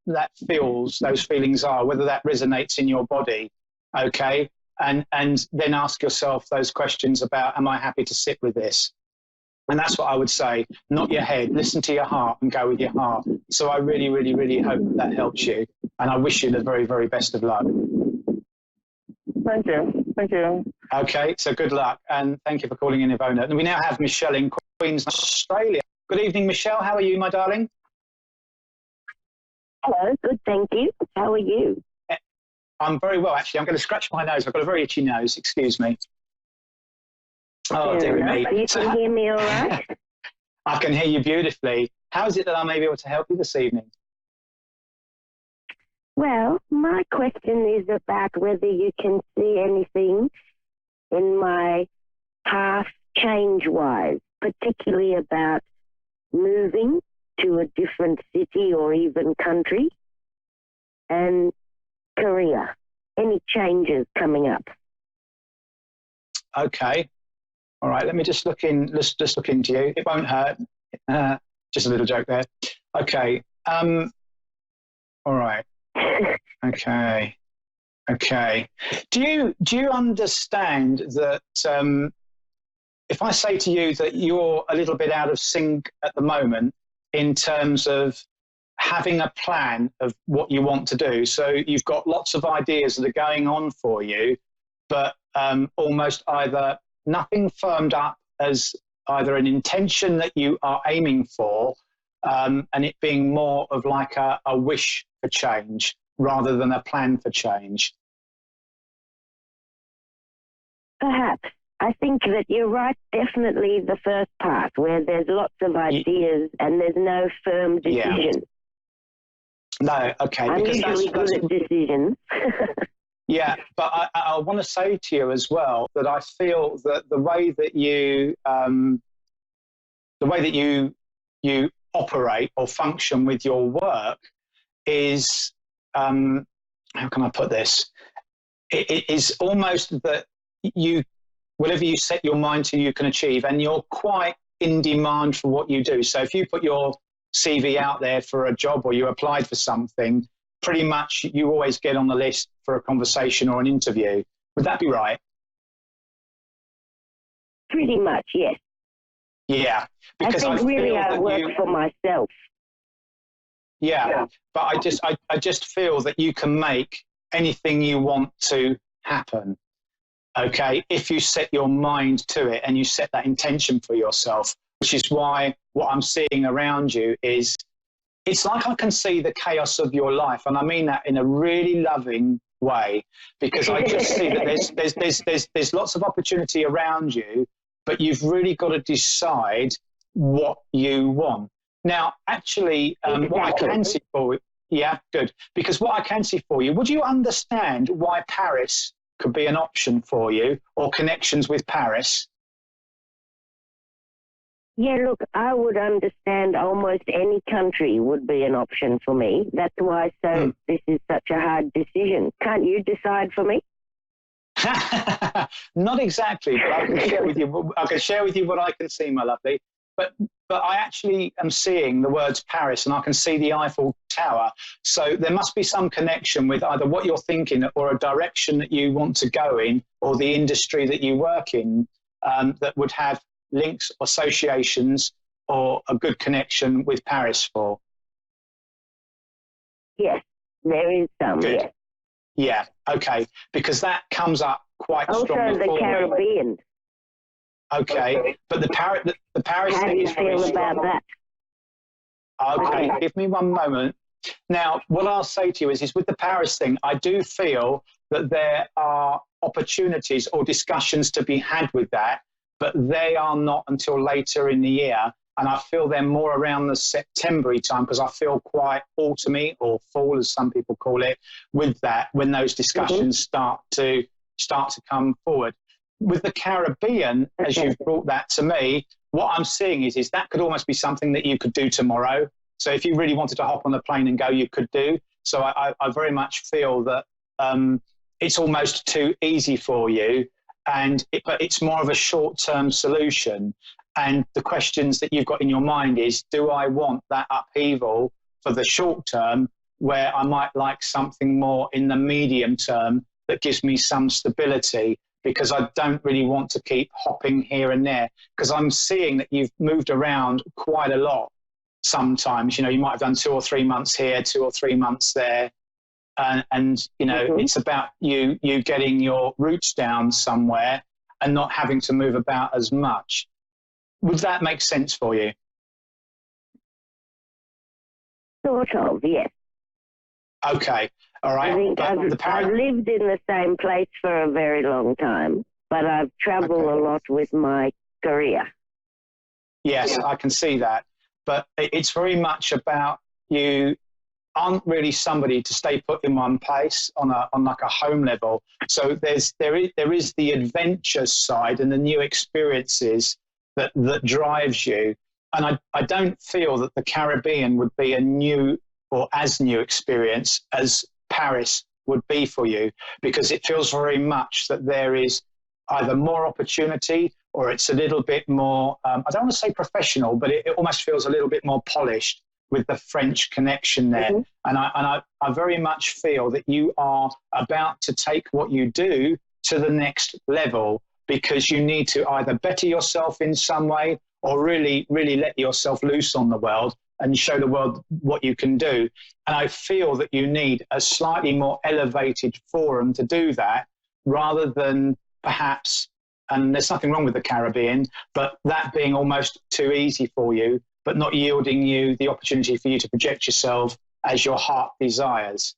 that those feelings are, whether that resonates in your body, okay? And then ask yourself those questions about, am I happy to sit with this? And that's what I would say, not your head. Listen to your heart and go with your heart. So I really, really, really hope that helps you. And I wish you the very, very best of luck. Thank you. Thank you. Okay, so good luck. And thank you for calling in, Ivona. And we now have Michelle in Queensland, Australia. Good evening, Michelle. How are you, my darling? Hello. Good, thank you. How are you? I'm very well, actually. I'm going to scratch my nose. I've got a very itchy nose. Excuse me. Oh, dear me. You can hear me all right? I can hear you beautifully. How is it that I may be able to help you this evening? Well, my question is about whether you can see anything in my path change-wise, particularly about moving to a different city or even country, and career. Any changes coming up? Okay. All right. Let me just look in. Let's just look into you. It won't hurt. Just a little joke there. Okay. All right. Okay. Okay. Do you understand that if I say to you that you're a little bit out of sync at the moment in terms of having a plan of what you want to do? So you've got lots of ideas that are going on for you, but almost either nothing firmed up as either an intention that you are aiming for, and it being more of like a wish for change rather than a plan for change? Perhaps. I think that you're right, definitely the first part, where there's lots of ideas and there's no firm decision. No, okay. I'm because usually good at decisions. Yeah, but I want to say to you as well that I feel that the way that you operate or function with your work is, how can I put this? It is almost that you, whatever you set your mind to, you can achieve, and you're quite in demand for what you do. So if you put your CV out there for a job or you applied for something, pretty much you always get on the list for a conversation or an interview. Would that be right? Pretty much, yes. Yeah. Because I think really I work for myself. Yeah, but I just feel that you can make anything you want to happen. Okay, if you set your mind to it and you set that intention for yourself, which is why what I'm seeing around you is, it's like I can see the chaos of your life, and I mean that in a really loving way, because I just see that there's lots of opportunity around you, but you've really got to decide what you want. Now, actually, what I can see for you, yeah, good, because what I can see for you, would you understand why Paris could be an option for you, or connections with Paris? Yeah, look, I would understand almost any country would be an option for me. That's why this is such a hard decision. Can't you decide for me? Not exactly, but I can share with you. I can share with you what I can see, my lovely. But I actually am seeing the words Paris, and I can see the Eiffel Tower. So there must be some connection with either what you're thinking or a direction that you want to go in, or the industry that you work in, that would have links, associations, or a good connection with Paris for. Yes, there is some. Good. Yes. Yeah, okay, because that comes up quite strongly. Also the Caribbean. Okay, but the Paris How thing do you is very feel strong. about that? Okay, give me one moment. Now, what I'll say to you is with the Paris thing, I do feel that there are opportunities or discussions to be had with that, but they are not until later in the year. And I feel they're more around the September time, because I feel quite autumny, or fall as some people call it, with that, when those discussions start to come forward. With the Caribbean, as you've brought that to me, what I'm seeing is that could almost be something that you could do tomorrow. So if you really wanted to hop on the plane and go, you could do. So I very much feel that it's almost too easy for you, but it's more of a short-term solution. And the questions that you've got in your mind is, do I want that upheaval for the short term, where I might like something more in the medium term that gives me some stability? Because I don't really want to keep hopping here and there, because I'm seeing that you've moved around quite a lot sometimes. You know, you might have done 2 or 3 months here, 2 or 3 months there. And you know, it's about you getting your roots down somewhere and not having to move about as much. Would that make sense for you? Sort of, yes. Okay, all right. I think I've lived in the same place for a very long time, but I've traveled a lot with my career. Yes, I can see that. But it's very much about you aren't really somebody to stay put in one place on like a home level. So there is the adventure side and the new experiences that drives you. And I don't feel that the Caribbean would be a new or as new experience as Paris would be for you, because it feels very much that there is either more opportunity, or it's a little bit more, I don't want to say professional, but it almost feels a little bit more polished with the French connection there. And I very much feel that you are about to take what you do to the next level, because you need to either better yourself in some way, or really, really let yourself loose on the world and show the world what you can do. And I feel that you need a slightly more elevated forum to do that, rather than perhaps and there's nothing wrong with the Caribbean, but that being almost too easy for you, but not yielding you the opportunity for you to project yourself as your heart desires.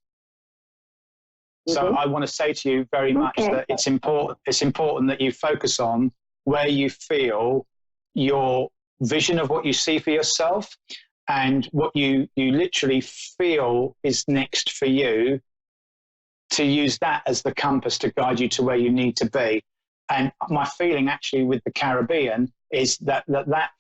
So I want to say to you very much that it's important that you focus on where you feel your vision of what you see for yourself and what you literally feel is next for you, to use that as the compass to guide you to where you need to be. And my feeling actually with the Caribbean is that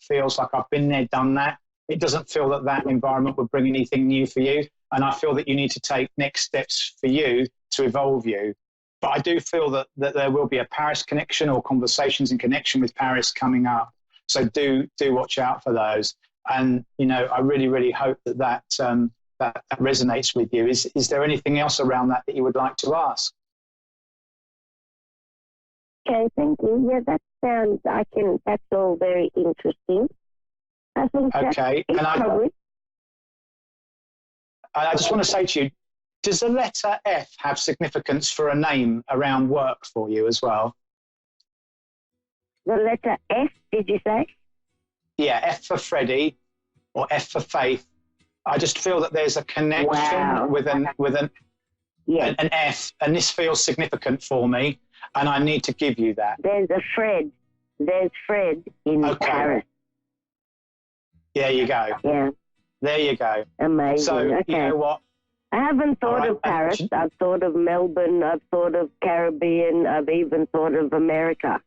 feels like I've been there, done that. It doesn't feel that that environment would bring anything new for you. And I feel that you need to take next steps for you to evolve you. But I do feel that there will be a Paris connection or conversations in connection with Paris coming up. So do watch out for those. And, you know, I really, really hope that resonates with you. Is there anything else around that you would like to ask? Okay, thank you. Yeah, that's all very interesting. I think okay, and I just want to say to you, does the letter F have significance for a name around work for you as well? The letter F, did you say? Yeah, F for Freddie or F for Faith. I just feel that there's a connection with an F, and this feels significant for me, and I need to give you that. There's a Fred. There's Fred in Paris. There you go. Yeah. There you go. Amazing. So, okay. You know what? I haven't thought of Paris. I've thought of Melbourne. I've thought of Caribbean. I've even thought of America.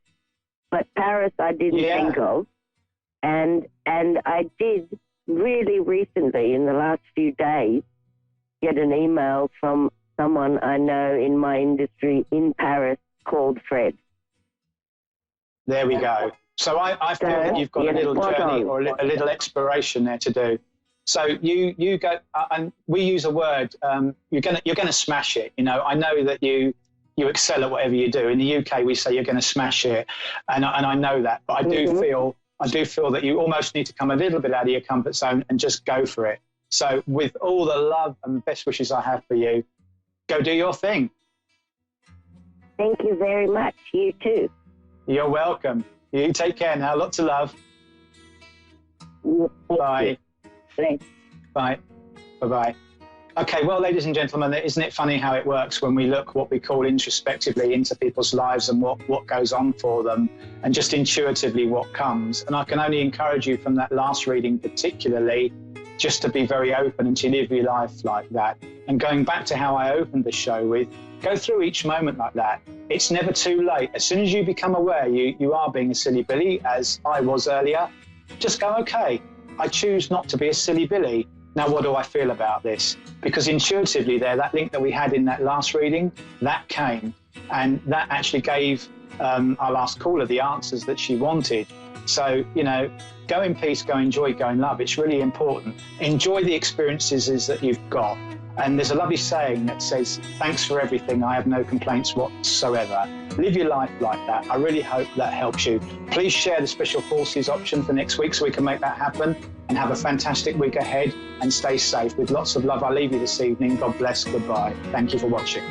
But Paris I didn't think of. And I did really recently, in the last few days, get an email from someone I know in my industry in Paris called Fred. There we go. So I feel that you've got a little journey or a little exploration there to do. So you go, and we use a word. You're gonna smash it. You know, I know that you excel at whatever you do. In the UK, we say you're going to smash it, and I know that. But I do feel that you almost need to come a little bit out of your comfort zone and just go for it. So with all the love and best wishes I have for you, go do your thing. Thank you very much. You too. You're welcome. You take care now. Lots of love. Bye. Bye. Bye-bye. Okay, well, ladies and gentlemen, isn't it funny how it works when we look what we call introspectively into people's lives and what goes on for them, and just intuitively what comes. And I can only encourage you from that last reading particularly just to be very open and to live your life like that. And going back to how I opened the show with, go through each moment like that. It's never too late. As soon as you become aware you are being a silly Billy, as I was earlier, just go, okay, I choose not to be a silly Billy. Now, what do I feel about this? Because intuitively there, that link that we had in that last reading, that came, and that actually gave our last caller the answers that she wanted. So, you know, go in peace, go enjoy, go in love. It's really important. Enjoy the experiences that you've got. And there's a lovely saying that says, thanks for everything, I have no complaints whatsoever. Live your life like that. I really hope that helps you. Please share the Special Forces option for next week so we can make that happen, and have a fantastic week ahead and stay safe. With lots of love, I leave you this evening. God bless. Goodbye. Thank you for watching.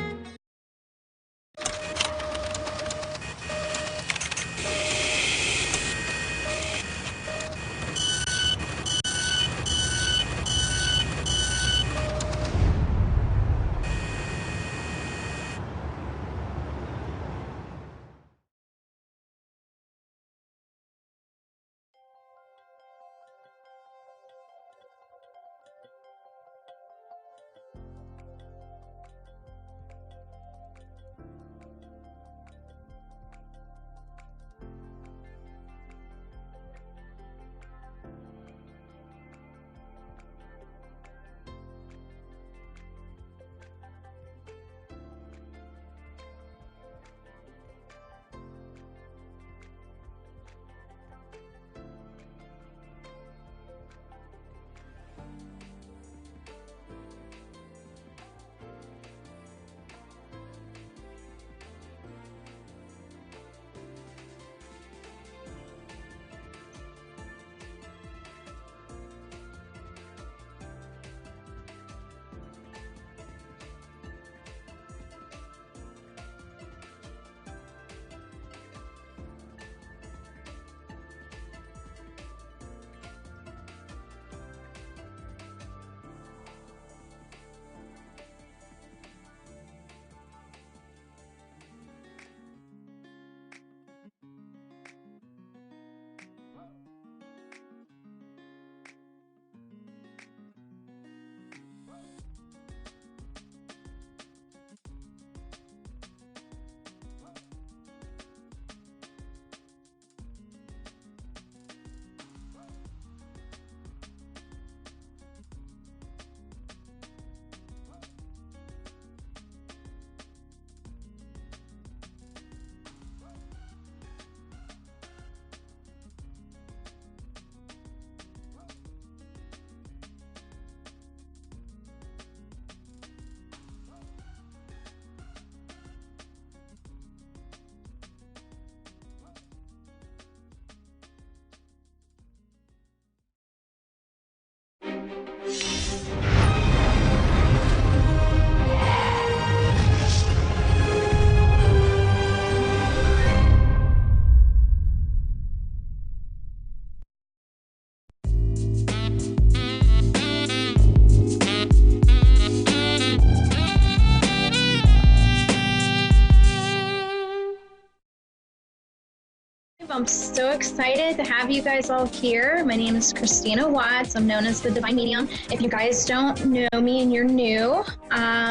I'm so excited to have you guys all here. My name is Christina Watts. I'm known as the Divine Medium. If you guys don't know me and you're new,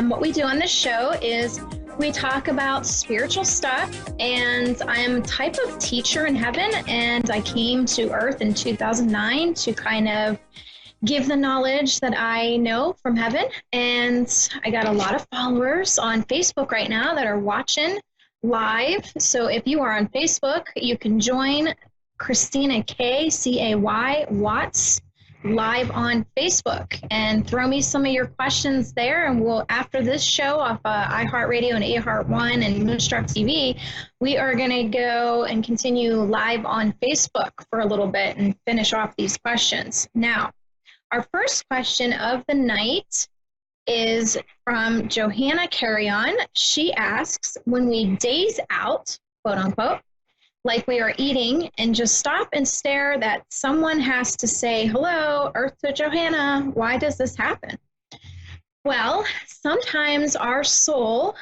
what we do on this show is we talk about spiritual stuff, and I'm a type of teacher in heaven, and I came to Earth in 2009 to kind of give the knowledge that I know from heaven. And I got a lot of followers on Facebook right now that are watching live. So if you are on Facebook, you can join Christina K, C-A-Y, Watts, live on Facebook, and throw me some of your questions there. And we'll, after this show off iHeartRadio and iHeart1 and Moonstruck TV, we are going to go and continue live on Facebook for a little bit and finish off these questions. Now, our first question of the night is from Johanna Carrion. She asks, when we daze out, quote unquote, like we are eating and just stop and stare, that someone has to say, hello, Earth to Johanna, why does this happen? Well, sometimes our soul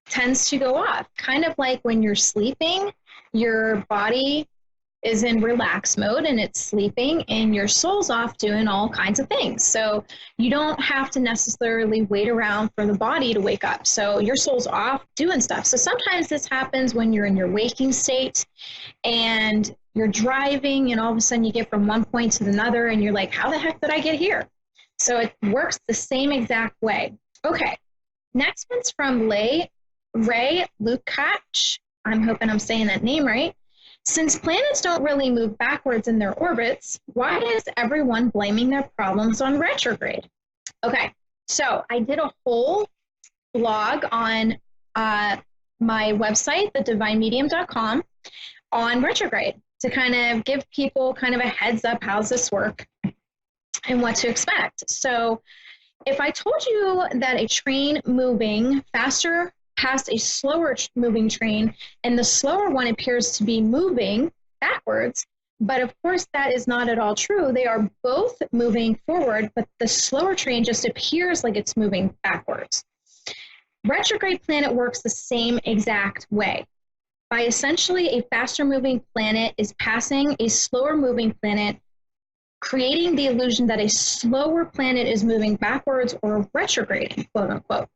tends to go off, kind of like when you're sleeping, your body is in relax mode and it's sleeping, and your soul's off doing all kinds of things. So you don't have to necessarily wait around for the body to wake up. So your soul's off doing stuff. So sometimes this happens when you're in your waking state and you're driving, and all of a sudden you get from one point to another and you're like, how the heck did I get here? So it works the same exact way. Okay, next one's from Ray Lukács. I'm hoping I'm saying that name right. Since planets don't really move backwards in their orbits, why is everyone blaming their problems on retrograde? Okay, so I did a whole blog on my website, thedivinemedium.com, on retrograde to kind of give people kind of a heads up, how's this work and what to expect. So if I told you that a train moving faster past a slower moving train, and the slower one appears to be moving backwards, but of course that is not at all true. They are both moving forward, but the slower train just appears like it's moving backwards. Retrograde planet works the same exact way. By essentially a faster moving planet is passing a slower moving planet, creating the illusion that a slower planet is moving backwards or retrograding, quote unquote.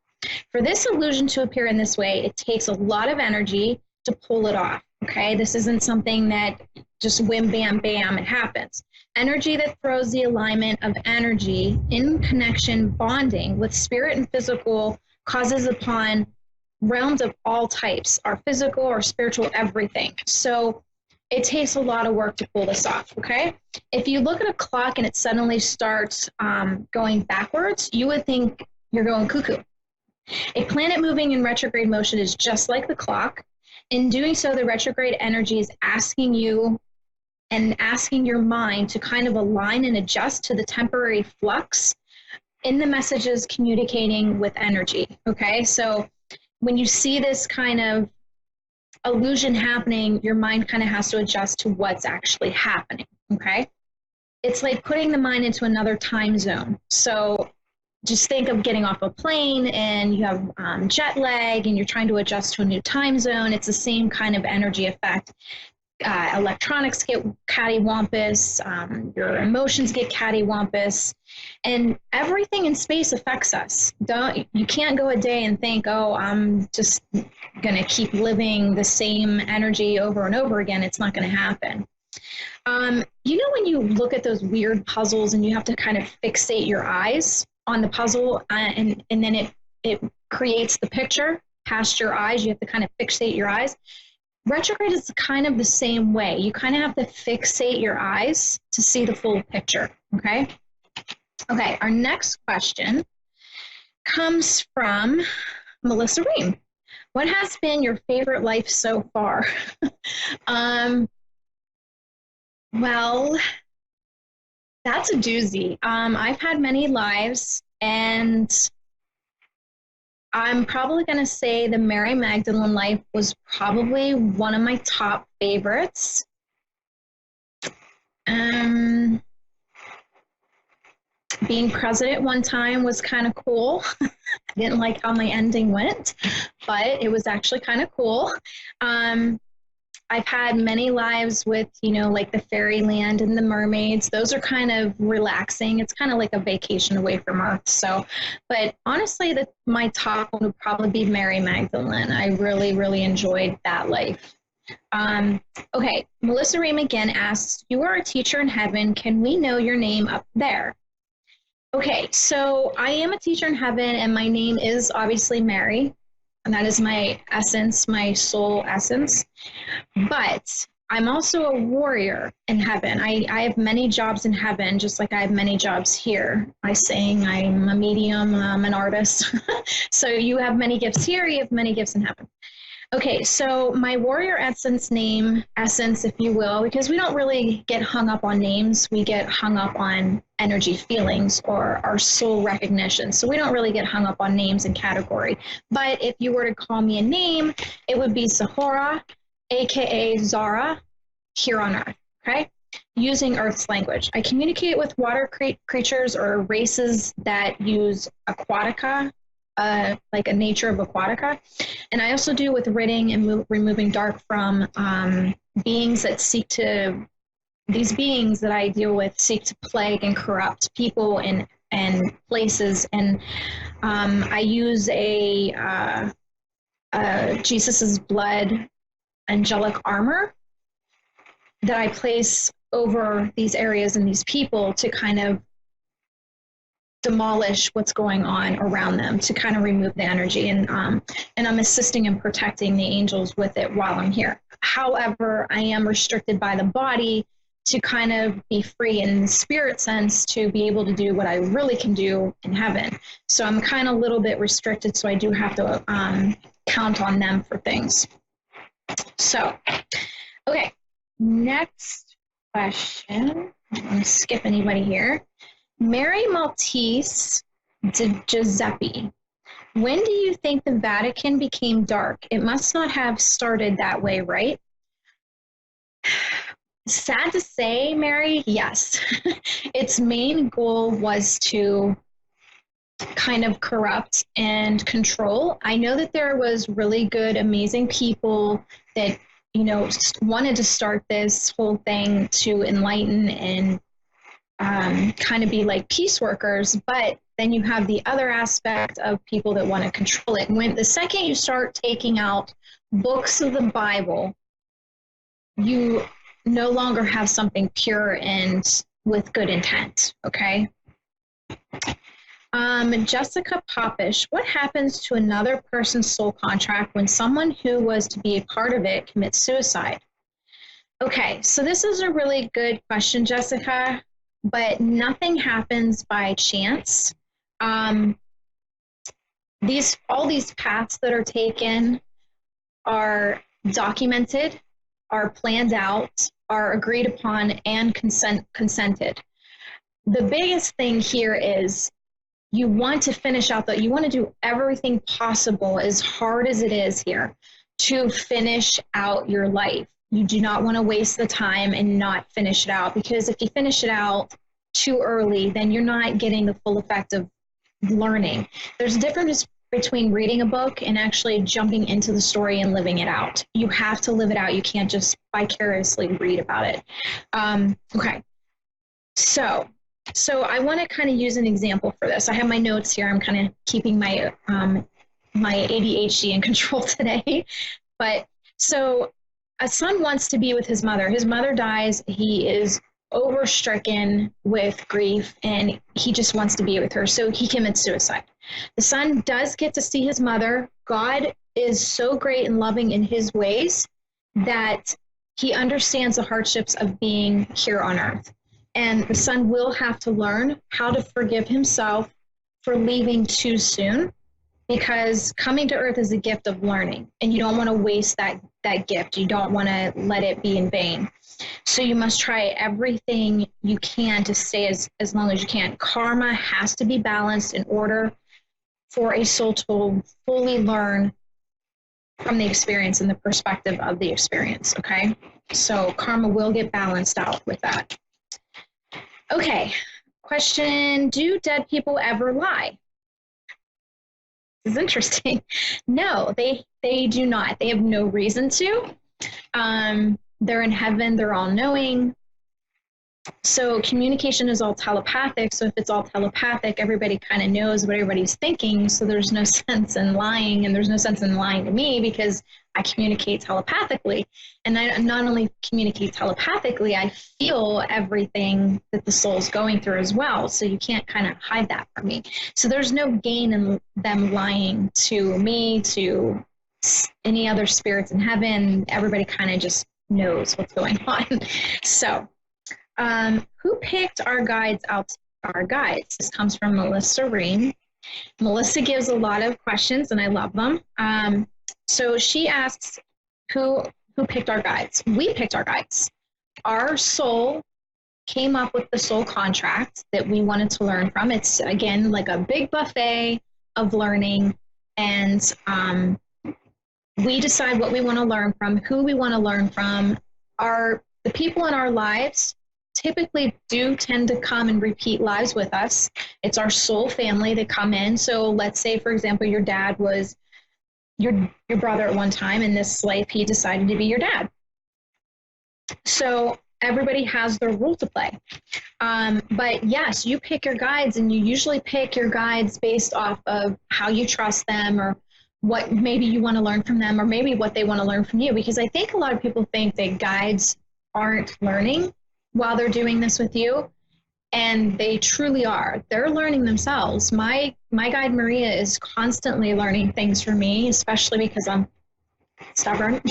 For this illusion to appear in this way, it takes a lot of energy to pull it off, okay? This isn't something that just whim, bam, bam, it happens. Energy that throws the alignment of energy in connection, bonding with spirit and physical, causes upon realms of all types, our physical, our spiritual, everything. So it takes a lot of work to pull this off, okay? If you look at a clock and it suddenly starts going backwards, you would think you're going cuckoo. A planet moving in retrograde motion is just like the clock. In doing so, the retrograde energy is asking you and asking your mind to kind of align and adjust to the temporary flux in the messages communicating with energy, okay? So when you see this kind of illusion happening, your mind kind of has to adjust to what's actually happening, okay? It's like putting the mind into another time zone. So just think of getting off a plane and you have jet lag and you're trying to adjust to a new time zone. It's the same kind of energy effect. Electronics get cattywampus, your emotions get cattywampus, and everything in space affects us. You can't go a day and think, oh, I'm just going to keep living the same energy over and over again. It's not going to happen. You know when you look at those weird puzzles and you have to kind of fixate your eyes on the puzzle and then it creates the picture past your eyes, you have to kind of fixate your eyes. Retrograde is kind of the same way. You kind of have to fixate your eyes to see the full picture, okay? Okay, our next question comes from Melissa Ream. What has been your favorite life so far? Well, that's a doozy. I've had many lives, and I'm probably going to say the Mary Magdalene life was probably one of my top favorites. Being president one time was kind of cool. I didn't like how my ending went, but it was actually kind of cool. I've had many lives with, you know, like the fairyland and the mermaids. Those are kind of relaxing. It's kind of like a vacation away from Earth. So, but honestly, my top one would probably be Mary Magdalene. I really, really enjoyed that life. Okay, Melissa Ream again asks, you are a teacher in heaven. Can we know your name up there? Okay, so I am a teacher in heaven, and my name is obviously Mary, and that is my essence, my soul essence. But I'm also a warrior in heaven. I have many jobs in heaven, just like I have many jobs here. I sing, I'm a medium, I'm an artist. So you have many gifts here, you have many gifts in heaven. Okay, so my warrior essence name, essence, if you will, because we don't really get hung up on names, we get hung up on energy feelings or our soul recognition. So we don't really get hung up on names and category. But if you were to call me a name, it would be Sahara, aka Zara, here on Earth, okay? Using Earth's language. I communicate with water creatures or races that use aquatica, like a nature of aquatica. And I also do with ridding and removing dark from beings that seek to, these beings that I deal with seek to plague and corrupt people and places. And I use a Jesus's blood angelic armor that I place over these areas and these people to kind of demolish what's going on around them, to kind of remove the energy, and I'm assisting and protecting the angels with it while I'm here. However, I am restricted by the body to kind of be free in the spirit sense to be able to do what I really can do in heaven. So I'm kind of a little bit restricted, so I do have to count on them for things. So, okay, next question. I'm going to skip anybody here. Mary Maltese Giuseppe, when do you think the Vatican became dark? It must not have started that way, right? Sad to say, Mary, yes. Its main goal was to kind of corrupt and control. I know that there was really good, amazing people that, you know, wanted to start this whole thing to enlighten and kind of be like peace workers, but then you have the other aspect of people that want to control it. When the second you start taking out books of the Bible, you no longer have something pure and with good intent, okay? Jessica Popish, what happens to another person's soul contract when someone who was to be a part of it commits suicide? Okay, so this is a really good question, Jessica. But nothing happens by chance. All these paths that are taken are documented, are planned out, are agreed upon, and consented. The biggest thing here is you want to finish out you want to do everything possible, as hard as it is here, to finish out your life. You do not want to waste the time and not finish it out, because if you finish it out too early, then you're not getting the full effect of learning. There's a difference between reading a book and actually jumping into the story and living it out. You have to live it out. You can't just vicariously read about it. Okay. So I want to kind of use an example for this. I have my notes here. I'm kind of keeping my my ADHD in control today. But so a son wants to be with his mother. His mother dies. He is overstricken with grief, and he just wants to be with her. So he commits suicide. The son does get to see his mother. God is so great and loving in his ways that he understands the hardships of being here on earth. And the son will have to learn how to forgive himself for leaving too soon, because coming to earth is a gift of learning, and you don't want to waste that gift. You don't want to let it be in vain. So you must try everything you can to stay as long as you can. Karma has to be balanced in order for a soul to fully learn from the experience and the perspective of the experience, okay? So karma will get balanced out with that. Okay, question, do dead people ever lie? This is interesting. No, they do not. They have no reason to. They're in heaven, they're all knowing. So communication is all telepathic. So if it's all telepathic, everybody kind of knows what everybody's thinking. So there's no sense in lying, and there's no sense in lying to me because I communicate telepathically. And I not only communicate telepathically, I feel everything that the soul's going through as well. So you can't kind of hide that from me. So there's no gain in them lying to me, to any other spirits in heaven. Everybody kind of just knows what's going on. So who picked our guides out? Our guides. This comes from Melissa Ream. Melissa gives a lot of questions, and I love them. So she asks, who picked our guides? We picked our guides. Our soul came up with the soul contract that we wanted to learn from. It's, again, like a big buffet of learning, and we decide what we want to learn from, who we want to learn from. The people in our lives typically do tend to come and repeat lives with us. It's our soul family that come in. So let's say, for example, your dad was your brother at one time. In this life, he decided to be your dad. So everybody has their role to play. But yes, you pick your guides, and you usually pick your guides based off of how you trust them, or what maybe you want to learn from them, or maybe what they want to learn from you. Because I think a lot of people think that guides aren't learning while they're doing this with you, and they truly are. They're learning themselves. My guide Maria is constantly learning things from me, especially because I'm stubborn.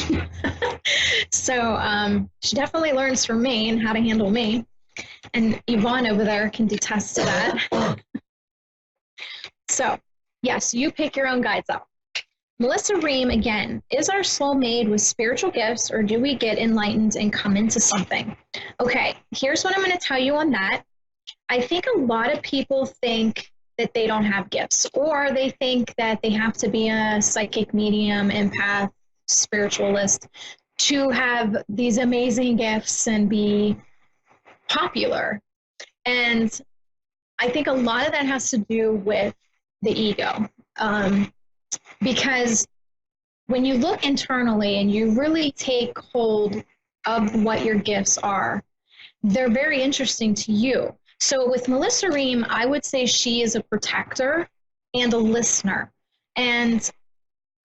So she definitely learns from me and how to handle me. And Yvonne over there can detest to that. So yes, you pick your own guides out. Melissa Ream, again, is our soul made with spiritual gifts, or do we get enlightened and come into something? Okay, here's what I'm going to tell you on that. I think a lot of people think that they don't have gifts, or they think that they have to be a psychic medium, empath, spiritualist to have these amazing gifts and be popular. And I think a lot of that has to do with the ego. Because when you look internally and you really take hold of what your gifts are, they're very interesting to you. So with Melissa Ream, I would say she is a protector and a listener. And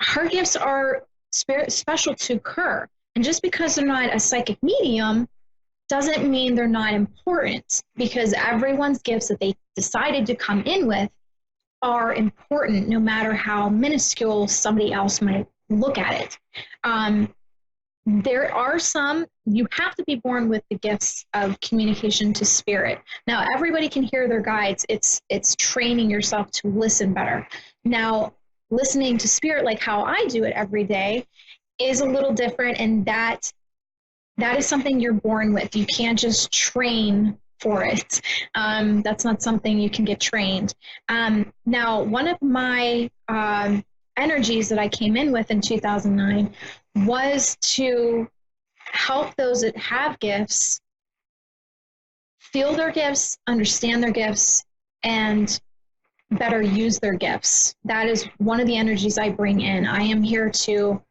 her gifts are special to her. And just because they're not a psychic medium doesn't mean they're not important, because everyone's gifts that they decided to come in with are important, no matter how minuscule somebody else might look at it. There are some, you have to be born with the gifts of communication to spirit. Now, everybody can hear their guides. It's training yourself to listen better. Now, listening to spirit, like how I do it every day, is a little different, and that is something you're born with. You can't just train for it. That's not something you can get trained. Now, one of my energies that I came in with in 2009 was to help those that have gifts feel their gifts, understand their gifts, and better use their gifts. That is one of the energies I bring in. I am here to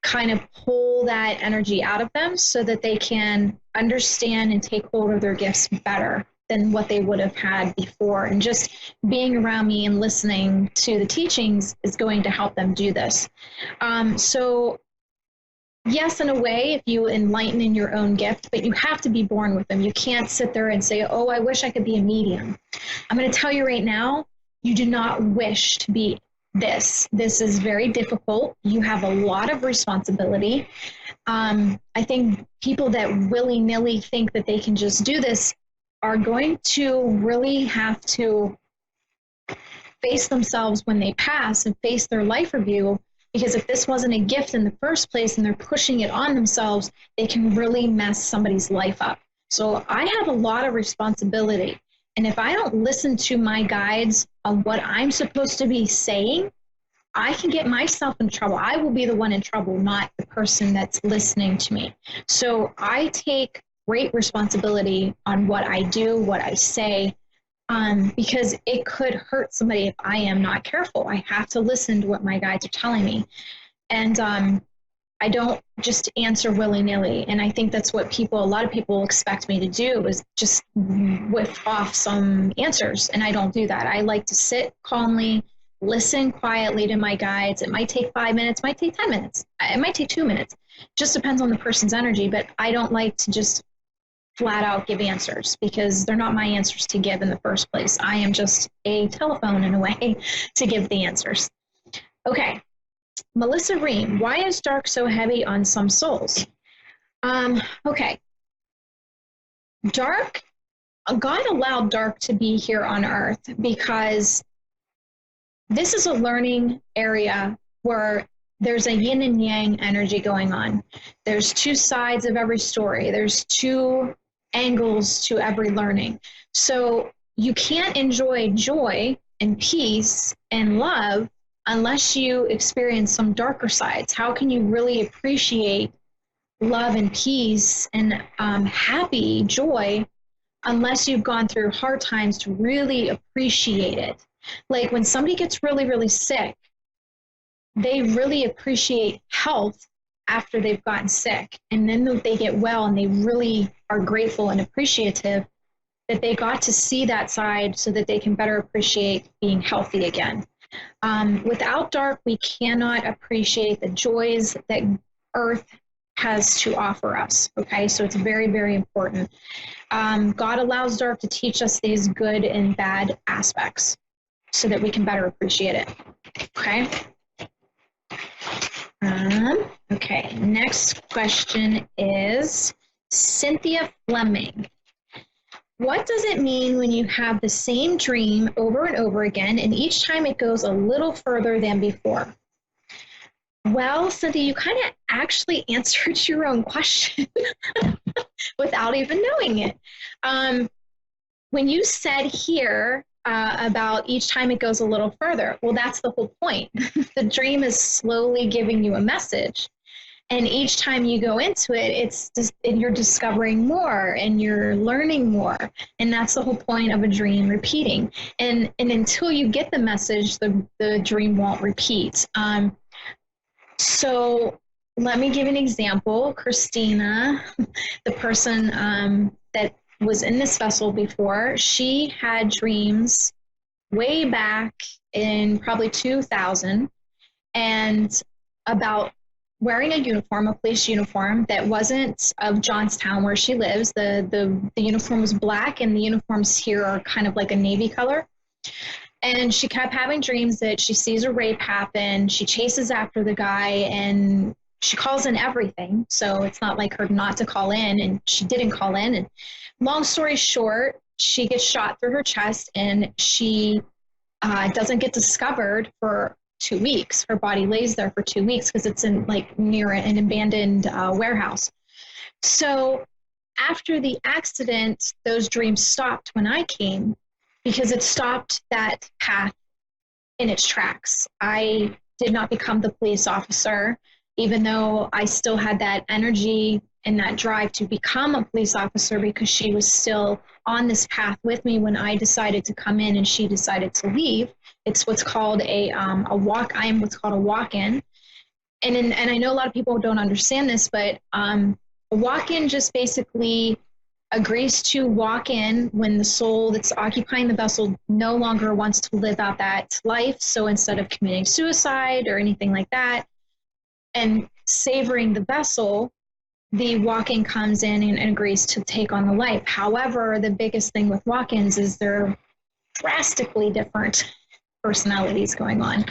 kind of pull that energy out of them so that they can understand and take hold of their gifts better than what they would have had before. And just being around me and listening to the teachings is going to help them do this. So yes, in a way, if you enlighten in your own gift, but you have to be born with them. You can't sit there and say, oh, I wish I could be a medium. I'm going to tell you right now, you do not wish to be this. This is very difficult. You have a lot of responsibility. I think people that willy-nilly think that they can just do this are going to really have to face themselves when they pass and face their life review, because if this wasn't a gift in the first place and they're pushing it on themselves, they can really mess somebody's life up. So I have a lot of responsibility. And if I don't listen to my guides on what I'm supposed to be saying, I can get myself in trouble. I will be the one in trouble, not the person that's listening to me. So I take great responsibility on what I do, what I say, because it could hurt somebody if I am not careful. I have to listen to what my guides are telling me. And I don't just answer willy-nilly. And I think that's what a lot of people expect me to do, is just whiff off some answers. And I don't do that. I like to sit calmly, listen quietly to my guides. It might take 5 minutes, might take 10 minutes. It might take 2 minutes. Just depends on the person's energy. But I don't like to just flat out give answers, because they're not my answers to give in the first place. I am just a telephone in a way to give the answers. Okay. Melissa Ream, why is dark so heavy on some souls? Okay. Dark, God allowed dark to be here on earth because this is a learning area where there's a yin and yang energy going on. There's two sides of every story. There's two angles to every learning. So you can't enjoy joy and peace and love unless you experience some darker sides. How can you really appreciate love and peace and happy joy unless you've gone through hard times to really appreciate it? Like when somebody gets really, really sick, they really appreciate health after they've gotten sick. And then they get well and they really are grateful and appreciative that they got to see that side so that they can better appreciate being healthy again. Without dark, we cannot appreciate the joys that Earth has to offer us. Okay, so it's very, very important. God allows dark to teach us these good and bad aspects so that we can better appreciate it. Okay. Okay, next question is Cynthia Fleming. What does it mean when you have the same dream over and over again, and each time it goes a little further than before? Well, Cynthia, you kind of actually answered your own question without even knowing it. When you said here about each time it goes a little further, well, that's the whole point. The dream is slowly giving you a message. And each time you go into it, it's just, and you're discovering more and you're learning more. And that's the whole point of a dream repeating. And until you get the message, the dream won't repeat. So let me give an example. Christina, the person that was in this vessel before, she had dreams way back in probably 2000 and about wearing a uniform, a police uniform that wasn't of Johnstown where she lives. The uniform was black and the uniforms here are kind of like a navy color. And she kept having dreams that she sees a rape happen. She chases after the guy and she calls in everything. So it's not like her not to call in, and she didn't call in. And long story short, she gets shot through her chest and she doesn't get discovered for 2 weeks. Her body lays there for 2 weeks because it's in like near an abandoned warehouse. So after the accident, those dreams stopped when I came because it stopped that path in its tracks. I did not become the police officer, even though I still had that energy and that drive to become a police officer because she was still on this path with me when I decided to come in and she decided to leave. It's what's called a walk. I am what's called a walk-in. And I know a lot of people don't understand this, but a walk-in just basically agrees to walk in when the soul that's occupying the vessel no longer wants to live out that life. So instead of committing suicide or anything like that and savoring the vessel, the walk-in comes in and agrees to take on the life. However, the biggest thing with walk-ins is they're drastically different personalities going on.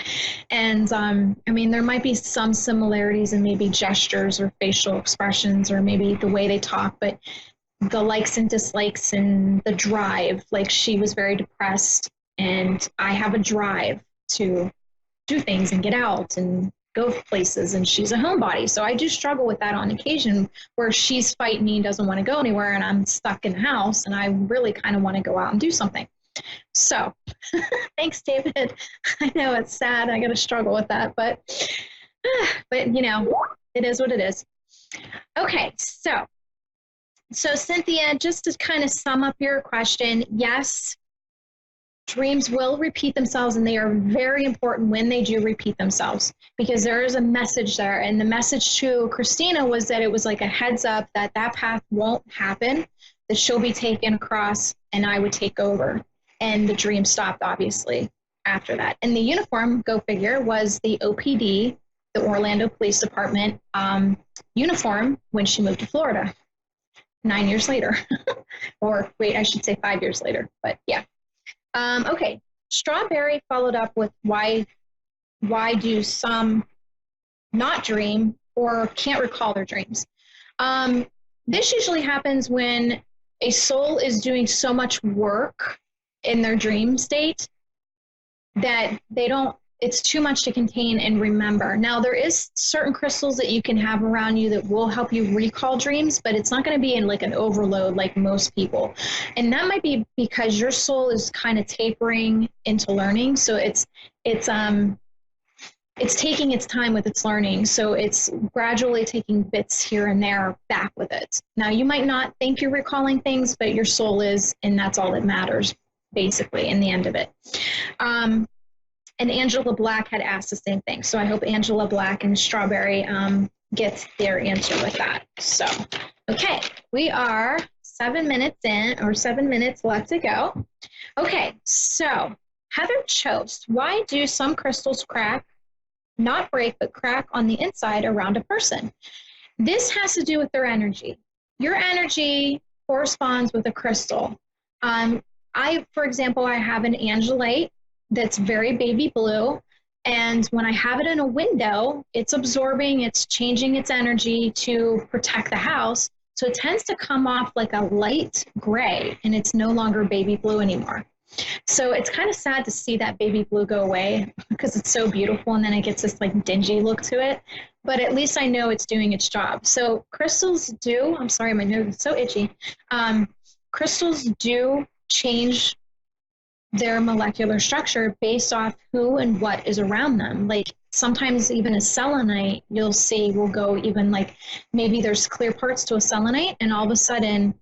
And I mean, there might be some similarities in maybe gestures or facial expressions or maybe the way they talk, but the likes and dislikes and the drive, like she was very depressed and I have a drive to do things and get out and go places, and she's a homebody. So I do struggle with that on occasion where she's fighting me, doesn't want to go anywhere, and I'm stuck in the house and I really kind of want to go out and do something. So thanks, David. I know it's sad. I got to struggle with that, but you know, it is what it is. Okay. So Cynthia, just to kind of sum up your question, yes, dreams will repeat themselves, and they are very important when they do repeat themselves, because there is a message there. And the message to Christina was that it was like a heads up that that path won't happen, that she'll be taken across and I would take over. And the dream stopped, obviously, after that. And the uniform, go figure, was the OPD, the Orlando Police Department uniform when she moved to Florida 9 years later. Or wait, I should say 5 years later, but yeah. Okay, Strawberry followed up with why do some not dream or can't recall their dreams? This usually happens when a soul is doing so much work in their dream state that it's too much to contain and remember. Now, there is certain crystals that you can have around you that will help you recall dreams, but it's not going to be in like an overload like most people. And that might be because your soul is kind of tapering into learning. So it's taking its time with its learning. So it's gradually taking bits here and there back with it. Now, you might not think you're recalling things, but your soul is, and that's all that matters, basically, in the end of it. And Angela Black had asked the same thing. So I hope Angela Black and Strawberry get their answer with that. So, okay, we are 7 minutes in, or 7 minutes left to go. Okay, so Heather chose, why do some crystals crack, not break, but crack on the inside around a person? This has to do with their energy. Your energy corresponds with a crystal. For example, I have an angelite that's very baby blue. And when I have it in a window, it's absorbing, it's changing its energy to protect the house. So it tends to come off like a light gray, and it's no longer baby blue anymore. So it's kind of sad to see that baby blue go away because it's so beautiful, and then it gets this like dingy look to it. But at least I know it's doing its job. So crystals do, I'm sorry, my nose is so itchy. Crystals do change their molecular structure based off who and what is around them. Like sometimes even a selenite, you'll see will go even like, maybe there's clear parts to a selenite, and all of a sudden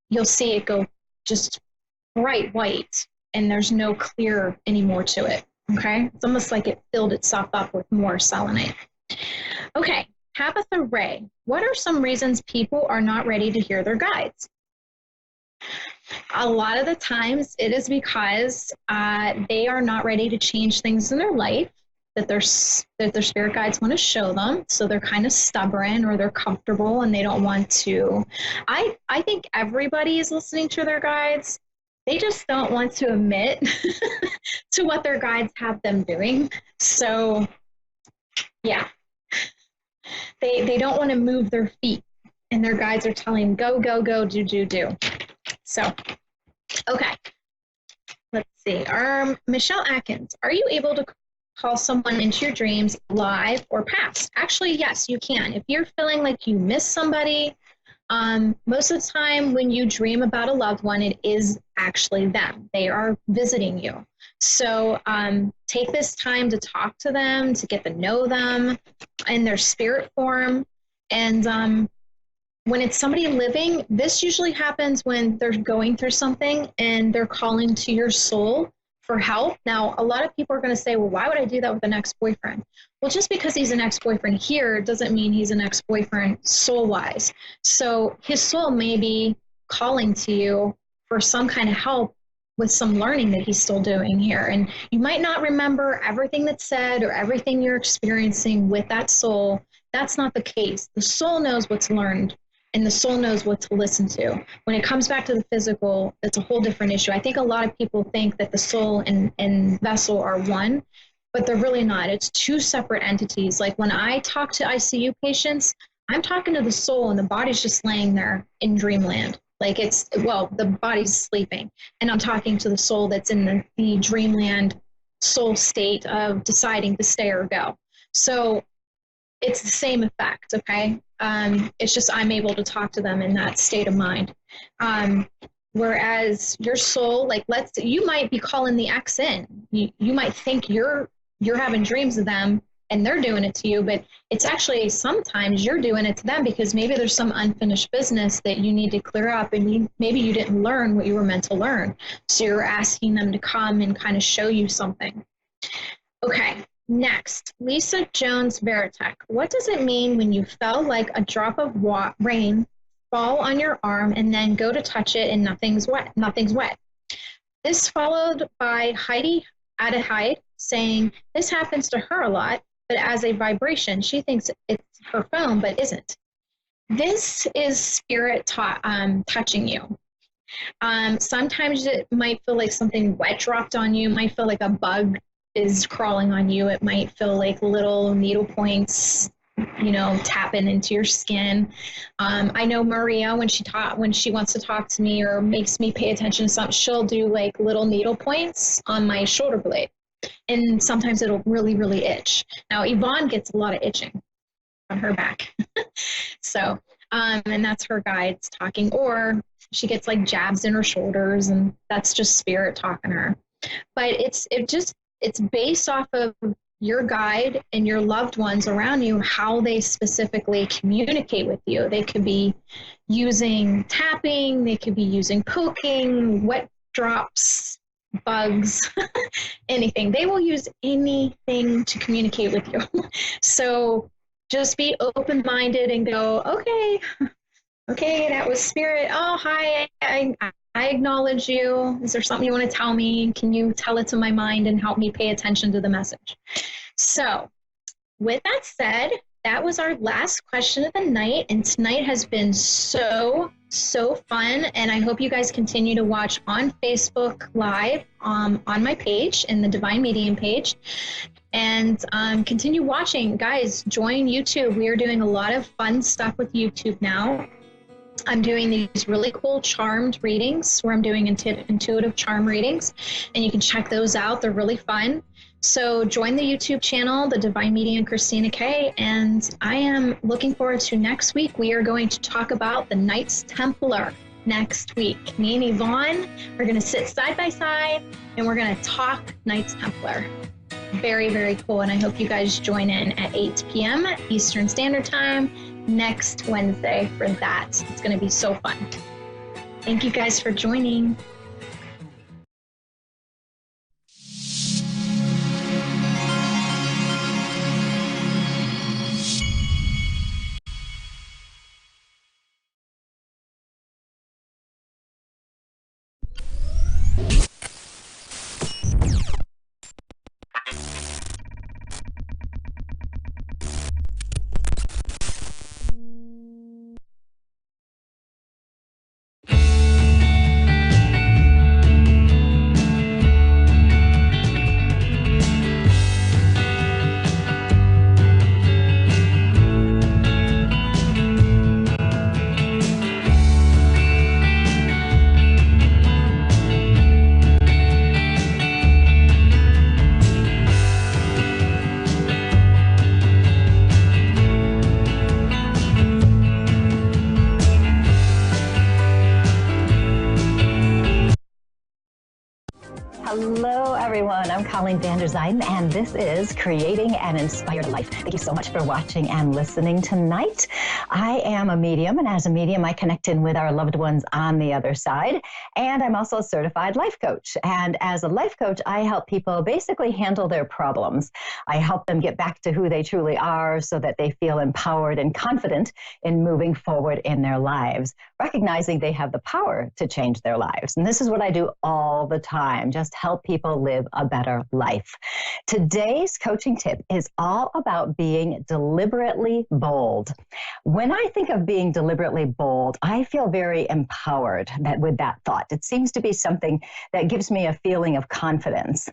you'll see it go just bright white, and there's no clear anymore to it. Okay, it's almost like it filled itself up with more selenite. Okay, Tabitha Ray, what are some reasons people are not ready to hear their guides? A lot of the times it is because they are not ready to change things in their life that their spirit guides want to show them. So they're kind of stubborn, or they're comfortable and they don't want to. I think everybody is listening to their guides. They just don't want to admit to what their guides have them doing. So yeah, they don't want to move their feet, and their guides are telling them, go, go, do, do, do. So, okay, let's see. Michelle Atkins, are you able to call someone into your dreams live or past? Actually, yes, you can. If you're feeling like you miss somebody, most of the time when you dream about a loved one, it is actually them. They are visiting you. So take this time to talk to them, to get to know them in their spirit form. And when it's somebody living, this usually happens when they're going through something and they're calling to your soul for help. Now, a lot of people are going to say, well, why would I do that with an ex-boyfriend? Well, just because he's an ex-boyfriend here doesn't mean he's an ex-boyfriend soul-wise. So his soul may be calling to you for some kind of help with some learning that he's still doing here. And you might not remember everything that's said or everything you're experiencing with that soul. That's not the case. The soul knows what's learned, and the soul knows what to listen to. When it comes back to the physical, it's a whole different issue. I think a lot of people think that the soul and vessel are one, but they're really not. It's two separate entities. Like when I talk to ICU patients, I'm talking to the soul, and the body's just laying there in dreamland. Like the body's sleeping, and I'm talking to the soul that's in the dreamland soul state of deciding to stay or go. So it's the same effect, okay? It's just I'm able to talk to them in that state of mind. Whereas your soul, like you might be calling the ex in. You might think you're having dreams of them, and they're doing it to you, but it's actually sometimes you're doing it to them because maybe there's some unfinished business that you need to clear up, and maybe you didn't learn what you were meant to learn. So you're asking them to come and kind of show you something. Okay, next, Lisa Jones Veritek. What does it mean when you felt like a drop of rain fall on your arm and then go to touch it and nothing's wet? Nothing's wet. This followed by Heidi Adahide saying this happens to her a lot, but as a vibration, she thinks it's her phone, but isn't. This is spirit touching you. Sometimes it might feel like something wet dropped on you. It might feel like a bug is crawling on you. It might feel like little needle points, tapping into your skin. I know Maria, when she wants to talk to me or makes me pay attention to something, she'll do like little needle points on my shoulder blade. And sometimes it'll really, really itch. Now, Yvonne gets a lot of itching on her back. So, and that's her guides talking, or she gets like jabs in her shoulders, and that's just spirit talking to her. But it's based off of your guide and your loved ones around you, how they specifically communicate with you. They could be using tapping, they could be using poking, wet drops, bugs, anything. They will use anything to communicate with you. So just be open-minded and go, okay, that was spirit. Oh, hi, I acknowledge you. Is there something you want to tell me? Can you tell it to my mind and help me pay attention to the message? So with that said, that was our last question of the night. And tonight has been so fun. And I hope you guys continue to watch on Facebook Live on my page, in the Divine Medium page. And continue watching. Guys, join YouTube. We are doing a lot of fun stuff with YouTube now. I'm doing these really cool charmed readings where I'm doing intuitive charm readings, and you can check those out. They're really fun. So join the YouTube channel, The Divine Medium Christina K, and I am looking forward to next week. We are going to talk about the Knights Templar next week. Me and Yvonne are going to sit side by side, and we're going to talk Knights Templar. Very, very cool, and I hope you guys join in at 8 p.m. Eastern Standard Time next Wednesday for that. It's going to be so fun. Thank you guys for joining. Hello, everyone. I'm Colleen van der Zijden, and this is Creating an Inspired Life. Thank you so much for watching and listening tonight. I am a medium, and as a medium, I connect in with our loved ones on the other side. And I'm also a certified life coach. And as a life coach, I help people basically handle their problems. I help them get back to who they truly are so that they feel empowered and confident in moving forward in their lives, recognizing they have the power to change their lives. And this is what I do all the time, just help people live a better life. Today's coaching tip is all about being deliberately bold. When I think of being deliberately bold, I feel very empowered with that thought. It seems to be something that gives me a feeling of confidence.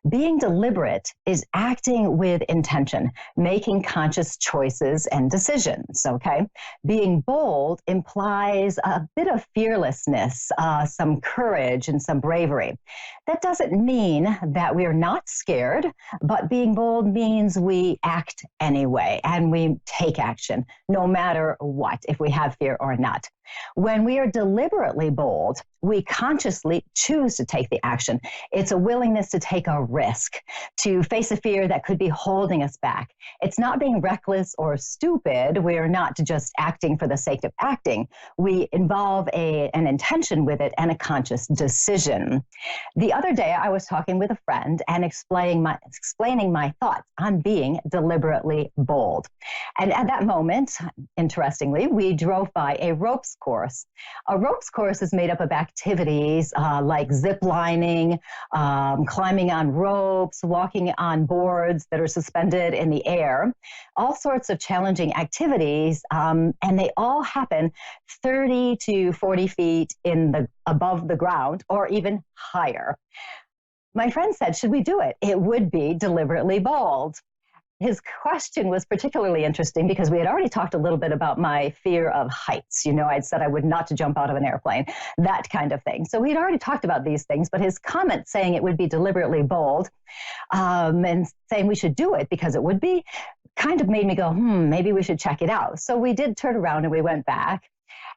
Being deliberate is acting with intention, making conscious choices and decisions, okay? Being bold implies a bit of fearlessness, some courage and some bravery. That doesn't mean that we're not scared, but being bold means we act anyway and we take action, no matter what, if we have fear or not. When we are deliberately bold, we consciously choose to take the action. It's a willingness to take a risk, to face a fear that could be holding us back. It's not being reckless or stupid. We're not just acting for the sake of acting. We involve an intention with it and a conscious decision. The other day, I was talking with a friend and explaining my thoughts on being deliberately bold. And at that moment, interestingly, we drove by a ropes course. A ropes course is made up of activities like zip lining, climbing on ropes, walking on boards that are suspended in the air, all sorts of challenging activities, and they all happen 30 to 40 feet above the ground or even higher. My friend said, should we do it? It would be deliberately bold. His question was particularly interesting because we had already talked a little bit about my fear of heights. You know, I'd said I would not to jump out of an airplane, that kind of thing. So we'd already talked about these things, but his comment saying it would be deliberately bold and saying we should do it because it would be kind of made me go, maybe we should check it out. So we did turn around and we went back.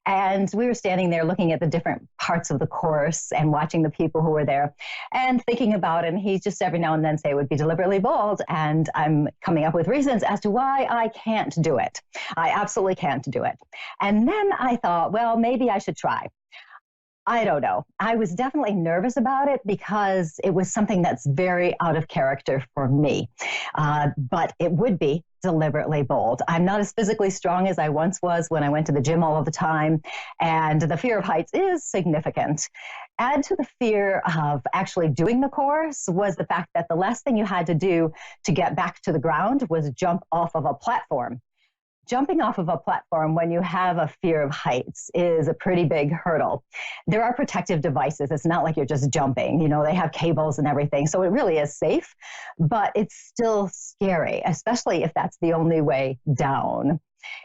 And we were standing there looking at the different parts of the course and watching the people who were there and thinking about it. And he just every now and then say it would be deliberately bold. And I'm coming up with reasons as to why I can't do it. I absolutely can't do it. And then I thought, well, maybe I should try. I don't know. I was definitely nervous about it because it was something that's very out of character for me. But it would be deliberately bold. I'm not as physically strong as I once was when I went to the gym all of the time. And the fear of heights is significant. Add to the fear of actually doing the course was the fact that the last thing you had to do to get back to the ground was jump off of a platform. Jumping off of a platform when you have a fear of heights is a pretty big hurdle. There are protective devices. It's not like you're just jumping. You know, they have cables and everything. So it really is safe, but it's still scary, especially if that's the only way down.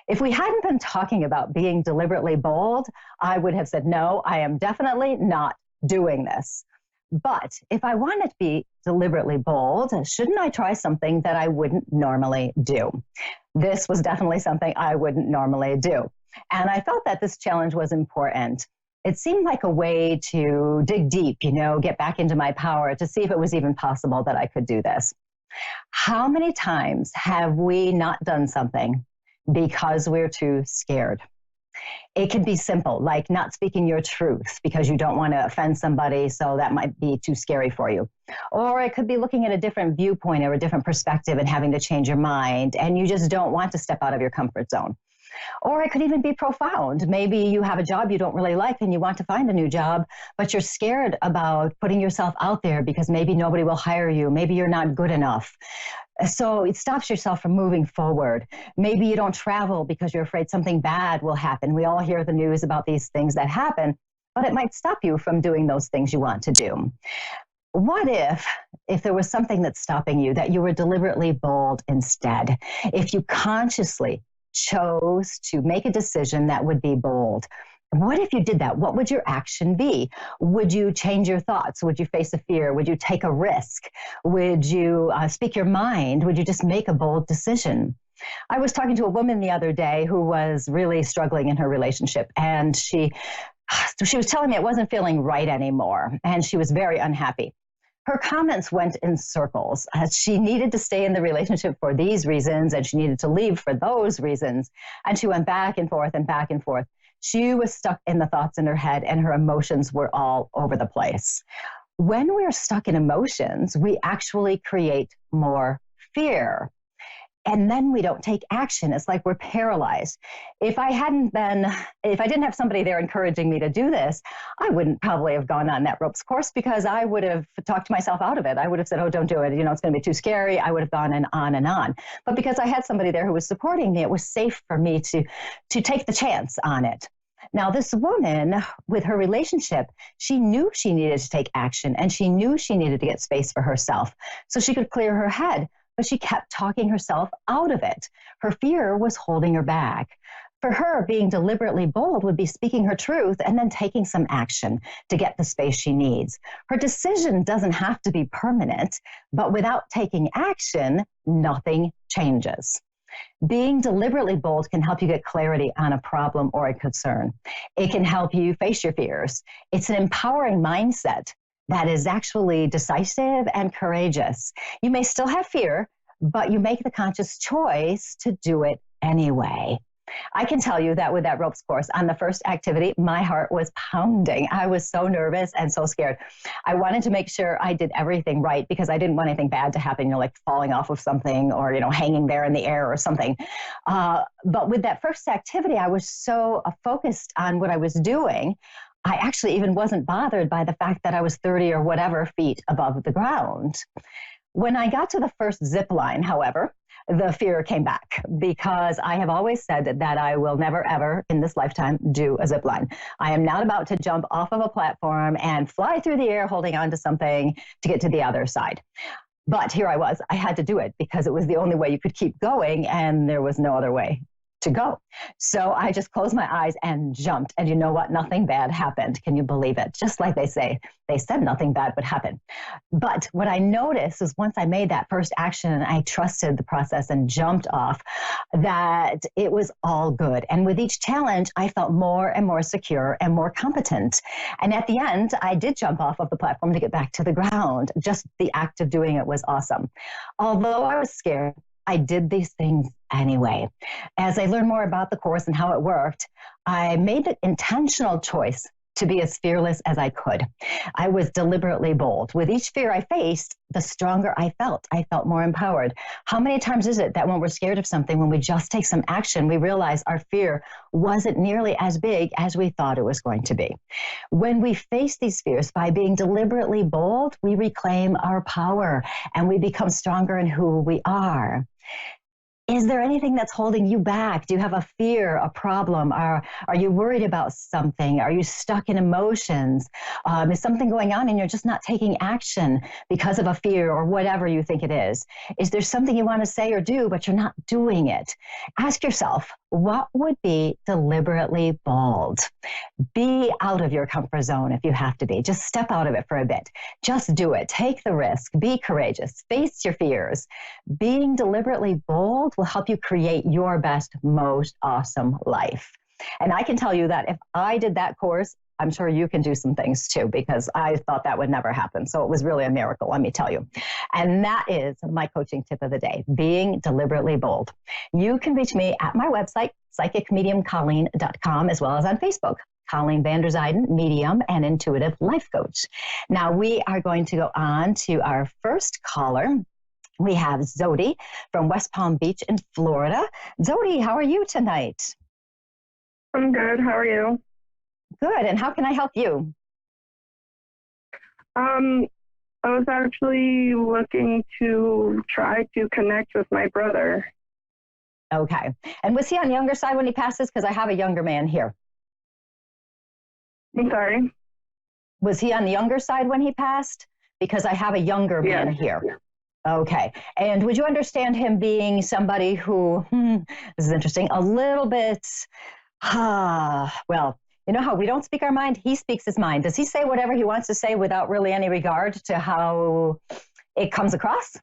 If we hadn't been talking about being deliberately bold, I would have said, no, I am definitely not doing this. But if I want to be deliberately bold, shouldn't I try something that I wouldn't normally do? This was definitely something I wouldn't normally do. And I felt that this challenge was important. It seemed like a way to dig deep, you know, get back into my power to see if it was even possible that I could do this. How many times have we not done something because we're too scared? It can be simple, like not speaking your truth because you don't want to offend somebody, so that might be too scary for you. Or it could be looking at a different viewpoint or a different perspective and having to change your mind, and you just don't want to step out of your comfort zone. Or it could even be profound. Maybe you have a job you don't really like and you want to find a new job, but you're scared about putting yourself out there because maybe nobody will hire you. Maybe you're not good enough. So it stops yourself from moving forward. Maybe you don't travel because you're afraid something bad will happen. We all hear the news about these things that happen, but it might stop you from doing those things you want to do. What if there was something that's stopping you, that you were deliberately bold instead? If you consciously chose to make a decision that would be bold, what if you did that? What would your action be? Would you change your thoughts? Would you face a fear? Would you take a risk? Would you speak your mind? Would you just make a bold decision? I was talking to a woman the other day who was really struggling in her relationship, and she was telling me it wasn't feeling right anymore, and she was very unhappy. Her comments went in circles. She needed to stay in the relationship for these reasons, and she needed to leave for those reasons. And she went back and forth and back and forth. She was stuck in the thoughts in her head, and her emotions were all over the place. When we're stuck in emotions, we actually create more fear. And then we don't take action. It's like we're paralyzed. If I didn't have somebody there encouraging me to do this, I wouldn't probably have gone on that ropes course because I would have talked myself out of it. I would have said, oh, don't do it. You know, it's going to be too scary. I would have gone and on and on. But because I had somebody there who was supporting me, it was safe for me to take the chance on it. Now, this woman, with her relationship, she knew she needed to take action, and she knew she needed to get space for herself so she could clear her head. But she kept talking herself out of it. Her fear was holding her back. For her, being deliberately bold would be speaking her truth and then taking some action to get the space she needs. Her decision doesn't have to be permanent, but without taking action, nothing changes. Being deliberately bold can help you get clarity on a problem or a concern. It can help you face your fears. It's an empowering mindset that is actually decisive and courageous. You may still have fear, but you make the conscious choice to do it anyway. I can tell you that with that ropes course, on the first activity, my heart was pounding. I was so nervous and so scared. I wanted to make sure I did everything right because I didn't want anything bad to happen, you know, like falling off of something or, you know, hanging there in the air or something. But with that first activity, I was so focused on what I was doing. I actually even wasn't bothered by the fact that I was 30 or whatever feet above the ground. When I got to the first zip line, however, the fear came back because I have always said that I will never, ever in this lifetime do a zip line. I am not about to jump off of a platform and fly through the air holding on to something to get to the other side. But here I was. I had to do it because it was the only way you could keep going, and there was no other way to go. So I just closed my eyes and jumped. And you know what? Nothing bad happened. Can you believe it? Just like they say, they said nothing bad would happen. But what I noticed is once I made that first action and I trusted the process and jumped off, that it was all good. And with each challenge, I felt more and more secure and more competent. And at the end, I did jump off of the platform to get back to the ground. Just the act of doing it was awesome. Although I was scared, I did these things anyway. As I learned more about the course and how it worked, I made the intentional choice to be as fearless as I could. I was deliberately bold. With each fear I faced, the stronger I felt. I felt more empowered. How many times is it that when we're scared of something, when we just take some action, we realize our fear wasn't nearly as big as we thought it was going to be? When we face these fears by being deliberately bold, we reclaim our power and we become stronger in who we are. Is there anything that's holding you back? Do you have a fear, a problem? Are you worried about something? Are you stuck in emotions? Is something going on and you're just not taking action because of a fear or whatever you think it is? Is there something you want to say or do, but you're not doing it? Ask yourself, what would be deliberately bold? Be out of your comfort zone if you have to be. Just step out of it for a bit. Just do it. Take the risk. Be courageous. Face your fears. Being deliberately bold will help you create your best, most awesome life. And I can tell you that if I did that course, I'm sure you can do some things too, because I thought that would never happen. So it was really a miracle, let me tell you. And that is my coaching tip of the day, being deliberately bold. You can reach me at my website, psychicmediumcolleen.com, as well as on Facebook, Colleen van der Zijden, medium and intuitive life coach. Now we are going to go on to our first caller. We have Zodi from West Palm Beach in Florida. Zodi, how are you tonight? I'm good. How are you? Good. And how can I help you? I was actually looking to try to connect with my brother. Okay. And was he on the younger side when he passes? Because I have a younger man here. I'm sorry? Was he on the younger side when he passed? Because I have a younger man here. Okay. And would you understand him being somebody who, this is interesting, a little bit, well, you know how we don't speak our mind? He speaks his mind. Does he say whatever he wants to say without really any regard to how it comes across?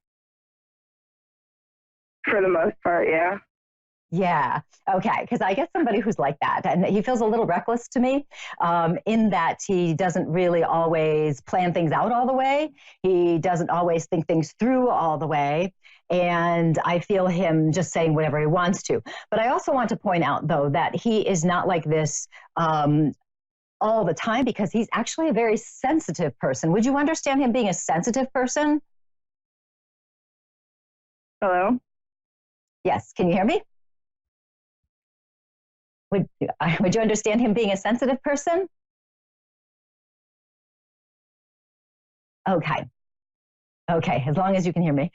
For the most part, yeah. Yeah. Okay. Because I get somebody who's like that, and he feels a little reckless to me, in that he doesn't really always plan things out all the way. He doesn't always think things through all the way. And I feel him just saying whatever he wants to. But I also want to point out, though, that he is not like this all the time, because he's actually a very sensitive person. Would you understand him being a sensitive person? Hello? Yes. Can you hear me? Would you understand him being a sensitive person? Okay. Okay, as long as you can hear me.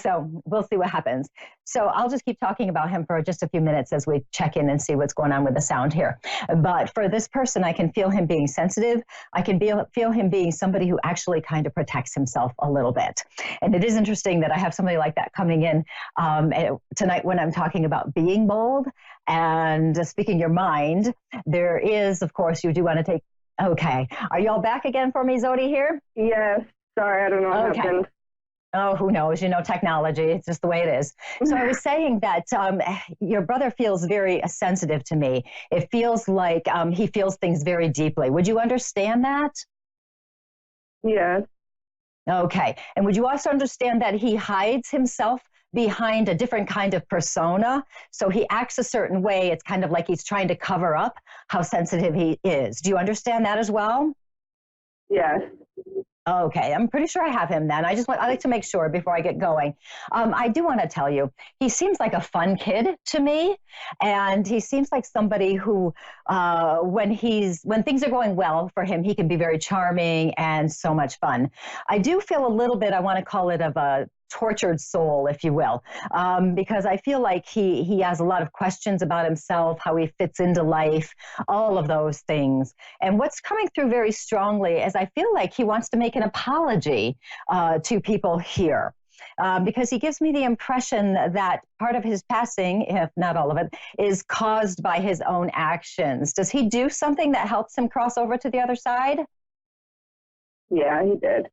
So we'll see what happens. So I'll just keep talking about him for just a few minutes as we check in and see what's going on with the sound here. But for this person, I can feel him being sensitive. I can feel him being somebody who actually kind of protects himself a little bit. And it is interesting that I have somebody like that coming in tonight when I'm talking about being bold and speaking your mind. There is, of course, you do want to take, okay. Are y'all back again for me, Zodi, here? Yes. Sorry, I don't know what happened. Oh, who knows? You know, technology, it's just the way it is. So I was saying that your brother feels very sensitive to me. It feels like he feels things very deeply. Would you understand that? Yes. Okay. And would you also understand that he hides himself behind a different kind of persona? So he acts a certain way. It's kind of like he's trying to cover up how sensitive he is. Do you understand that as well? Yes. Okay, I'm pretty sure I have him then. I like to make sure before I get going. I do want to tell you, he seems like a fun kid to me, and he seems like somebody who, when things are going well for him, he can be very charming and so much fun. I do feel a little bit, I want to call it, of a tortured soul, if you will, because I feel like he has a lot of questions about himself, how he fits into life, all of those things. And what's coming through very strongly is I feel like he wants to make an apology to people here. Because he gives me the impression that part of his passing, if not all of it, is caused by his own actions. Does he do something that helps him cross over to the other side? Yeah, he did.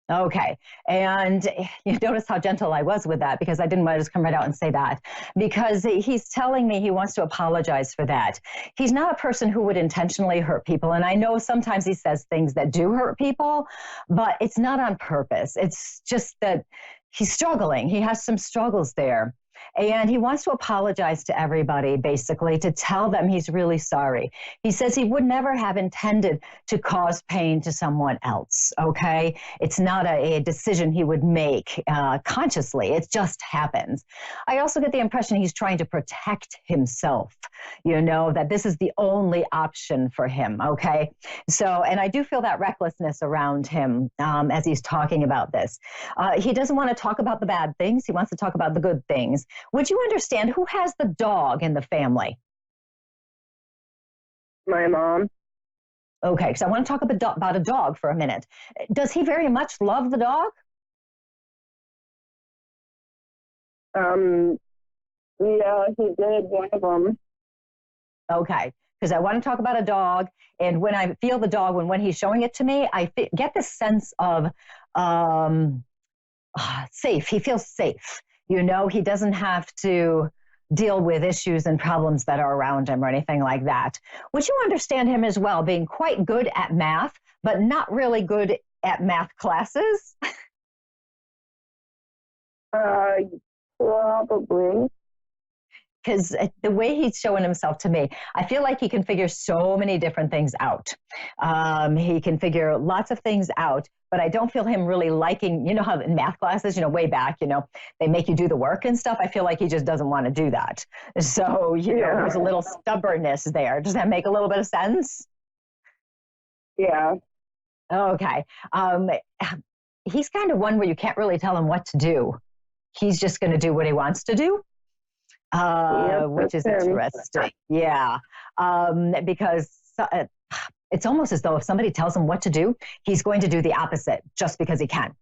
Okay. And you notice how gentle I was with that, because I didn't want to just come right out and say that, because he's telling me he wants to apologize for that. He's not a person who would intentionally hurt people. And I know sometimes he says things that do hurt people, but it's not on purpose. It's just that he's struggling. He has some struggles there. And he wants to apologize to everybody, basically, to tell them he's really sorry. He says he would never have intended to cause pain to someone else, okay? It's not a decision he would make consciously. It just happens. I also get the impression he's trying to protect himself, you know, that this is the only option for him, okay? So, and I do feel that recklessness around him as he's talking about this. He doesn't want to talk about the bad things. He wants to talk about the good things. Would you understand who has the dog in the family? My mom. Okay, so I want to talk about a dog for a minute. Does he very much love the dog? Yeah, he did, one of them. Okay, because I want to talk about a dog, and when I feel the dog, when he's showing it to me, I get this sense of safe. He feels safe. You know, he doesn't have to deal with issues and problems that are around him or anything like that. Would you understand him as well, being quite good at math, but not really good at math classes? Probably. Because the way he's showing himself to me, I feel like he can figure so many different things out. He can figure lots of things out, but I don't feel him really liking, you know how in math classes, you know, way back, you know, they make you do the work and stuff. I feel like he just doesn't want to do that. So, you know, there's a little stubbornness there. Does that make a little bit of sense? Yeah. Okay. He's kind of one where you can't really tell him what to do. He's just going to do what he wants to do. Which is interesting. Yeah. Because it's almost as though if somebody tells him what to do, he's going to do the opposite just because he can.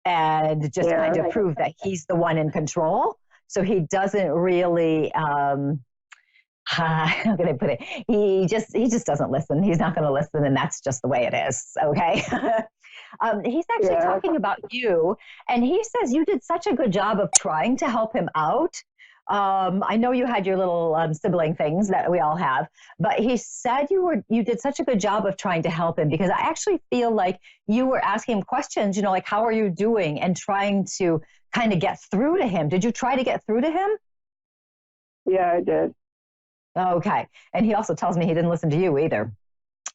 And just kind of prove that he's the one in control. So he doesn't really, how can I put it? He just doesn't listen. He's not going to listen, and that's just the way it is. Okay. He's actually talking about you, and he says you did such a good job of trying to help him out. I know you had your little sibling things that we all have, but he said you did such a good job of trying to help him, because I actually feel like you were asking him questions, you know, like, how are you doing, and trying to kind of get through to him. Did you try to get through to him? Yeah, I did. Okay. And he also tells me he didn't listen to you either.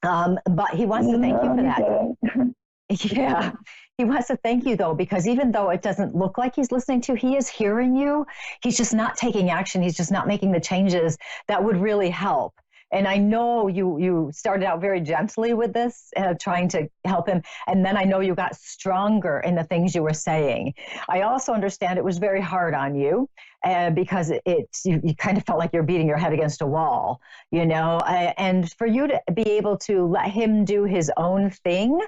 But he wants to thank you for that. Yeah. He wants to thank you, though, because even though it doesn't look like he's listening to you, he is hearing you. He's just not taking action. He's just not making the changes that would really help. And I know you started out very gently with this, trying to help him. And then I know you got stronger in the things you were saying. I also understand it was very hard on you because you kind of felt like you're beating your head against a wall, you know, and for you to be able to let him do his own thing,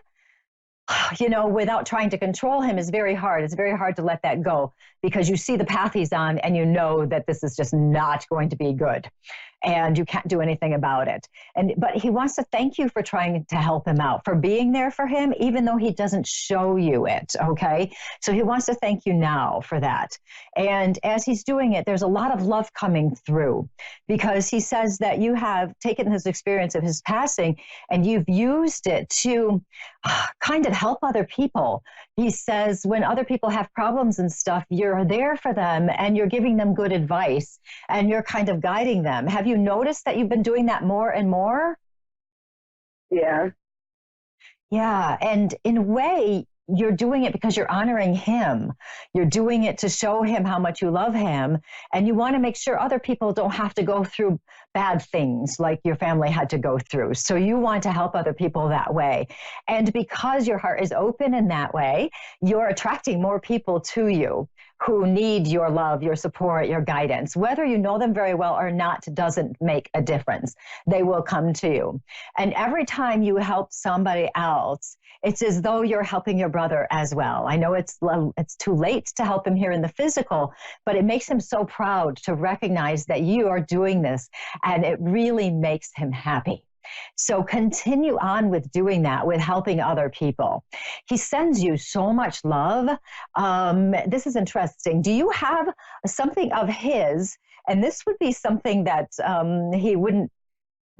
you know, without trying to control him is very hard. It's very hard to let that go, because you see the path he's on and you know that this is just not going to be good. and you can't do anything about it. But he wants to thank you for trying to help him out, for being there for him, even though he doesn't show you it, okay? So he wants to thank you now for that. And as he's doing it, there's a lot of love coming through, because he says that you have taken his experience of his passing and you've used it to kind of help other people. He says when other people have problems and stuff, you're there for them and you're giving them good advice and you're kind of guiding them. Have you noticed that you've been doing that more and more? Yeah. Yeah. And in a way, you're doing it because you're honoring him. You're doing it to show him how much you love him. And you want to make sure other people don't have to go through bad things like your family had to go through. So you want to help other people that way. And because your heart is open in that way, you're attracting more people to you who need your love, your support, your guidance. Whether you know them very well or not doesn't make a difference. They will come to you. And every time you help somebody else, it's as though you're helping your brother as well. I know it's too late to help him here in the physical, but it makes him so proud to recognize that you are doing this, and it really makes him happy. So continue on with doing that, with helping other people. He sends you so much love. This is interesting. Do you have something of his? And this would be something that he wouldn't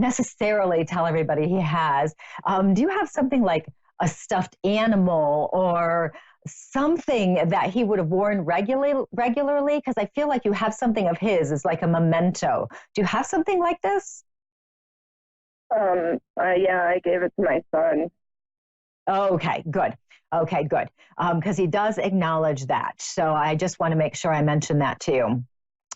necessarily tell everybody he has. Do you have something like a stuffed animal or something that he would have worn regularly? Because I feel like you have something of his. It's like a memento. Do you have something like this? Yeah, I gave it to my son. Okay, good. Okay, good. Because he does acknowledge that. So I just want to make sure I mention that to you.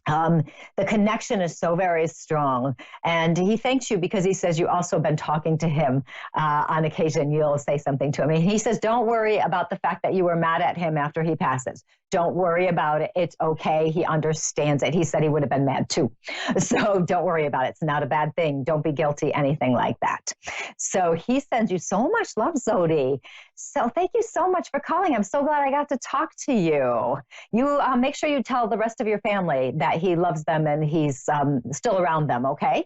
The connection is so very strong, and he thanks you because he says you also been talking to him on occasion. You'll say something to him. And he says, don't worry about the fact that you were mad at him after he passes. Don't worry about it. It's okay. He understands it. He said he would have been mad too. So don't worry about it. It's not a bad thing. Don't be guilty, anything like that. So he sends you so much love, Zodi. So thank you so much for calling. I'm so glad I got to talk to you. You make sure you tell the rest of your family that he loves them and he's still around them, okay?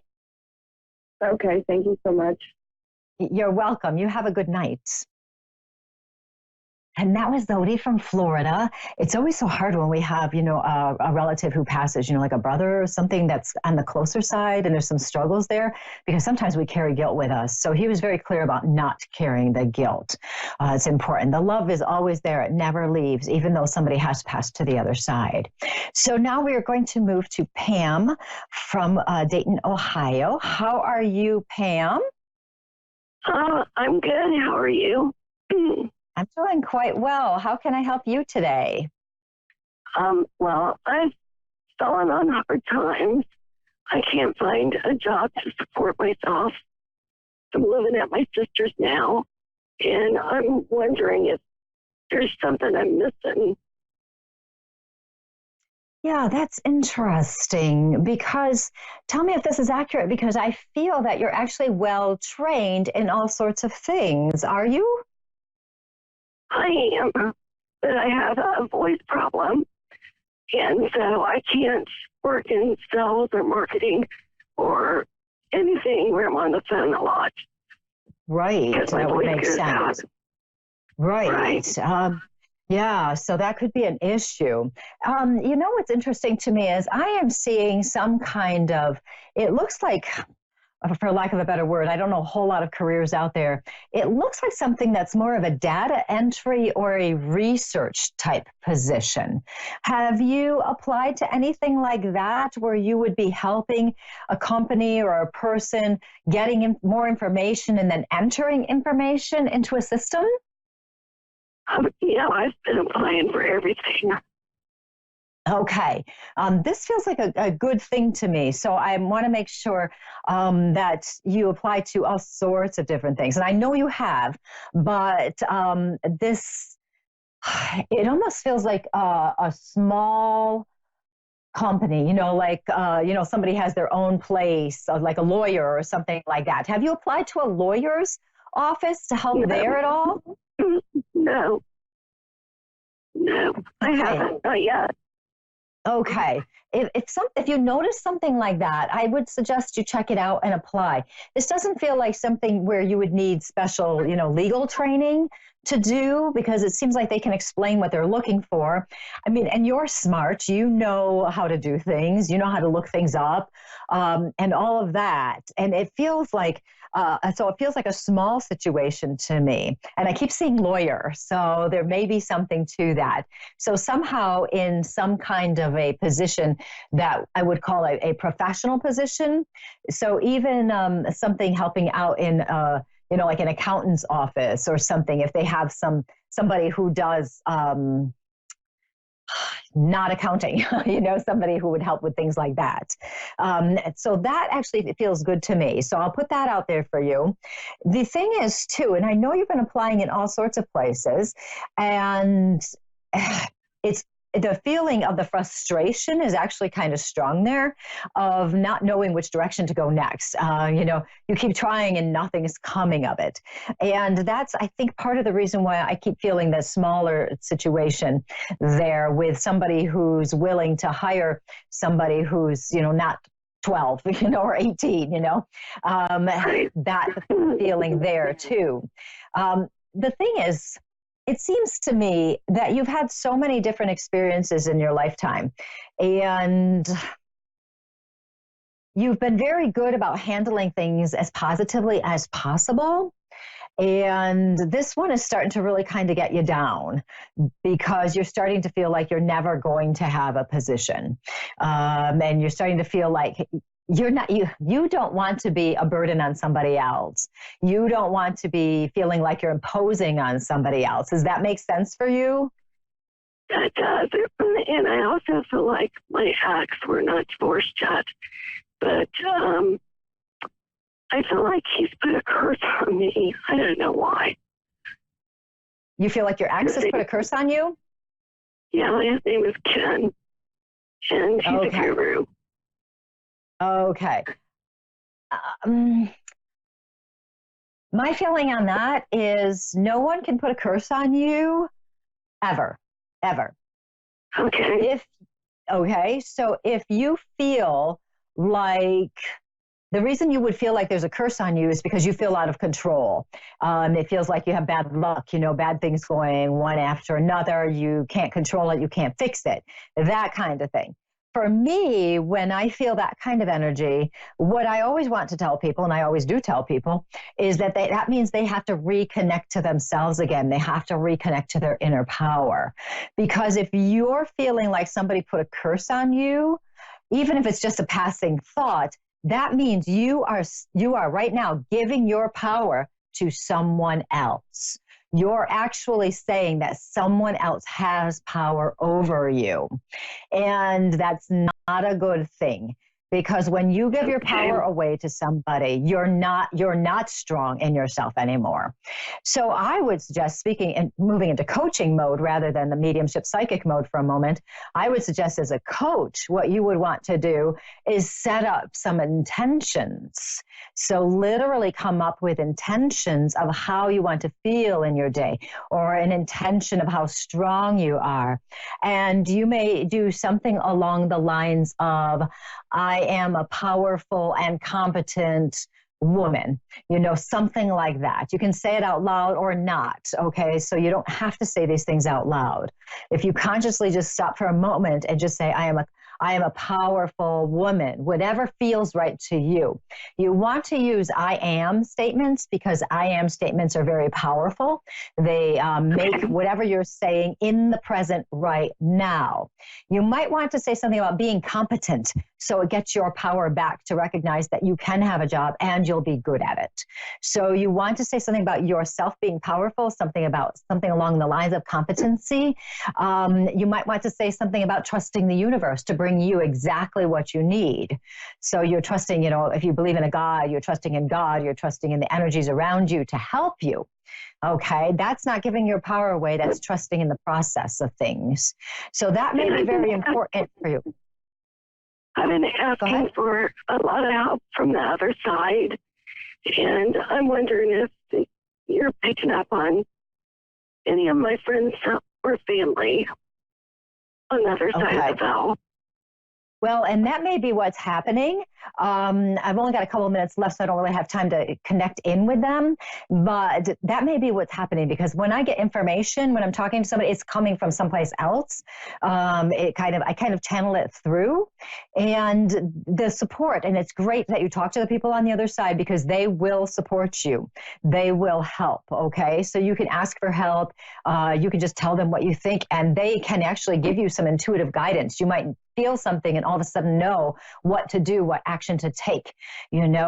Okay, thank you so much. You're welcome. You have a good night. And that was Zodi from Florida. It's always so hard when we have, a relative who passes, like a brother or something that's on the closer side, and there's some struggles there, because sometimes we carry guilt with us. So he was very clear about not carrying the guilt. It's important. The love is always there. It never leaves, even though somebody has passed to the other side. So now we are going to move to Pam from Dayton, Ohio. How are you, Pam? I'm good. How are you? I'm doing quite well. How can I help you today? Well, I've fallen on hard times. I can't find a job to support myself. I'm living at my sister's now, and I'm wondering if there's something I'm missing. Yeah, that's interesting, because tell me if this is accurate, because I feel that you're actually well trained in all sorts of things. Are you? I am, but I have a voice problem, and so I can't work in sales or marketing or anything where I'm on the phone a lot. Right, that would make sense. Right. Yeah, so that could be an issue. What's interesting to me is I am seeing some kind of, it looks like, for lack of a better word, I don't know a whole lot of careers out there. It looks like something that's more of a data entry or a research type position. Have you applied to anything like that, where you would be helping a company or a person getting more information and then entering information into a system? Yeah, I've been applying for everything. Okay. This feels like a good thing to me. So I want to make sure that you apply to all sorts of different things. And I know you have, but it almost feels like a small company, somebody has their own place, like a lawyer or something like that. Have you applied to a lawyer's office to help there at all? No, I haven't, not yet. Okay. If you notice something like that, I would suggest you check it out and apply. This doesn't feel like something where you would need special, legal training to do, because it seems like they can explain what they're looking for. I mean, and you're smart, you know how to do things, you know how to look things up, and all of that. And it feels like, so it feels like a small situation to me. And I keep seeing lawyer, so there may be something to that. So somehow in some kind of a position that I would call a professional position. So even something helping out in like an accountant's office or something, if they have somebody who does not accounting, somebody who would help with things like that. So that actually feels good to me. So I'll put that out there for you. The thing is too, and I know you've been applying in all sorts of places, and it's the feeling of the frustration is actually kind of strong there, of not knowing which direction to go next. You keep trying and nothing is coming of it. And that's, I think, part of the reason why I keep feeling the smaller situation there, with somebody who's willing to hire somebody who's, not 12, or 18, that feeling there too. The thing is, it seems to me that you've had so many different experiences in your lifetime, and you've been very good about handling things as positively as possible. And this one is starting to really kind of get you down, because you're starting to feel like you're never going to have a position. And you're starting to feel like you don't want to be a burden on somebody else. You don't want to be feeling like you're imposing on somebody else. Does that make sense for you? That does. And I also feel like my ex, we're not divorced yet, but I feel like he's put a curse on me. I don't know why. You feel like your ex has put a curse on you? Yeah, his name is Ken, and he's a guru. Okay. My feeling on that is no one can put a curse on you ever. Okay. So if you feel like the reason you would feel like there's a curse on you is because you feel out of control. It feels like you have bad luck, bad things going one after another. You can't control it. You can't fix it. That kind of thing. For me, when I feel that kind of energy, what I always want to tell people, and I always do tell people, is that that means they have to reconnect to themselves again. They have to reconnect to their inner power. Because if you're feeling like somebody put a curse on you, even if it's just a passing thought, that means you are right now giving your power to someone else. You're actually saying that someone else has power over you. And that's not a good thing, because when you give your power away to somebody, you're not strong in yourself anymore. So I would suggest, speaking and moving into coaching mode rather than the mediumship psychic mode for a moment, I would suggest as a coach, what you would want to do is set up some intentions. So literally come up with intentions of how you want to feel in your day, or an intention of how strong you are. And you may do something along the lines of, I am a powerful and competent woman, something like that. You can say it out loud or not, okay? So you don't have to say these things out loud. If you consciously just stop for a moment and just say, I am a powerful woman, whatever feels right to you. You want to use I am statements, because I am statements are very powerful. They make whatever you're saying in the present right now. You might want to say something about being competent, so it gets your power back to recognize that you can have a job and you'll be good at it. So you want to say something about yourself being powerful, something along the lines of competency. You might want to say something about trusting the universe to bring you exactly what you need. So you're trusting, if you believe in a God, you're trusting in God, you're trusting in the energies around you to help you. Okay, that's not giving your power away, that's trusting in the process of things. So that may be very important for you. I've been asking for a lot of help from the other side, and I'm wondering if you're picking up on any of my friends or family on the other side of the bell. Well, and that may be what's happening. I've only got a couple of minutes left, so I don't really have time to connect in with them. But that may be what's happening, because when I get information, when I'm talking to somebody, it's coming from someplace else. I kind of channel it through, and the support. And it's great that you talk to the people on the other side, because they will support you. They will help. Okay, so you can ask for help. You can just tell them what you think, and they can actually give you some intuitive guidance. You might feel something and all of a sudden know what to do, what action to take.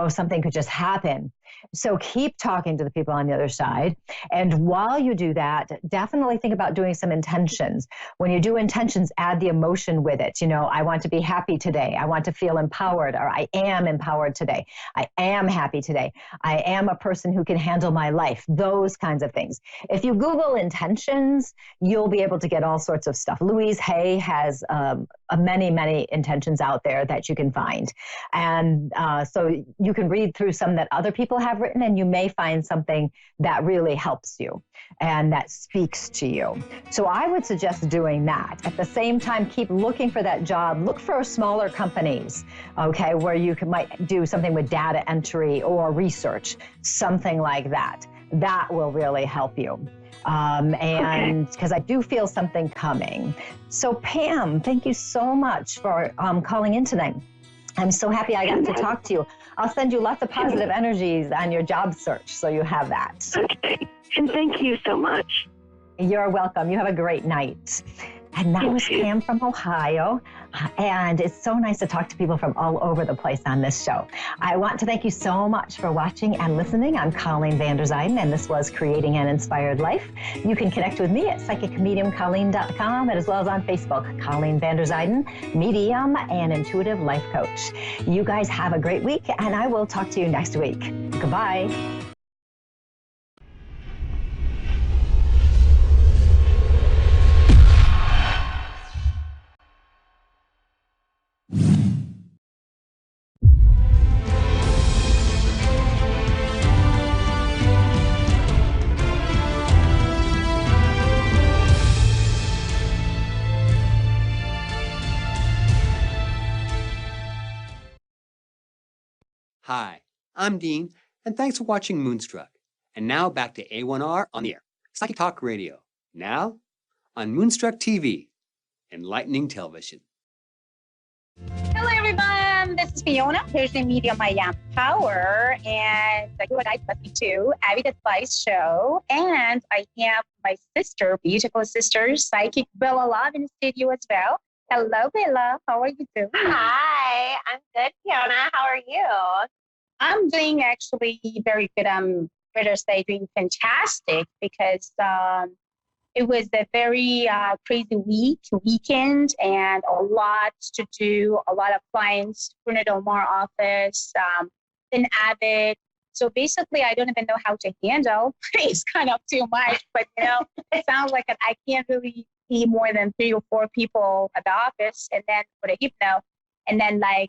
Something could just happen. So keep talking to the people on the other side. And while you do that, definitely think about doing some intentions. When you do intentions, add the emotion with it. I want to be happy today. I want to feel empowered, or I am empowered today. I am happy today. I am a person who can handle my life. Those kinds of things. If you Google intentions, you'll be able to get all sorts of stuff. Louise Hay has many intentions out there that you can find. And so you can read through some that other people have written, and you may find something that really helps you and that speaks to you. So I would suggest doing that. At the same time, keep looking for that job. Look for smaller companies, okay, where you might do something with data entry or research, something like that. That will really help you. And because I do feel something coming. So Pam, thank you so much for calling in tonight. I'm so happy I got to talk to you. I'll send you lots of positive energies on your job search, so you have that. Okay. And thank you so much. You're welcome. You have a great night. And that was Pam from Ohio. And it's so nice to talk to people from all over the place on this show. I want to thank you so much for watching and listening. I'm Colleen van der Zijden, and this was Creating an Inspired Life. You can connect with me at psychicmediumcolleen.com, and as well as on Facebook, Colleen van der Zijden, medium and intuitive life coach. You guys have a great week, and I will talk to you next week. Goodbye. Hi, I'm Dean, and thanks for watching Moonstruck. And now back to A1R on the air, Psychic Talk Radio, now on Moonstruck TV, enlightening television. Hello, everyone. This is Fiona. Here's the medium I am power, and you and I listen to Avid Advice Show, and I have my sister, beautiful sister, Psychic Bella Love, in the studio as well. Hello, Bella. How are you doing? Hi, I'm good, Fiona. How are you? I'm doing actually very good. I'm better say doing fantastic, because it was a very crazy weekend, and a lot to do, a lot of clients, Bruno Del Mar office, in Abbott. So basically, I don't even know how to handle. It's kind of too much, but it sounds like I can't really see more than 3 or 4 people at the office, and then for the hypno, and then my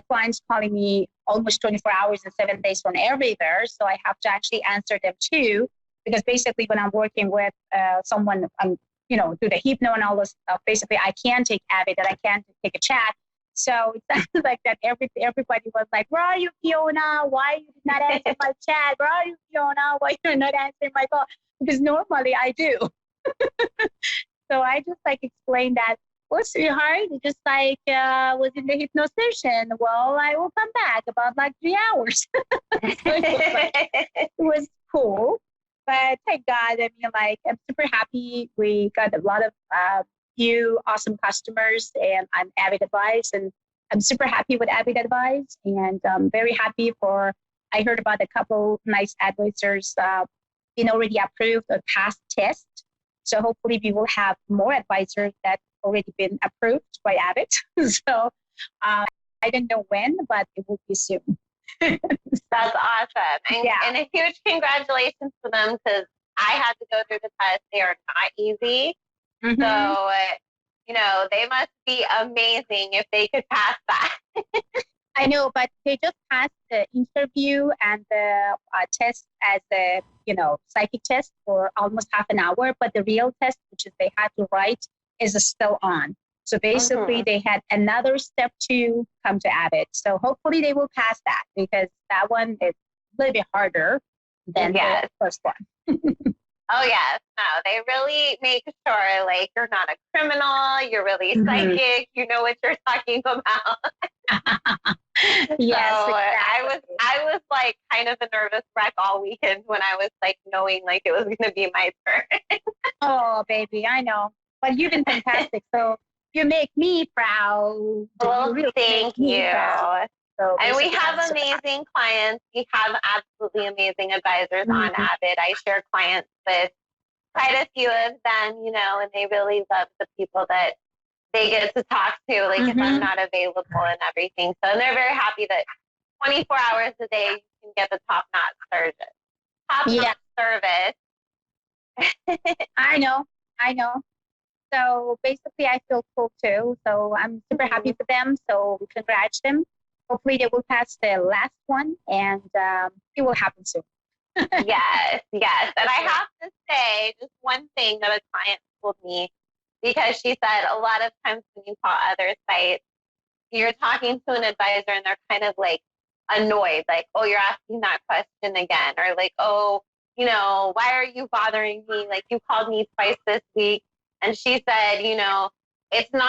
clients calling me almost 24 hours and 7 days from everywhere. So I have to actually answer them too, because basically when I'm working with someone, do the hypno and all this stuff, basically I can take Avid and I can take a chat. So it sounds like that everybody was like, where are you, Fiona? Why you did not answer my chat? Where are you, Fiona? Why you're not answering my call? Because normally I do. So I just explained that, well, sweetheart, it just was in the hypno session. Well, I will come back about 3 hours. So it was cool. But thank God, I'm super happy. We got a lot of few awesome customers, and I'm Avid Advice, and I'm super happy with Avid Advice, and I'm very happy I heard about a couple nice advisors been already approved or passed test. So hopefully we will have more advisors that already been approved by Abbott. So I don't know when, but it will be soon. That's awesome. And a huge congratulations to them, because I had to go through the test. They are not easy. Mm-hmm. So, they must be amazing if they could pass that. I know, but they just passed the interview and the test as a, psychic test for almost half an hour. But the real test, which is they had to write, is still on. So basically, they had another step 2 come to Abbott. So hopefully they will pass that, because that one is a little bit harder than the first one. Oh, yes. No, they really make sure, like, you're not a criminal, you're really psychic, you know what you're talking about. Yes, so exactly. I was like kind of a nervous wreck all weekend when I was like knowing like it was going to be my turn. Oh, baby, I know. But you've been fantastic. So you make me proud. Well, really thank you. So and we have amazing clients. We have absolutely amazing advisors on Abbott. I share clients with quite a few of them, you know, and they really love the people that they get to talk to, like if I'm not available and everything. So and they're very happy that 24 hours a day you can get the top-notch service. Top-notch service. I know. So basically, I feel cool too. So I'm super happy for them. So we congratulate them. Hopefully, they will pass the last one, and it will happen soon. Yes. And I have to say just one thing that a client told me, because she said a lot of times when you call other sites, you're talking to an advisor and they're kind of like annoyed, like, oh, you're asking that question again, or like, oh, you know, why are you bothering me? Like, you called me twice this week. And she said, you know, it's not